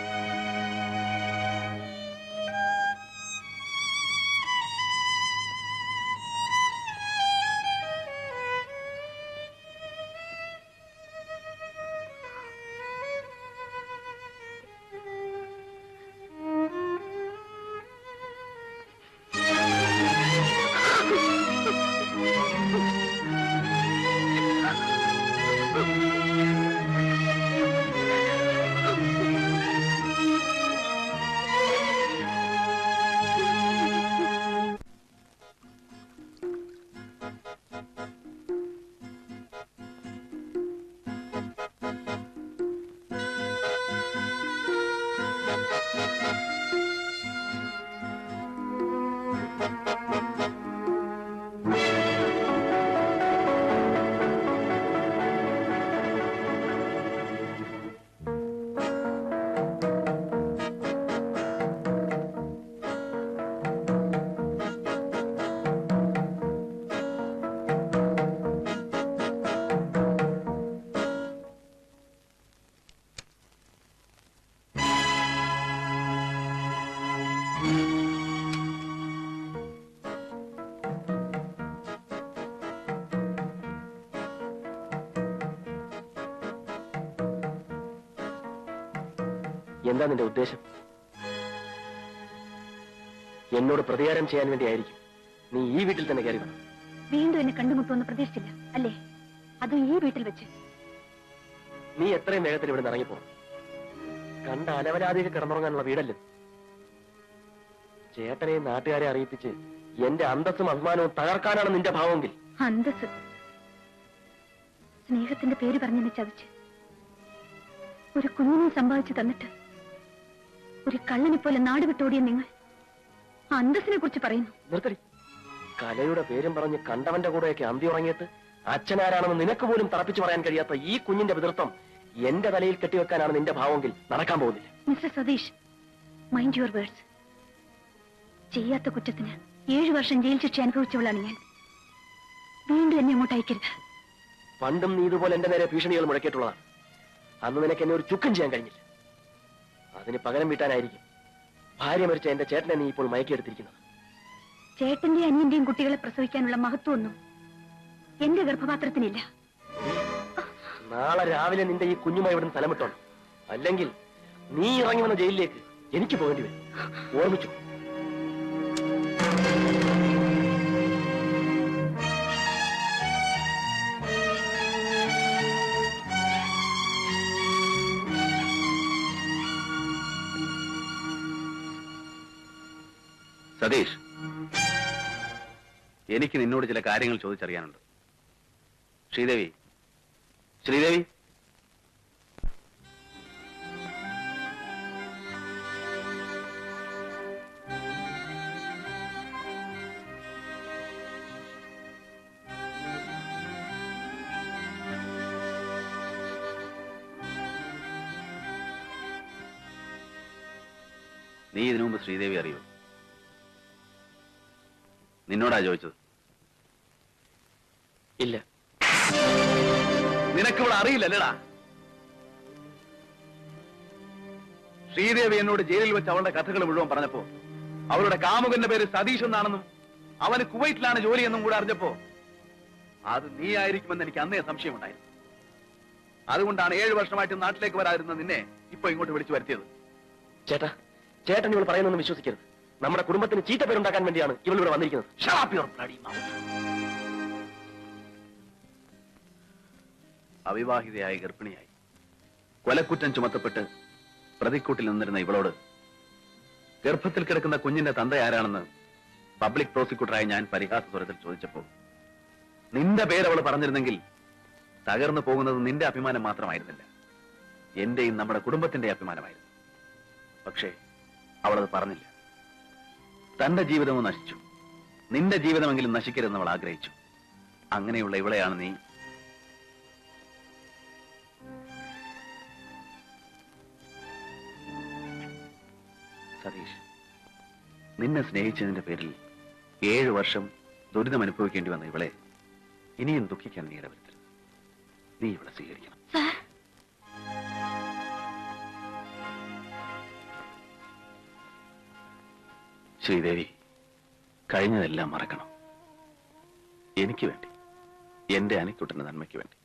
എന്താ നിന്റെ ഉദ്ദേശം? എന്നോട് പ്രതികാരം ചെയ്യാൻ വേണ്ടിയായിരിക്കും നീ ഈ വീട്ടിൽ തന്നെ കയറി വന്നു. വീണ്ടും എന്നെ കണ്ടുമുട്ടുമെന്ന് പ്രതീക്ഷിച്ചില്ല അല്ലേ? അതും ഈ വീട്ടിൽ വെച്ച്. നീ എത്രയും വേഗത്തിൽ ഇവിടെ ഇറങ്ങിപ്പോ. കണ്ട അലവലാതികൾ കിടന്നുറങ്ങാനുള്ള വീടല്ലേ. ചേട്ടനെ നാട്ടുകാരെ അറിയിപ്പിച്ച് എന്റെ അന്തസ്സും അഭിമാനവും തകർക്കാനാണ് നിന്റെ ഭാവമെങ്കിൽ അന്തസ് സ്നേഹത്തിന്റെ പേര് പറഞ്ഞെന്നെ ചതിച്ച് ഒരു കുഞ്ഞിനെ സമ്പാദിച്ചു തന്നിട്ട് ഒരു കള്ളനെ പോലെ നാട് വിട്ടോടിയ നിങ്ങൾ അന്തസ്സിനെ കുറിച്ച് പറയുന്നു. നിർത്തടി. കലയുടെ പേരും പറഞ്ഞ് കണ്ടവന്റെ കൂടെയൊക്കെ അന്തി ഉറങ്ങിയിട്ട് അച്ഛനാരാണെന്ന് നിനക്ക് പോലും തറപ്പിച്ചു പറയാൻ കഴിയാത്ത ഈ കുഞ്ഞിന്റെ പിതൃത്വം എന്റെ തലയിൽ കെട്ടിവെക്കാനാണ് നിന്റെ ഭാവമെങ്കിൽ നടക്കാൻ പോകുന്നില്ല. Mister Satish, mind your words. ചെയ്യാത്ത കുറ്റത്തിന് 7 വർഷം ജയിൽ ശിക്ഷ അനുഭവിച്ചവളാണ് ഞാൻ. വീണ്ടും എന്നെ അങ്ങോട്ട് അയക്കരുത്. പണ്ടും നീ ഇതുപോലെ എന്റെ നേരെ ഭീഷണികൾ മുഴക്കിയിട്ടുള്ളതാണ്. അന്ന് നിനക്ക് എന്നെ ഒരു ചുക്കും ചെയ്യാൻ കഴിഞ്ഞില്ല. അതിന് പകരം വീട്ടാനായിരിക്കും ഭാര്യ മരിച്ച എന്റെ ചേട്ടനെ നീ ഇപ്പോൾ മയക്കിയെടുത്തിരിക്കുന്നത്. ചേട്ടന്റെയും അനിയന്റെയും കുട്ടികളെ പ്രസവിക്കാനുള്ള മഹത്വമൊന്നും എന്റെ ഗർഭപാത്രത്തിനില്ല. നാളെ രാവിലെ നിന്റെ ഈ കുഞ്ഞുമായി ഇവിടെ സ്ഥലം വിട്ടോണം. അല്ലെങ്കിൽ നീ ഇറങ്ങി വന്ന ജയിലിലേക്ക് എനിക്ക് പോകേണ്ടി വരും. ഓർമ്മിച്ചു. സതീഷ്, എനിക്ക് നിന്നോട് ചില കാര്യങ്ങൾ ചോദിച്ചറിയാനുണ്ട്. ശ്രീദേവി, ശ്രീദേവി, നീ ഇതിനു മുമ്പ് ശ്രീദേവി അറിയോ? നിന്നോടാ ചോദിച്ചത്. ഇല്ല. നിനക്കിവിടെ അറിയില്ലല്ലേടാ? ശ്രീദേവി എന്നോട് ജയിലിൽ വെച്ച് അവളുടെ കഥകൾ മുഴുവൻ പറഞ്ഞപ്പോ അവളുടെ കാമുകന്റെ പേര് സതീഷ് എന്നാണെന്നും അവന് കുവൈറ്റിലാണ് ജോലിയെന്നും കൂടെ അറിഞ്ഞപ്പോ അത് നീ ആയിരിക്കുമെന്ന് എനിക്ക് അന്നേ സംശയമുണ്ടായിരുന്നു. അതുകൊണ്ടാണ് 7 വർഷമായിട്ട് നാട്ടിലേക്ക് വരാതിരുന്ന നിന്നെ ഇപ്പൊ ഇങ്ങോട്ട് വിളിച്ചു വരുത്തിയത്. ചേട്ടാ, ചേട്ടൻ ഇവൾ പറയുന്നൊന്നും വിശ്വസിക്കരുത്. നമ്മുടെ കുടുംബത്തിന് ചീത്ത പേരുണ്ടാക്കാൻ വേണ്ടിയാണ് ഇവൾ ഇവിടെ വന്നിരിക്കുന്നത്. അവിവാഹിതയായി ഗർഭിണിയായി കൊലക്കുറ്റം ചുമത്തപ്പെട്ട് പ്രതിക്കൂട്ടിൽ നിന്നിരുന്ന ഇവളോട് ഗർഭത്തിൽ കിടക്കുന്ന കുഞ്ഞിന്റെ തന്ത ആരാണെന്ന് പബ്ലിക് പ്രോസിക്യൂട്ടറായി ഞാൻ പരിഹാസ സ്വരത്തിൽ ചോദിച്ചപ്പോൾ നിന്റെ പേരവൾ പറഞ്ഞിരുന്നെങ്കിൽ തകർന്നു പോകുന്നത് നിന്റെ അഭിമാനം മാത്രമായിരുന്നില്ല, എന്റെയും നമ്മുടെ കുടുംബത്തിന്റെ അഭിമാനമായിരുന്നു. പക്ഷേ അവളത് പറഞ്ഞില്ല. തന്റെ ജീവിതവും നശിച്ചു, നിന്റെ ജീവിതമെങ്കിലും നശിക്കരുതെന്ന് അവൾ ആഗ്രഹിച്ചു. അങ്ങനെയുള്ള ഇവളെയാണ് നീ സതീഷ്. നിന്നെ സ്നേഹിച്ചതിന്റെ പേരിൽ 7 വർഷം ദുരിതം അനുഭവിക്കേണ്ടി വന്ന ഇവളെ ഇനിയും ദുഃഖിക്കാൻ നീ ഇടവരുത്തരുത്. നീ ഇവളെ സ്വീകരിക്കണം. ശ്രീദേവി, കഴിഞ്ഞതെല്ലാം മറക്കണം. എനിക്ക് വേണ്ടി, എന്റെ അനിക്കുട്ടന്റെ നന്മയ്ക്ക് വേണ്ടി.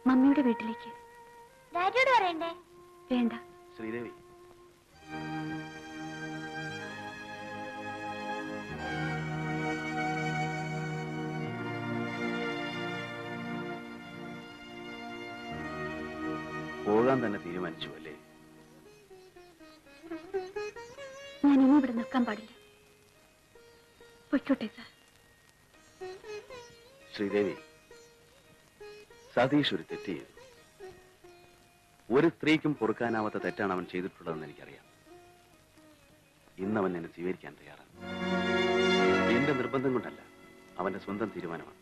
മമ്മിയുടെ വീട്ടിലേക്ക്. ഡാഡിയോട് പറയണ്ടേ? വേണ്ട. ശ്രീദേവി, പോകാൻ തന്നെ തീരുമാനിച്ചു അല്ലേ? ഞാൻ ഇനി ഇവിടെ നിൽക്കാൻ പാടില്ല. പൊയ്ക്കോട്ടെ സാർ. ശ്രീദേവി, സതീഷ് ഒരു തെറ്റ് ചെയ്തു. ഒരു സ്ത്രീക്കും പൊറുക്കാനാവാത്ത തെറ്റാണ് അവൻ ചെയ്തിട്ടുള്ളതെന്ന് എനിക്കറിയാം. ഇന്നവൻ എന്നെ സ്വീകരിക്കാൻ തയ്യാറാണ്. എന്റെ നിർബന്ധം കൊണ്ടല്ല, അവന്റെ സ്വന്തം തീരുമാനമാണ്.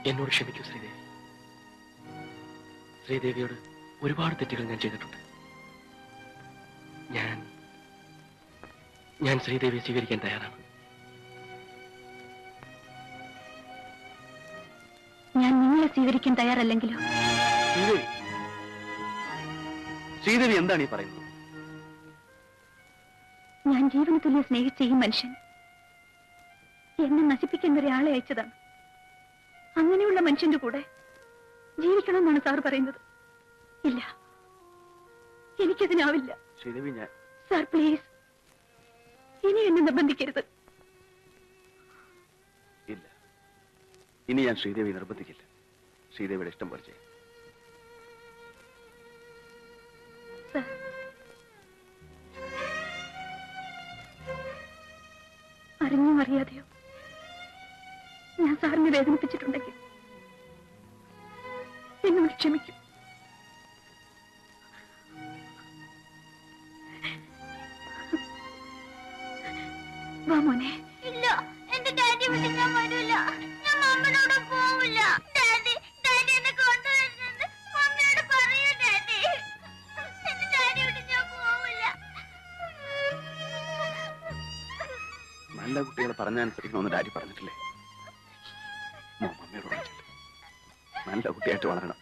എന്നോട് ക്ഷമിക്കൂ ശ്രീദേവി. ശ്രീദേവിയോട് ഒരുപാട് തെറ്റുകൾ ഞാൻ ചെയ്തിട്ടുണ്ട്. ഞാൻ ശ്രീദേവിയെ സ്വീകരിക്കാൻ തയ്യാറാണ്. ഞാൻ നിങ്ങളെ സ്വീകരിക്കാൻ തയ്യാറല്ലെങ്കിലോ? ശ്രീദേവി എന്താണ് ഈ പറയുന്നത്? ഞാൻ ജീവന തുല്യ സ്നേഹിച്ച ഈ മനുഷ്യൻ എന്നെ നശിപ്പിക്കുന്ന ഒരാളെ അയച്ചതാണ്. അങ്ങനെയുള്ള മനുഷ്യന്റെ കൂടെ ജീവിക്കണമെന്നാണ് സാർ പറയുന്നത്. ഇല്ല, എനിക്കതിനാവില്ല. ശ്രീദേവി, ഞാൻ സാർ പ്ലീസ്, ഇനി എന്നെ നിർബന്ധിക്കരുത്. ഇല്ല, ഇനി ഞാൻ ശ്രീദേവി നിർബന്ധിക്കില്ല. ശ്രീദേവിയുടെ ഇഷ്ടം പോലെ ചെയ്യാം. സാർ, അറിഞ്ഞോ അറിയാതെയോ ഞാൻ സാറിനെ വേദനിപ്പിച്ചിട്ടുണ്ടെങ്കിൽ എന്നോട് ക്ഷമിക്കും. വാ മോനെ. ഇല്ല, എന്റെ ഡാഡി വിട്ട് ഞാൻ വരില്ല. ഞാൻ മമ്മിയോട് പോവില്ല. ഡാഡി എന്നെ കൊണ്ടുവരുന്നത് മമ്മിയോട് പറയൂ. ഡാഡി, എന്റെ ഡാഡി വിട്ട് ഞാൻ പോവില്ല. നല്ല കുട്ടികളെ പറഞ്ഞനുസരിക്കണമെന്ന് ഡാഡി പറഞ്ഞിട്ടില്ലേ? മമ്മിയോട് പറഞ്ഞില്ല, നല്ല കുട്ടിയായിട്ട് വളരണം.